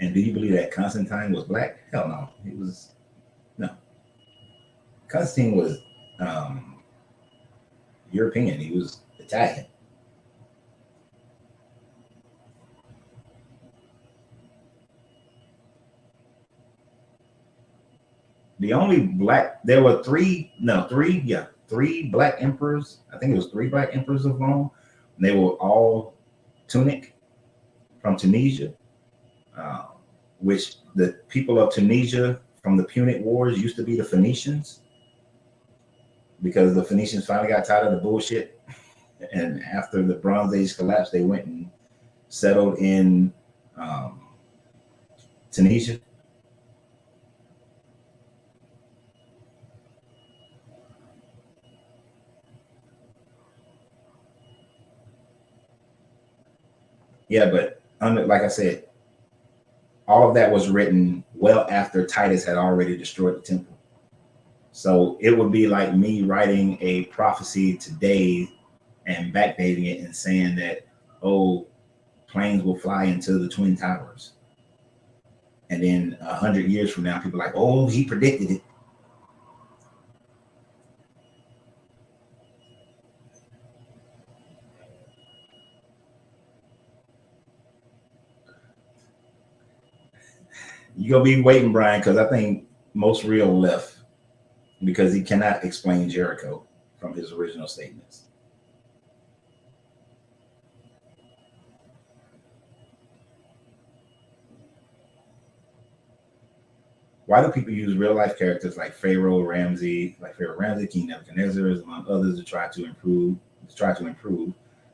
And do you believe that Constantine was black? Hell no. He was no. Constantine was European. He was Italian. The only black, there were three black emperors. I think it was 3 black emperors of Rome. And they were all Tunic from Tunisia, which the people of Tunisia from the Punic Wars used to be the Phoenicians, because the Phoenicians finally got tired of the bullshit. And after the Bronze Age collapsed, they went and settled in Tunisia. Yeah, but like I said, all of that was written well after Titus had already destroyed the temple. So it would be like me writing a prophecy today and backdating it and saying that, oh, planes will fly into the Twin Towers. And then 100 years from now, people are like, oh, he predicted it. You're going to be waiting, Brian, because I think most real left because he cannot explain Jericho from his original statements. Why do people use real life characters like Pharaoh Ramsey, King Nebuchadnezzar, among others, to try to improve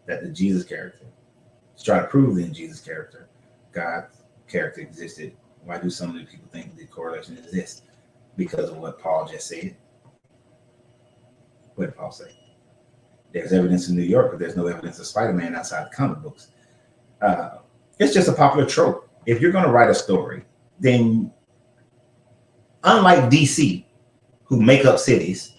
that the Jesus character, to try to prove that in Jesus character, God's character existed? Why do some of the people think the correlation exists? Because of what Paul just said. What did Paul say? There's evidence in New York, but there's no evidence of Spider-Man outside the comic books. It's just a popular trope. If you're going to write a story, then unlike DC, who make up cities,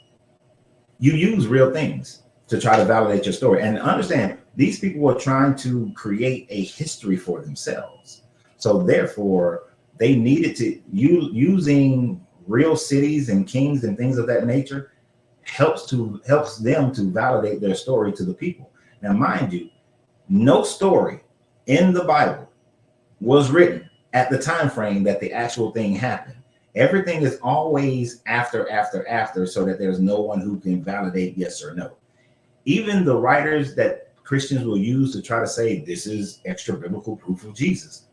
you use real things to try to validate your story. And understand, these people were trying to create a history for themselves. So therefore, they needed to using real cities and kings and things of that nature helps them to validate their story to the people. Now, mind you, no story in the Bible was written at the time frame that the actual thing happened. Everything is always after, so that there's no one who can validate yes or no. Even the writers that Christians will use to try to say this is extra biblical proof of Jesus,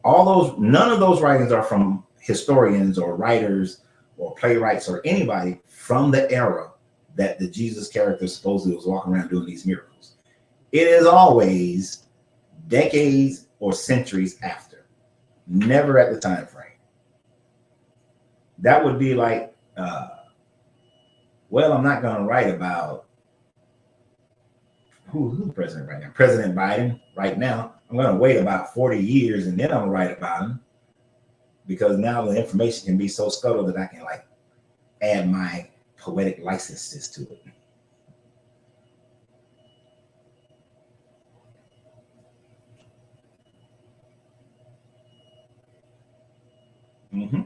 none of those writings are from historians or writers or playwrights or anybody from the era that the Jesus character supposedly was walking around doing these miracles. It is always decades or centuries after, never at the time frame. That would be like, well, I'm not going to write about who's the president right now? President Biden right now. I'm going to wait about 40 years and then I'm going to write about him, because now the information can be so scuttled that I can like add my poetic licenses to it. Mm-hmm.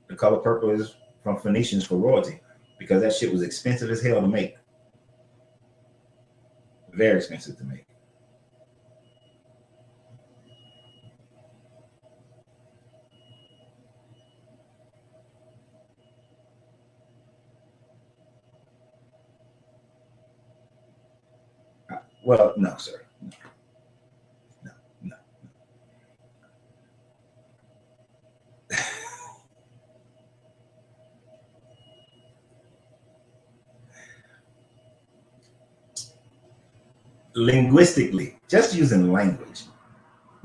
The color purple is from Phoenicians for royalty, because that shit was expensive as hell to make. Very expensive to make. Well, no, sir. No, no. Linguistically, just using language,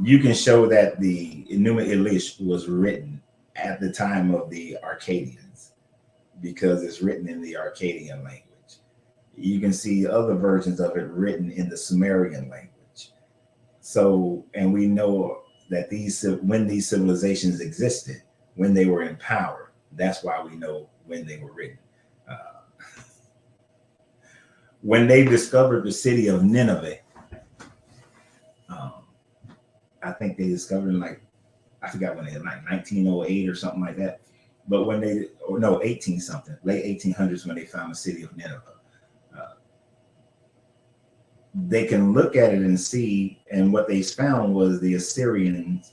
you can show that the Enuma Elish was written at the time of the Arcadians, because it's written in the Arcadian language. You can see other versions of it written in the Sumerian language. So, and we know that when these civilizations existed, when they were in power, that's why we know when they were written. When they discovered the city of Nineveh, I think they discovered I forgot when they had, like 1908 or something like that. But when 18 something, late 1800s, when they found the city of Nineveh, they can look at it and see, and what they found was the Assyrians.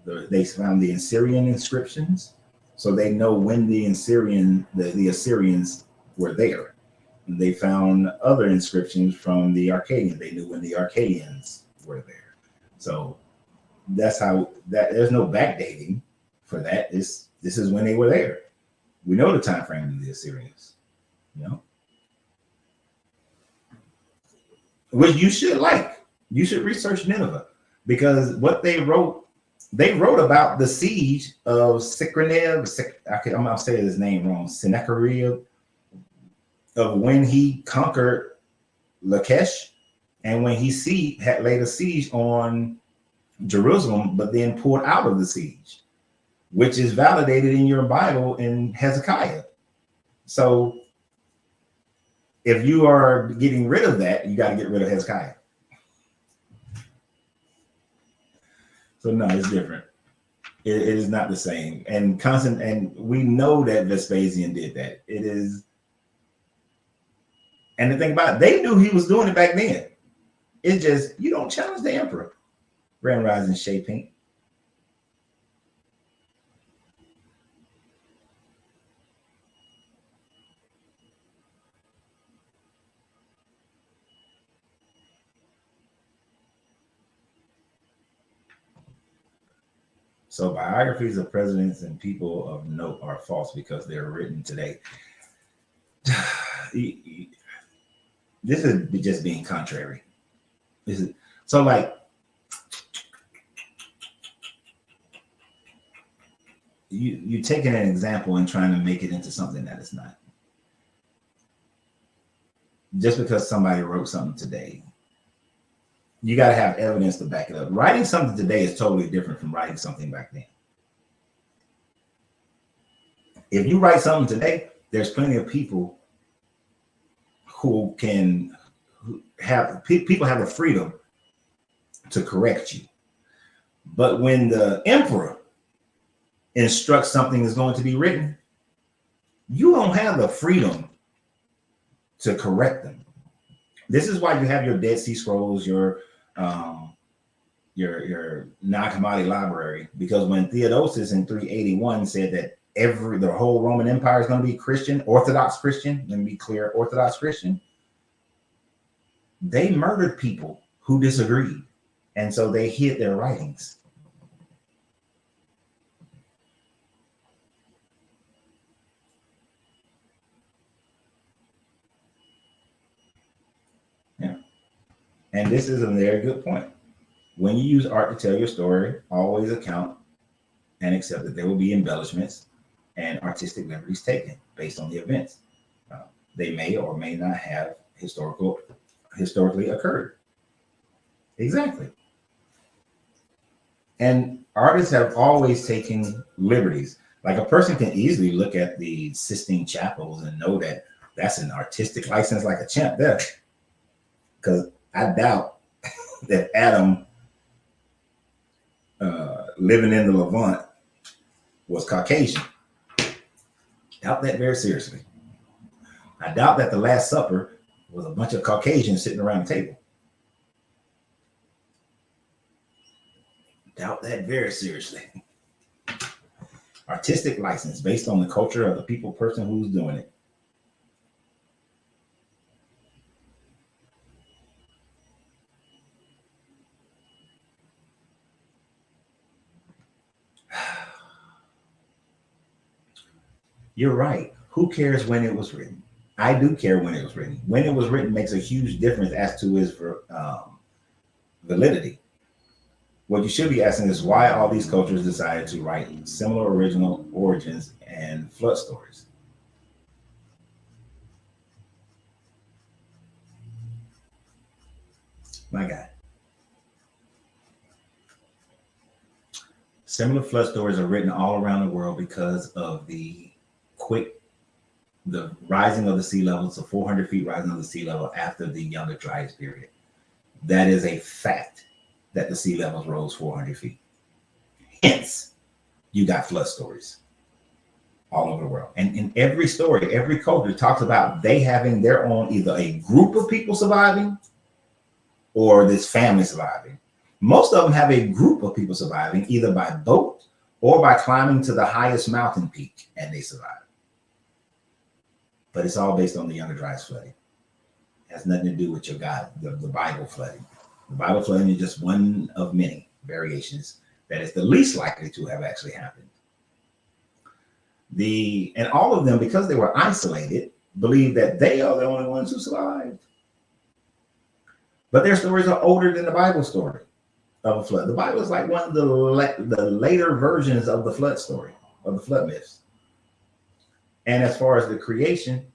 They found the Assyrian inscriptions, so they know when the Assyrians were there. They found other inscriptions from the Arcadians. They knew when the Arcadians were there. So that's how that. There's no backdating for that. This is when they were there. We know the time frame of the Assyrians. You know, which you should like. You should research Nineveh, because what they wrote about the siege of Sennacherib. I'm gonna say his name wrong. Sennacherib, of when he conquered Lachish, and when he had laid a siege on Jerusalem, but then pulled out of the siege, which is validated in your Bible in Hezekiah. So if you are getting rid of that, you got to get rid of Hezekiah. So no, it's different. It is not the same. And we know that Vespasian did that. It is. And the thing about it, they knew he was doing it back then. It's just, you don't challenge the emperor. Grand Rising Shea Pink. So biographies of presidents and people of note are false because they're written today. This is just being contrary. So like, you taking an example and trying to make it into something that it's not. Just because somebody wrote something today, you got to have evidence to back it up. Writing something today is totally different from writing something back then. If you write something today, there's plenty of people who have the freedom to correct you. But when the emperor instructs something is going to be written, you don't have the freedom to correct them. This is why you have your Dead Sea Scrolls, your non-commodity library, because when Theodosius in 381 said that the whole Roman Empire is going to be Christian, Orthodox Christian. Let me be clear, Orthodox Christian. They murdered people who disagreed, and so they hid their writings. Yeah. And this is a very good point. When you use art to tell your story, always account and accept that there will be embellishments and artistic liberties taken based on the events. They may or may not have historically occurred. Exactly. And artists have always taken liberties. Like a person can easily look at the Sistine Chapels and know that that's an artistic license like a champ there. Because I doubt that Adam living in the Levant was Caucasian. Doubt that very seriously. I doubt that the Last Supper was a bunch of Caucasians sitting around the table. Doubt that very seriously. Artistic license based on the culture of the person who's doing it. You're right. Who cares when it was written? I do care when it was written. When it was written makes a huge difference as to its validity. What you should be asking is why all these cultures decided to write similar original origins and flood stories. My God. Similar flood stories are written all around the world because of the rising of the sea levels, the 400 feet rising of the sea level after the Younger Dryas period. That is a fact that the sea levels rose 400 feet. Hence, you got flood stories all over the world. And in every story, every culture talks about they having their own, either a group of people surviving or this family surviving. Most of them have a group of people surviving either by boat or by climbing to the highest mountain peak, and they survive. But it's all based on the Younger Dryas flooding. It has nothing to do with your God, the Bible flooding. The Bible flooding is just one of many variations that is the least likely to have actually happened. And all of them, because they were isolated, believe that they are the only ones who survived. But their stories are older than the Bible story of a flood. The Bible is like one of the later versions of the flood story, of the flood myths. And as far as the creation,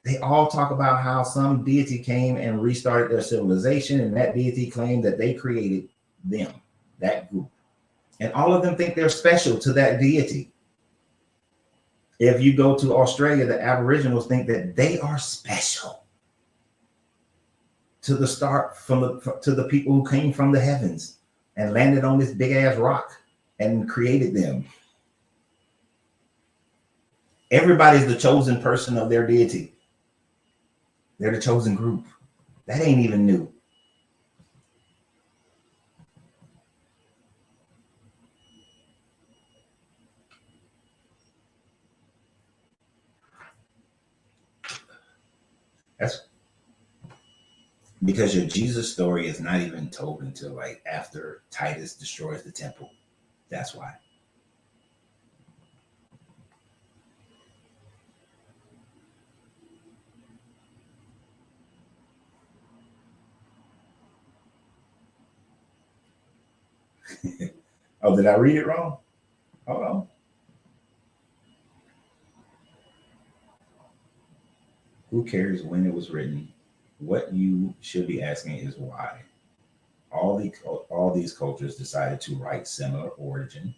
they all talk about how some deity came and restarted their civilization, and that deity claimed that they created them, that group. And all of them think they're special to that deity. If you go to Australia, the Aboriginals think that they are special to the start, to the people who came from the heavens and landed on this big ass rock and created them. Everybody's the chosen person of their deity. They're the chosen group. That ain't even new. That's because your Jesus story is not even told until like after Titus destroys the temple. That's why. Oh, did I read it wrong? Hold on. Who cares when it was written? What you should be asking is why. All these cultures decided to write similar origin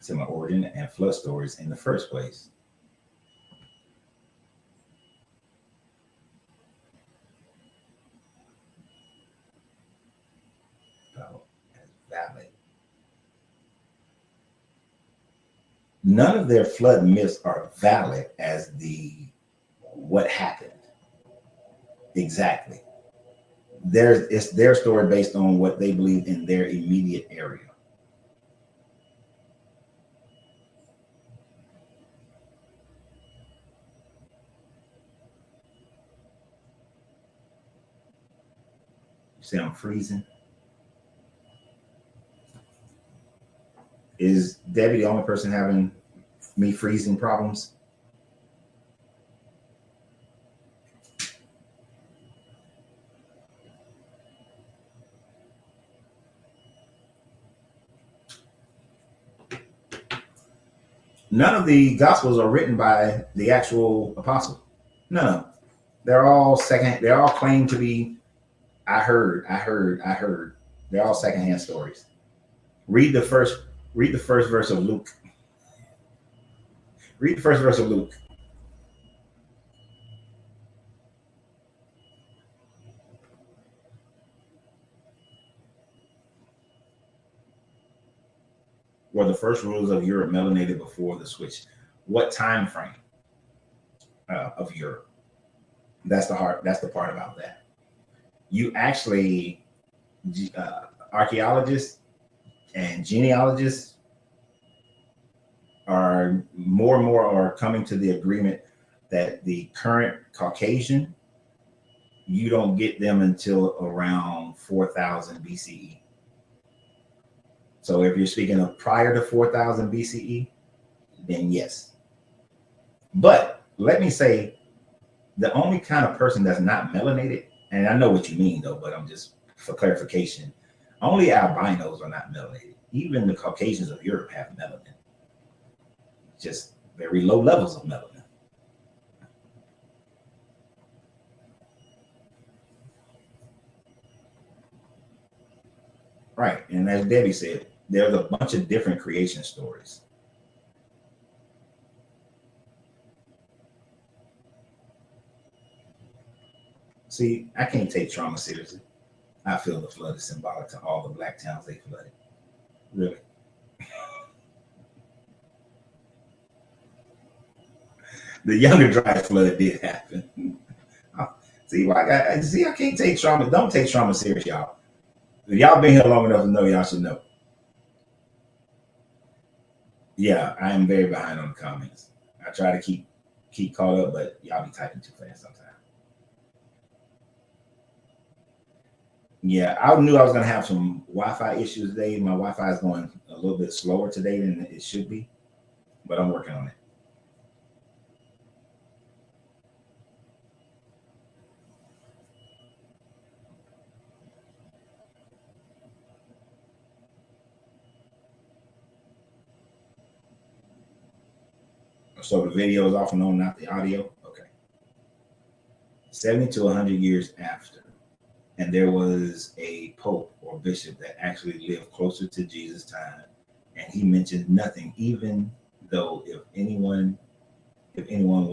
and flood stories in the first place. So, as valid. None of their flood myths are valid as what happened. Exactly. It's their story based on what they believe in their immediate area. Say I'm freezing. Is Debbie the only person having me freezing problems? None of the gospels are written by the actual apostle. No. They're all second, they're all claimed to be I heard. They're all secondhand stories. Read the first verse of Luke. Read the first verse of Luke. Were the first rulers of Europe melanated before the switch? What time frame of Europe? That's the part about that. You actually, archaeologists and genealogists are more and more are coming to the agreement that the current Caucasian, you don't get them until around 4000 BCE. So if you're speaking of prior to 4000 BCE, then yes. But let me say, the only kind of person that's not melanated, and I know what you mean though, but I'm just for clarification, only albinos are not melanated. Even the Caucasians of Europe have melanin, just very low levels of melanin. Right, and as Debbie said, there's a bunch of different creation stories. See, I can't take trauma seriously. I feel the flood is symbolic to all the black towns they flooded. Really. The Younger Dry flood did happen. See, I can't take trauma. Don't take trauma serious, y'all. If y'all been here long enough to know, y'all should know. Yeah, I am very behind on the comments. I try to keep caught up, but y'all be typing too fast sometimes. Yeah, I knew I was gonna have some Wi-Fi issues today. My Wi-Fi is going a little bit slower today than it should be, but I'm working on it. So the video is off and on, not the audio. Okay. 70 to 100 years after, and there was a pope or bishop that actually lived closer to Jesus' time, and he mentioned nothing, even though if anyone if anyone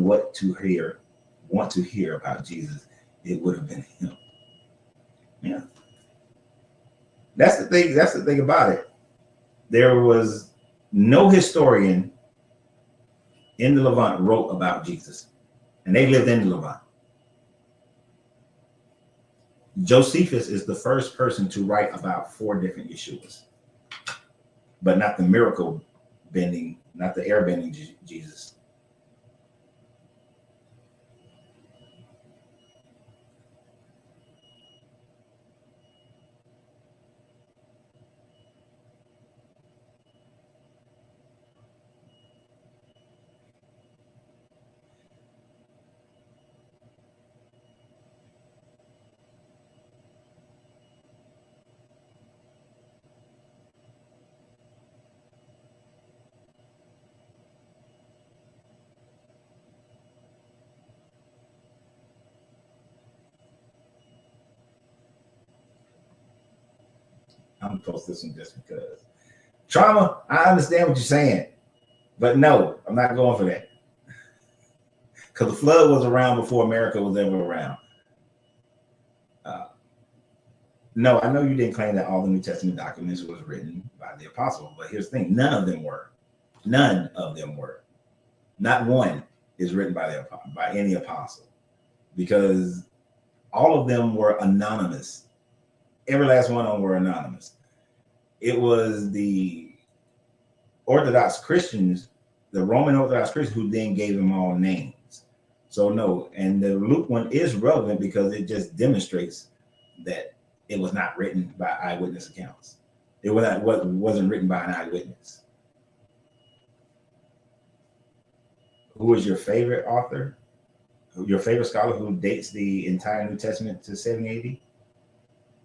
want to hear about Jesus, it would have been him. Yeah. That's the thing. That's the thing about it. There was no historian in the Levant wrote about Jesus, and they lived in the Levant. Josephus is the first person to write about 4 different Yeshuas, but not the miracle bending, not the air bending Jesus. I'm gonna post this one just because. Trauma, I understand what you're saying, but no, I'm not going for that. Because the flood was around before America was ever around. No, I know you didn't claim that all the New Testament documents was written by the apostles, but here's the thing: none of them were. None of them were. Not one is written by any apostle, because all of them were anonymous. Every last one of them were anonymous. It was the Orthodox Christians, the Roman Orthodox Christians, who then gave them all names. So no, and the Luke one is relevant because it just demonstrates that it was not written by eyewitness accounts. It wasn't written by an eyewitness. Who is your favorite author? Your favorite scholar who dates the entire New Testament to 70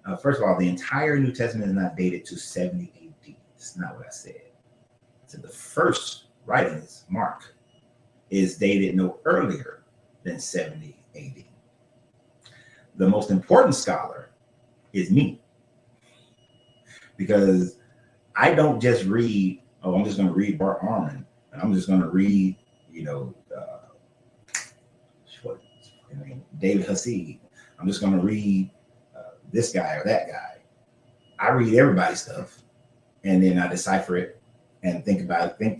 AD? First of all, the entire New Testament is not dated to 70 AD. That's not what I said. So the first writings, Mark, is dated no earlier than 70 AD. The most important scholar is me, because I don't just read, I'm just going to read Bart Ehrman, and I'm just going to read, David Hasid. I'm just going to read this guy or that guy. I read everybody's stuff, and then I decipher it and think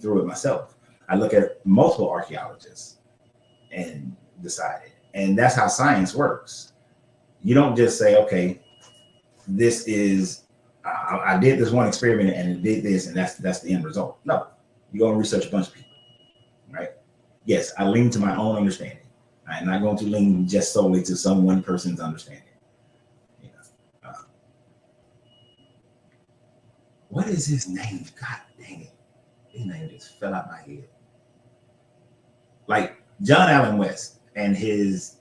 through it myself. I look at multiple archaeologists and decide it. And that's how science works. You don't just say, okay, this is, I did this one experiment and it did this, and that's the end result. No, you go and research a bunch of people, right? Yes, I lean to my own understanding. I'm not going to lean just solely to some one person's understanding. What is his name? God dang it. His name just fell out my head. Like John Allen West and his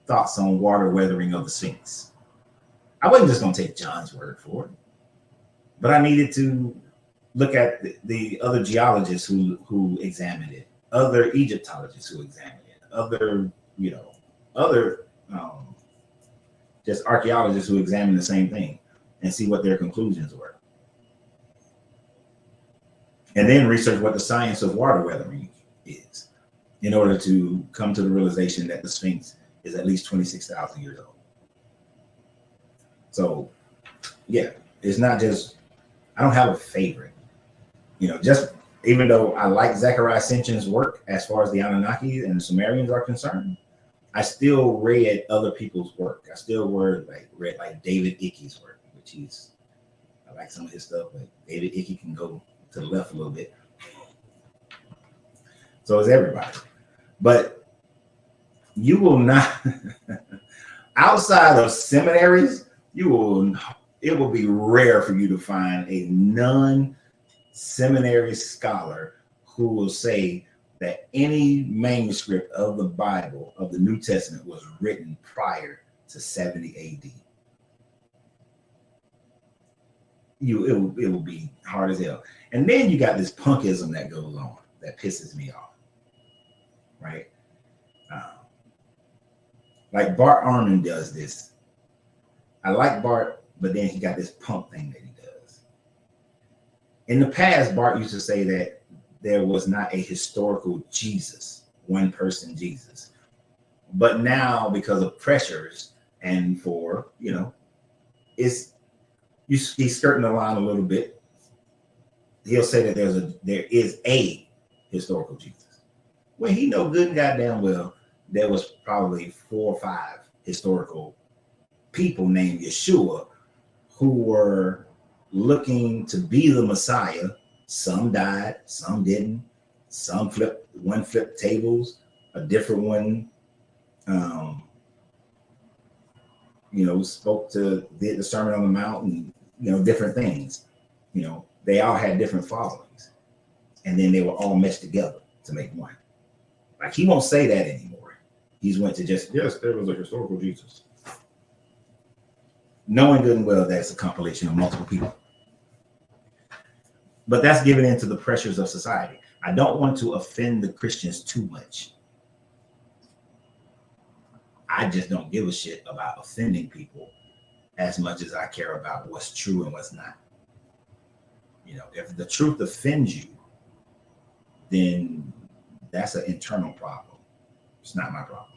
thoughts on water weathering of the Sphinx. I wasn't just going to take John's word for it, but I needed to look at the other geologists who examined it, other Egyptologists who examined it, other just archaeologists who examined the same thing, and see what their conclusions were. And then research what the science of water weathering is, in order to come to the realization that the Sphinx is at least 26,000 years old. So, yeah, it's not just, I don't have a favorite. Just even though I like Zechariah Sitchin's work as far as the Anunnaki and the Sumerians are concerned, I still read other people's work. I still read like David Ickey's work, I like some of his stuff, but David Ickey can go to the left a little bit. So is everybody. But you will not, outside of seminaries, it will be rare for you to find a non-seminary scholar who will say that any manuscript of the Bible, of the New Testament, was written prior to 70 AD. It will be hard as hell. And then you got this punkism that goes on that pisses me off, right? Like Bart Ehrman does this. I like Bart, but then he got this punk thing that he does. In the past, Bart used to say that there was not a historical Jesus, one person Jesus. But now, because of pressures and for, he's skirting the line a little bit. He'll say that there is a historical Jesus. Well, he know good and goddamn well there was probably 4 or 5 historical people named Yeshua who were looking to be the Messiah. Some died, some didn't. One flipped tables, a different one, did the Sermon on the Mount and, different things. They all had different followings. And then they were all meshed together to make one. Like, he won't say that anymore. He's went to just, yes, there was a historical Jesus. Knowing good and well that it's a compilation of multiple people. But that's given into the pressures of society. I don't want to offend the Christians too much. I just don't give a shit about offending people as much as I care about what's true and what's not. If the truth offends you, then that's an internal problem. It's not my problem.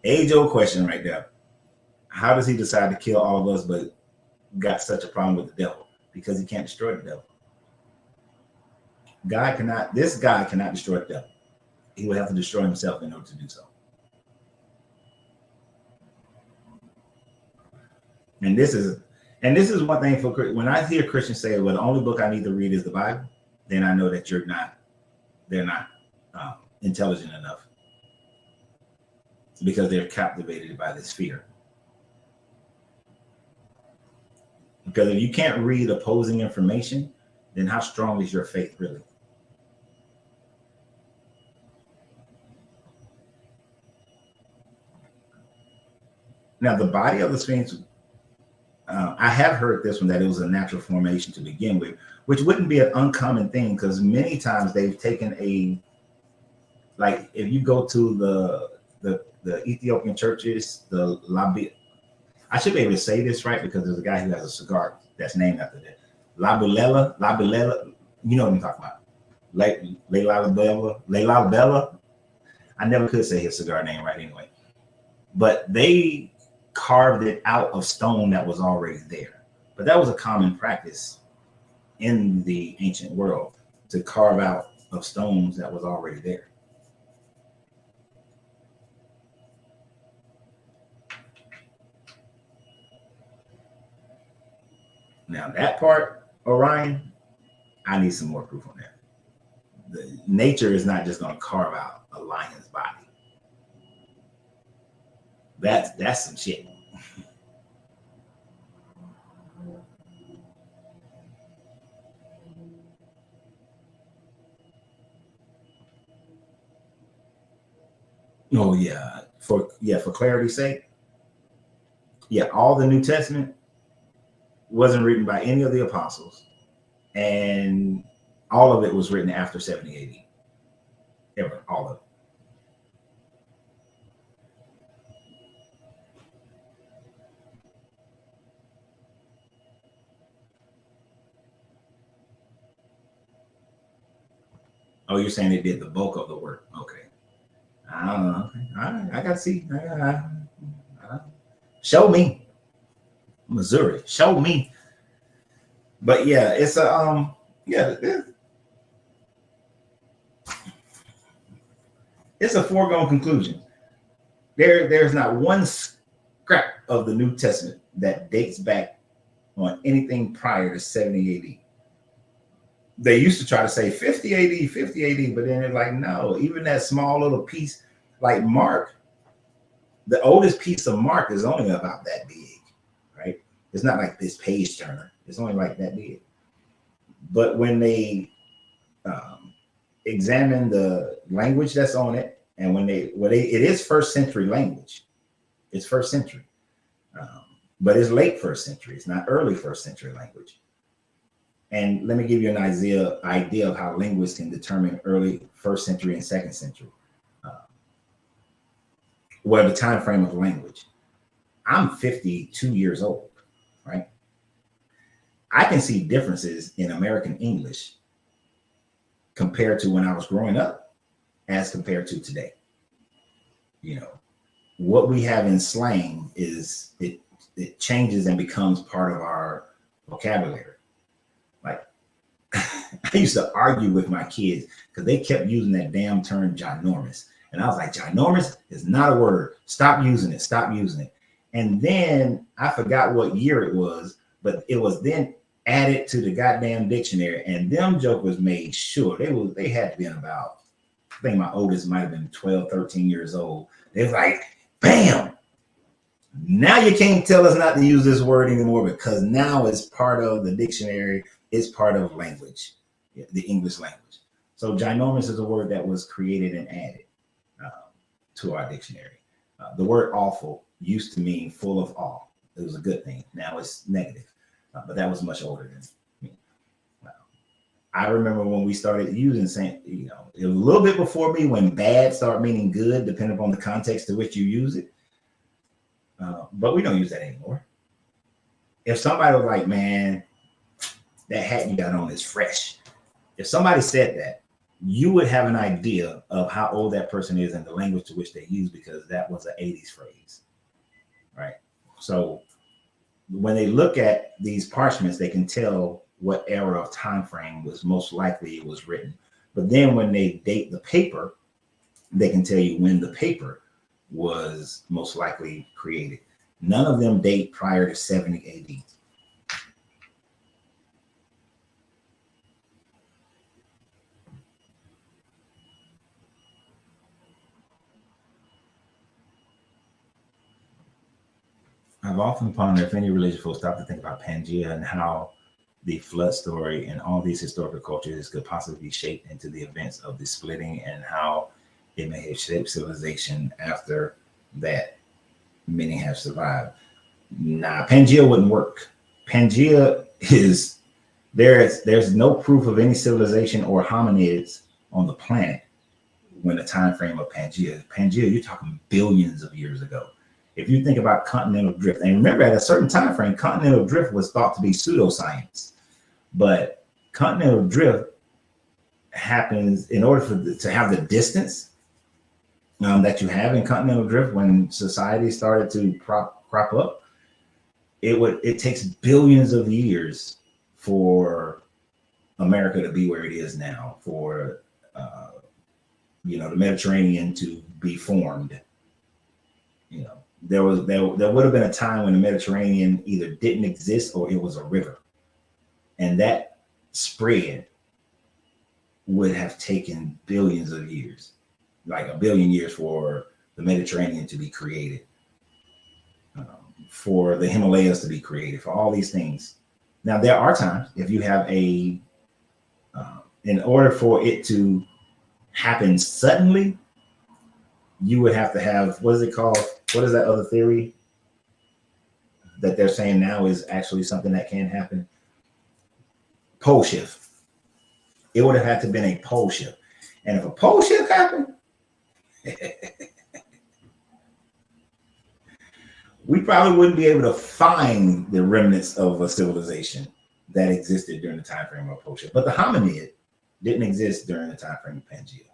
Age-old question right there. How does he decide to kill all of us but got such a problem with the devil? Because he can't destroy the devil. This guy cannot destroy the devil. He would have to destroy himself in order to do so. And this is one thing for when I hear Christians say, "Well, the only book I need to read is the Bible," then I know that they're not intelligent enough because they're captivated by this fear. Because if you can't read opposing information, then how strong is your faith really? Now, the body of the Sphinx, I have heard this one that it was a natural formation to begin with, which wouldn't be an uncommon thing because many times they've taken like if you go to the Ethiopian churches, the Labi, I should be able to say this right because there's a guy who has a cigar that's named after that. Labilela, you know what I'm talking about. Leila Bella. I never could say his cigar name right anyway. But they carved it out of stone that was already there. But that was a common practice in the ancient world to carve out of stones that was already there. Now that part, Orion, I need some more proof on that. The nature is not just going to carve out a lion's body. That's some shit. Oh yeah, for clarity's sake, yeah, all the New Testament wasn't written by any of the apostles, and all of it was written after 70 AD. All of it. Oh, you're saying they did the bulk of the work? Okay, I don't know. Okay, all right, I gotta see. Show me, Missouri. Show me. But yeah, it's a yeah, it's a foregone conclusion. There's not one scrap of the New Testament that dates back on anything prior to 70 AD. They used to try to say 50 AD, 50 AD, but then they're like, no, even that small little piece, like Mark, the oldest piece of Mark is only about that big, right? It's not like this page turner. It's only like that big. But when they examine the language that's on it, and it is first century language. It's first century, but it's late first century. It's not early first century language. And let me give you an idea of how linguists can determine early first century and second century. The time frame of language. I'm 52 years old, right? I can see differences in American English compared to when I was growing up as compared to today. You know, what we have in slang is it changes and becomes part of our vocabulary. Like I used to argue with my kids because they kept using that damn term ginormous. And I was like, ginormous is not a word. Stop using it. Stop using it. And then I forgot what year it was, but it was then added to the goddamn dictionary. And them jokers made sure they had to be in about, I think my oldest might have been 12, 13 years old. They was like, bam. Now you can't tell us not to use this word anymore because now it's part of the dictionary. It's part of language, the English language. So ginormous is a word that was created and added to our dictionary. The word awful used to mean full of awe. It was a good thing. Now it's negative, but that was much older than me. I remember when we started using, saying, it was a little bit before me when bad started meaning good, depending upon the context to which you use it. But we don't use that anymore. If somebody was like, man, that hat you got on is fresh. If somebody said that, you would have an idea of how old that person is and the language to which they use because that was an 80s phrase, right? So when they look at these parchments, they can tell what era of time frame was most likely it was written. But then when they date the paper, they can tell you when the paper was most likely created. None of them date prior to 70 AD. I've often pondered if any religious folks stop to think about Pangea and how the flood story and all these historical cultures could possibly be shaped into the events of the splitting and how it may have shaped civilization after that. Many have survived. Nah, Pangea wouldn't work. Pangea is there's no proof of any civilization or hominids on the planet when the time frame of Pangea. Pangea, you're talking billions of years ago. If you think about continental drift, and remember at a certain time frame, continental drift was thought to be pseudoscience. But continental drift happens in order to have the distance that you have in continental drift when society started to crop up. It takes billions of years for America to be where it is now, for the Mediterranean to be formed. There would have been a time when the Mediterranean either didn't exist or it was a river. And that spread would have taken billions of years, like a billion years for the Mediterranean to be created, for the Himalayas to be created, for all these things. Now, there are times if you have in order for it to happen suddenly, you would have to have, what is it called? What is that other theory that they're saying now is actually something that can happen? Pole shift. It would have had to been a pole shift. And if a pole shift happened, we probably wouldn't be able to find the remnants of a civilization that existed during the time frame of pole shift. But the hominid didn't exist during the time frame of Pangea.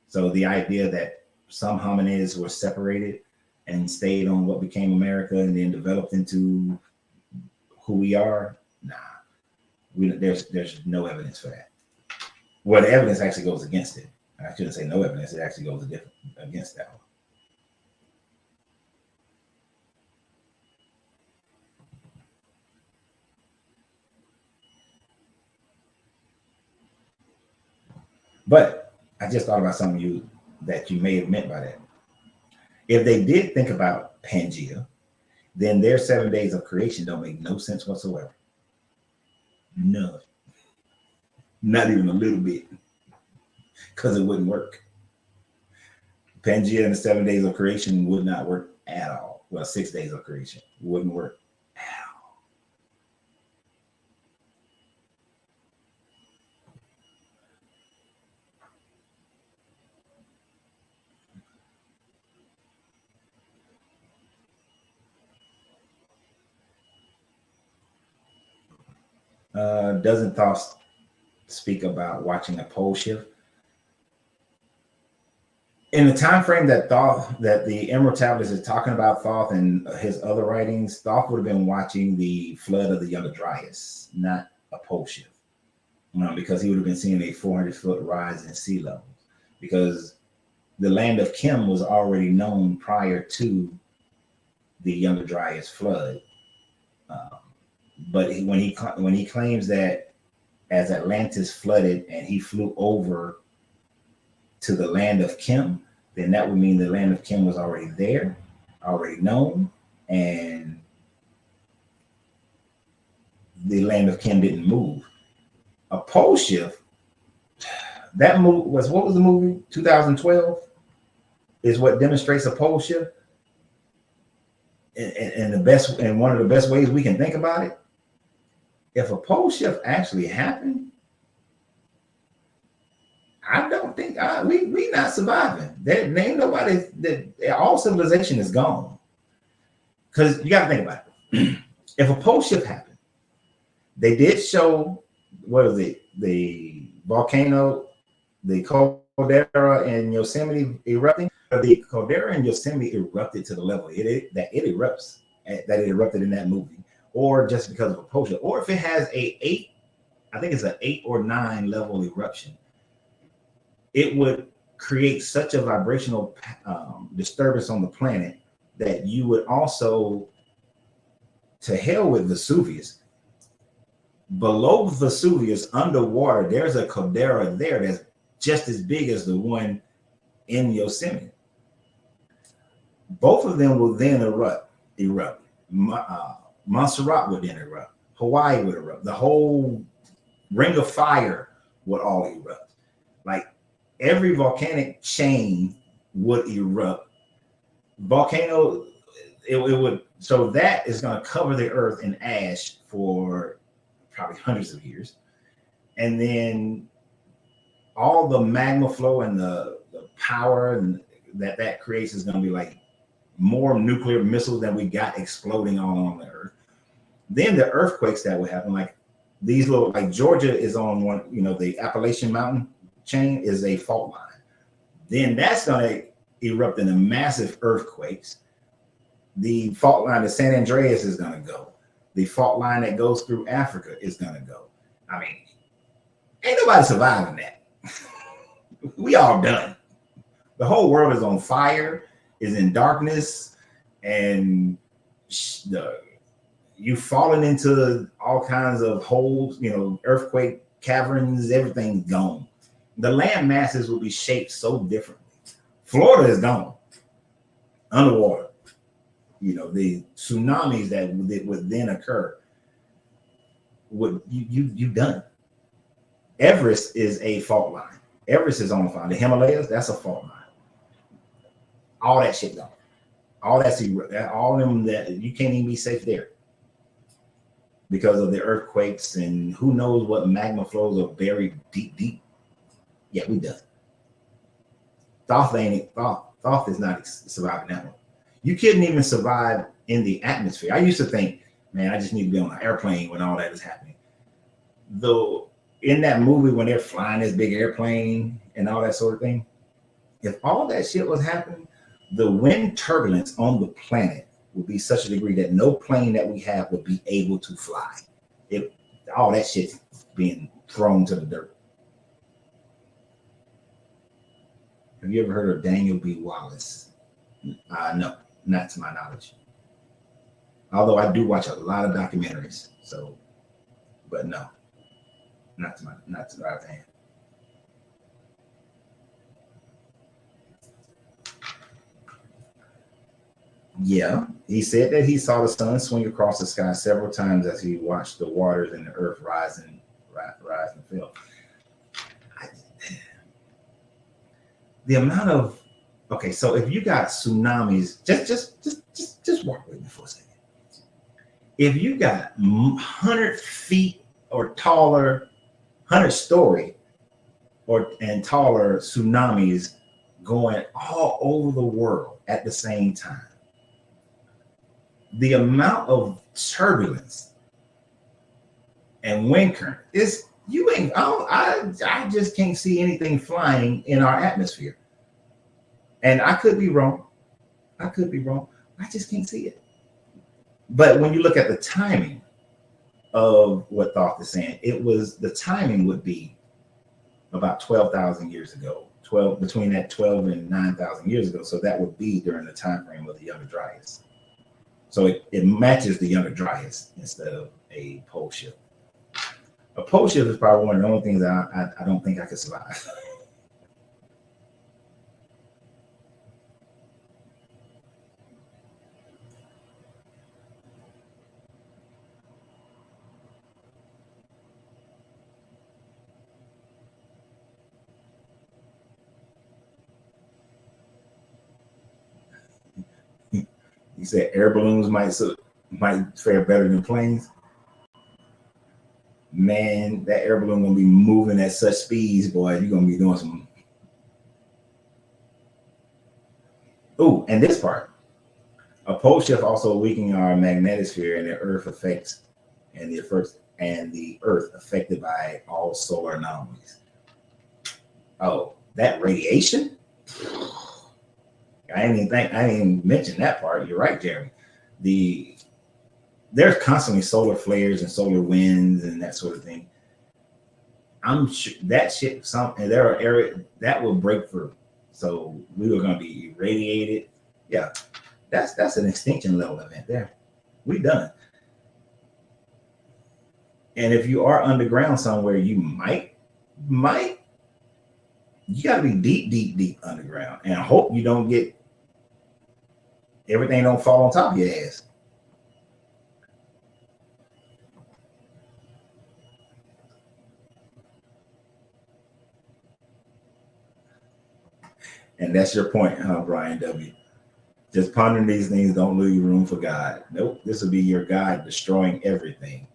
So the idea that some hominids were separated and stayed on what became America and then developed into who we are, nah. There's no evidence for that. Well, the evidence actually goes against it. I shouldn't say no evidence. It actually goes against that one. But I just thought about something that you may have meant by that. If they did think about Pangea, then their 7 days of creation don't make no sense whatsoever. None. Not even a little bit. Because it wouldn't work. Pangea and the 7 days of creation would not work at all. Well, 6 days of creation wouldn't work at all. Doesn't Thoth speak about watching a pole shift? In the time frame that the Emerald Tablets is talking about, Thoth and his other writings, Thoth would have been watching the flood of the Younger Dryas, not a pole shift, because he would have been seeing a 400-foot rise in sea levels, because the land of Kim was already known prior to the Younger Dryas flood. But when he claims that as Atlantis flooded and he flew over to the land of Kim, then that would mean the land of Kim was already there, already known, and the land of Kim didn't move. A pole shift, that move was, what was the movie? 2012 is what demonstrates a pole shift. And one of the best ways we can think about it, if a pole shift actually happened, I don't think we not surviving. There ain't nobody that all civilization is gone. Because you got to think about it. If a pole shift happened, they did show, what is it? The volcano, the caldera in Yosemite erupting. The caldera in Yosemite erupted to the level that it erupted in that movie, or just because of a pole shift, or if it has I think it's an 8 or 9 level eruption, it would create such a vibrational disturbance on the planet that you would also, to hell with Vesuvius. Below Vesuvius, underwater, there's a caldera there that's just as big as the one in Yosemite. Both of them will then erupt. Montserrat would then erupt. Hawaii would erupt. The whole ring of fire would all erupt. Like every volcanic chain would erupt. Volcano, it would. So that is going to cover the earth in ash for probably hundreds of years. And then all the magma flow and the power and that creates is going to be like more nuclear missiles than we got exploding all on the earth. Then the earthquakes that would happen, like these little, like Georgia is on one, the Appalachian Mountain chain is a fault line. Then that's going to erupt into massive earthquakes. The fault line of San Andreas is going to go. The fault line that goes through Africa is going to go. I mean, ain't nobody surviving that. We all done. The whole world is on fire, is in darkness, and you've fallen into all kinds of holes, earthquake caverns, everything's gone. The land masses will be shaped so differently. Florida is gone, underwater. The tsunamis that would then occur, you done. Everest is a fault line. Everest is on fire. The Himalayas, that's a fault line. All that shit gone. All of them that you can't even be safe there because of the earthquakes and who knows what magma flows are buried deep. Yeah, we done. Thoth is not surviving that one. You couldn't even survive in the atmosphere. I used to think, man, I just need to be on an airplane when all that is happening. Though in that movie when they're flying this big airplane and all that sort of thing, if all that shit was happening, the wind turbulence on the planet would be such a degree that no plane that we have would be able to fly. All that shit's being thrown to the dirt. Have you ever heard of Daniel B. Wallace? No, not to my knowledge. Although I do watch a lot of documentaries, but no, not to the right hand. Yeah, he said that he saw the sun swing across the sky several times as he watched the waters and the earth rise and fall. The amount of so if you got tsunamis, just walk with me for a second. If you got 100 feet or taller, 100-story and taller tsunamis going all over the world at the same time, the amount of turbulence and wind current is I just can't see anything flying in our atmosphere. And I could be wrong. I just can't see it. But when you look at the timing of what Thoth is saying, the timing would be about 12,000 years ago, between that 12 and 9,000 years ago. So that would be during the time frame of the Younger Dryas. So it matches the Younger Dryas instead of a pole shift. A pole shift is probably one of the only things that I don't think I could survive. You said air balloons might fare better than planes. Man, that air balloon gonna be moving at such speeds, boy. You're gonna be doing some. Oh, and this part, a pole shift also weakening our magnetosphere, and the Earth affected by all solar anomalies. Oh, that radiation. I didn't even mention that part. You're right, Jeremy. There's constantly solar flares and solar winds and that sort of thing. I'm sure that shit. There are areas that will break through. So we were going to be irradiated. Yeah, That's an extinction level event there. We done. And if you are underground somewhere, you might you got to be deep underground and hope you don't get everything don't fall on top of your ass. And that's your point, huh, Brian W. Just pondering these things, don't leave room for God. Nope, this will be your God destroying everything.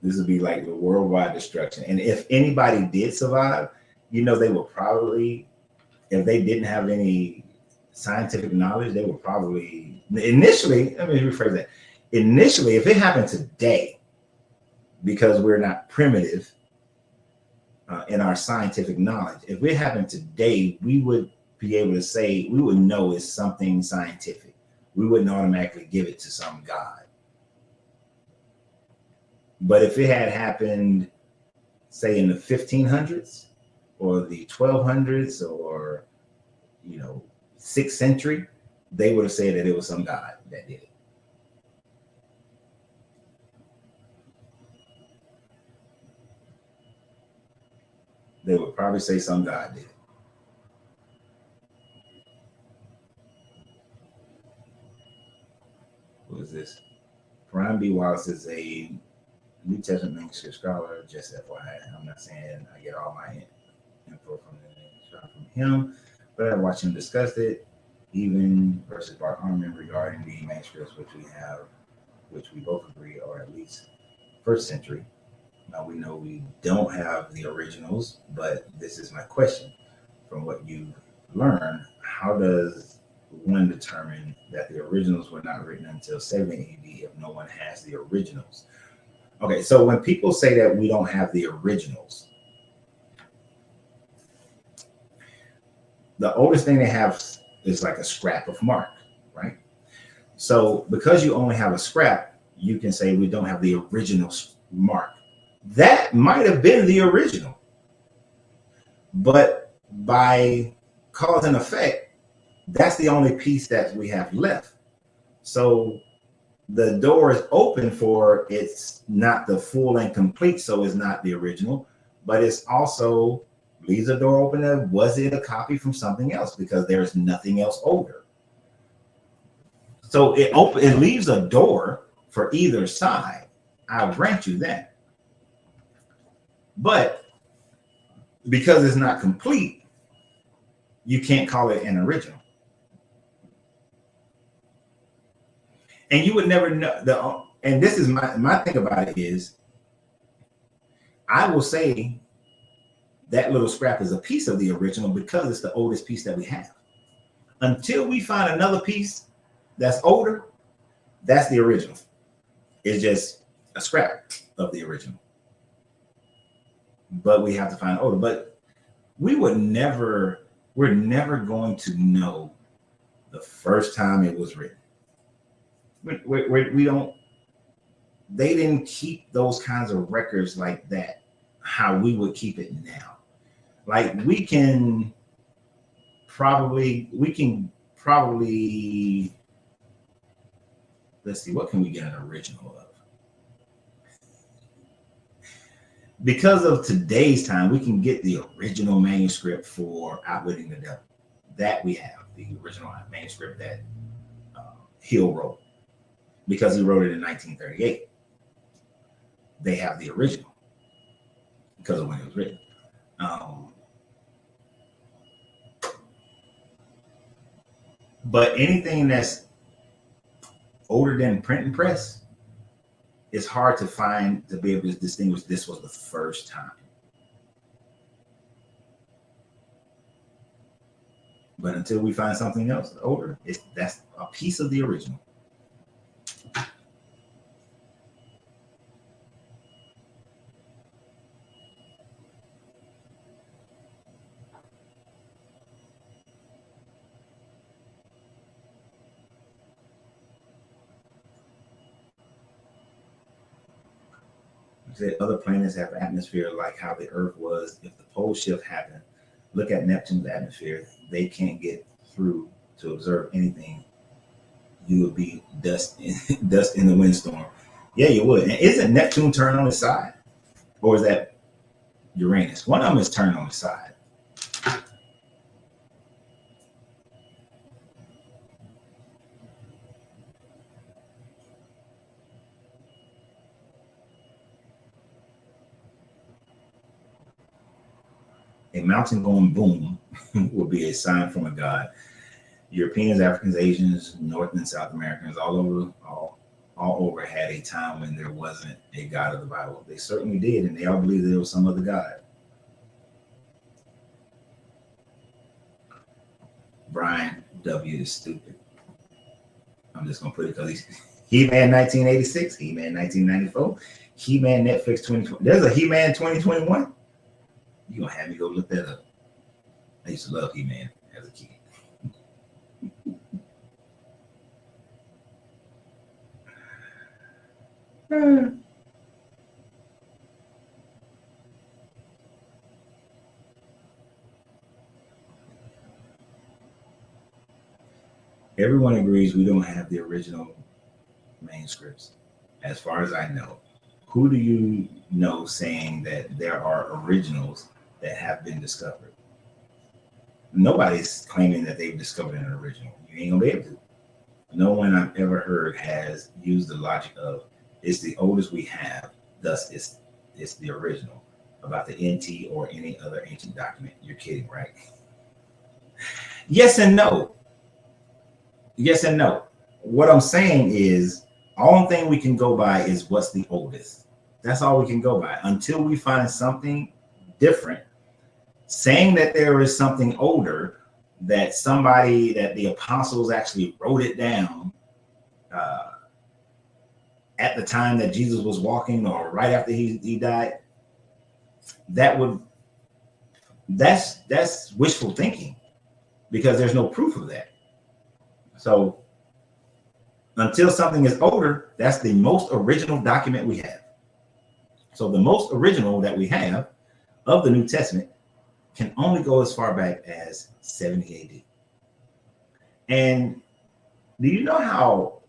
This would be like the worldwide destruction. And if anybody did survive, you know, they would probably, if they didn't have any scientific knowledge, they would probably initially, let me rephrase that. Initially, if it happened today, because we're not primitive in our scientific knowledge, if it happened today, we would be able to say, we would know it's something scientific. We wouldn't automatically give it to some God. But if it had happened, say in the 1500s or the 1200s or, you know, 6th century, they would have said that it was some God that did it. They would probably say some God did it. Who is this? Brian B. Wallace is a New Testament manuscript scholar, just FYI. I'm not saying I get all my info from him, but I watched him discuss it, even versus Bart Arman regarding the manuscripts which we have, which we both agree are at least 1st century. Now we know we don't have the originals, but this is my question. From what you've learned, how does one determine that the originals were not written until 70 AD if no one has the originals? Okay, so when people say that we don't have the originals, the oldest thing they have is like a scrap of mark, right? So because you only have a scrap, you can say we don't have the original mark. That might have been the original, but by cause and effect, that's the only piece that we have left. So the door is open for it's not the full and complete, so it's not the original, but it's also leaves the door open to was it a copy from something else, because there's nothing else older. So it leaves a door for either side. I'll grant you that. But because it's not complete, you can't call it an original. And you would never know and this is my thing about it is, I will say that little scrap is a piece of the original because it's the oldest piece that we have. Until we find another piece that's older, that's the original. It's just a scrap of the original. But we have to find older. But we're never going to know the first time it was written. We don't, they didn't keep those kinds of records like that, how we would keep it now. Like we can probably, let's see, what can we get an original of? Because of today's time, we can get the original manuscript for Outwitting the Devil. That we have, the original manuscript that Hill wrote, because he wrote it in 1938. They have the original because of when it was written. But anything that's older than print and press, it's hard to find, to be able to distinguish this was the first time. But until we find something else older, that's a piece of the original. Said other planets have atmosphere like how the Earth was. If the pole shift happened, look at Neptune's atmosphere. They can't get through to observe anything, you would be dust in, dust in the windstorm. Yeah, you would. And isn't Neptune turned on its side? Or is that Uranus? One of them is turned on its side. A mountain going boom would be a sign from a god. Europeans, Africans, Asians, North and South Americans, all over had a time when there wasn't a God of the Bible. They certainly did, and they all believed there was some other God. Brian W. is stupid. I'm just gonna put it because he's He-Man 1986, He-Man 1994, He-Man Netflix 2020. There's a He-Man 2021. You gonna have me go look that up. I used to love He-Man as a kid. Everyone agrees we don't have the original manuscripts, as far as I know. Who do you know saying that there are originals that have been discovered? Nobody's claiming that they've discovered an original. You ain't gonna be able to. No one I've ever heard has used the logic of it's the oldest we have, thus it's the original about the NT or any other ancient document. You're kidding, right? Yes and no. Yes and no. What I'm saying is, only thing we can go by is what's the oldest. That's all we can go by until we find something different. Saying that there is something older, that the apostles actually wrote it down at the time that Jesus was walking or right after he died, that's wishful thinking, because there's no proof of that. So until something is older, that's the most original document we have. So the most original that we have of the New Testament can only go as far back as 70 AD. And do you know how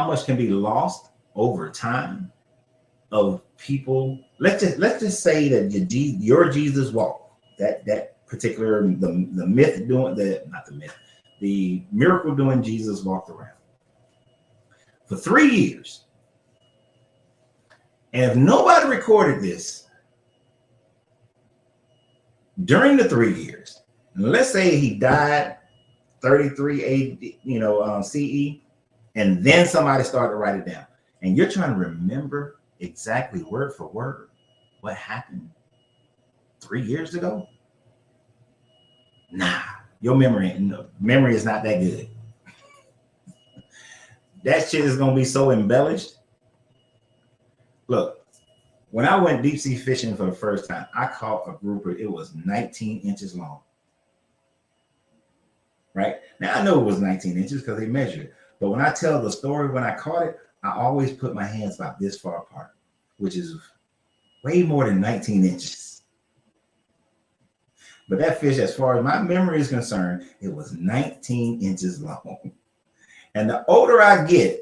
much can be lost over time of people? Let's just say that your Jesus walk, that particular the myth doing not the myth, the miracle doing Jesus walked around for 3 years. And if nobody recorded this during the 3 years, let's say he died 33 AD, CE, and then somebody started to write it down, and you're trying to remember exactly word for word what happened 3 years ago. Nah, your memory is not that good. That shit is gonna be so embellished. Look, when I went deep sea fishing for the first time, I caught a grouper. It was 19 inches long. Right now, I know it was 19 inches because they measured it. But when I tell the story, when I caught it, I always put my hands about this far apart, which is way more than 19 inches. But that fish, as far as my memory is concerned, it was 19 inches long. And the older I get,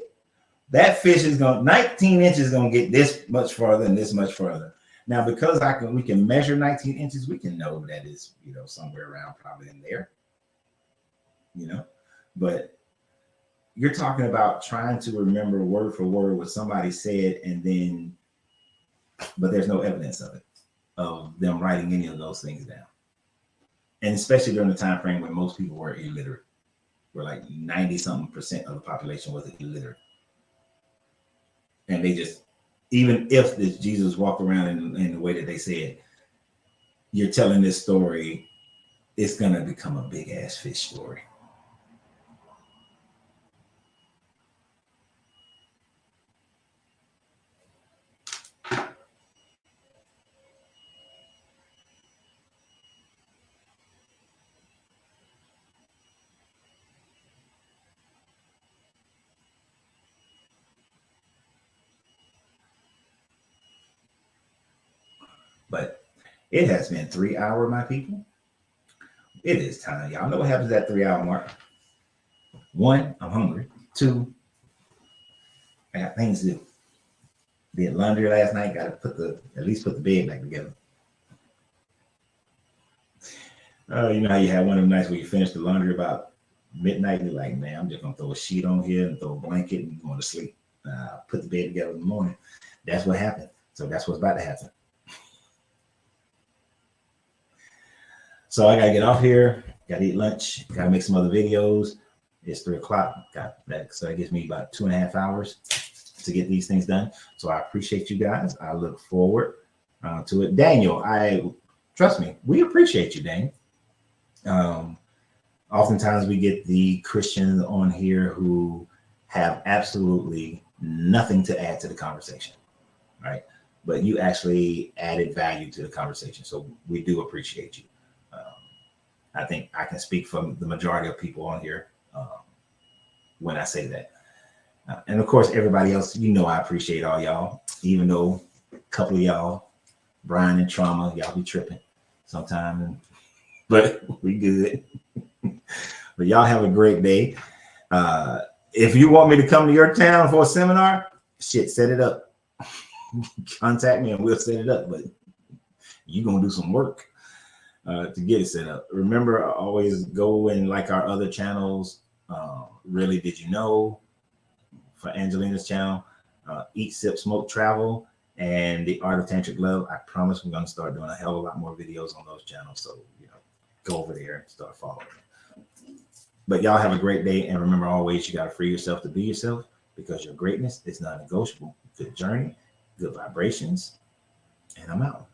that fish is 19 inches going to get this much farther and this much further. Now, because we can measure 19 inches, we can know that is, somewhere around probably in there, but you're talking about trying to remember word for word what somebody said, but there's no evidence of them writing any of those things down. And especially during the time frame when most people were illiterate, where like 90-something% of the population was illiterate. And they just, even if this Jesus walked around in the way that they said, you're telling this story, it's going to become a big ass fish story. But it has been 3 hours, my people. It is time. Y'all know what happens at 3 hour mark. 1, I'm hungry. 2, I got things to do. Did laundry last night. Got to at least put the bed back together. You know how you have one of them nights where you finish the laundry about midnight. You're like, man, I'm just gonna throw a sheet on here and throw a blanket and go to sleep. Put the bed together in the morning. That's what happened. So that's what's about to happen. So I gotta get off here. Gotta eat lunch. Gotta make some other videos. It's 3 o'clock. Got that. So that gives me about 2.5 hours to get these things done. So I appreciate you guys. I look forward to it. Daniel, trust me, we appreciate you, Daniel. Oftentimes we get the Christians on here who have absolutely nothing to add to the conversation, right? But you actually added value to the conversation. So we do appreciate you. I think I can speak from the majority of people on here when I say that. And of course, everybody else, I appreciate all y'all, even though a couple of y'all, Brian and Trauma, y'all be tripping sometimes, but we good. But y'all have a great day. If you want me to come to your town for a seminar, set it up. Contact me and we'll set it up. But you're going to do some work to get it set up. Remember, always go and like our other channels. Really, did you know? For Angelina's channel, Eat, Sip, Smoke, Travel, and The Art of Tantric Love. I promise we're going to start doing a hell of a lot more videos on those channels. So, go over there and start following. But y'all have a great day. And remember, always, you got to free yourself to be yourself because your greatness is not negotiable. Good journey, good vibrations, and I'm out.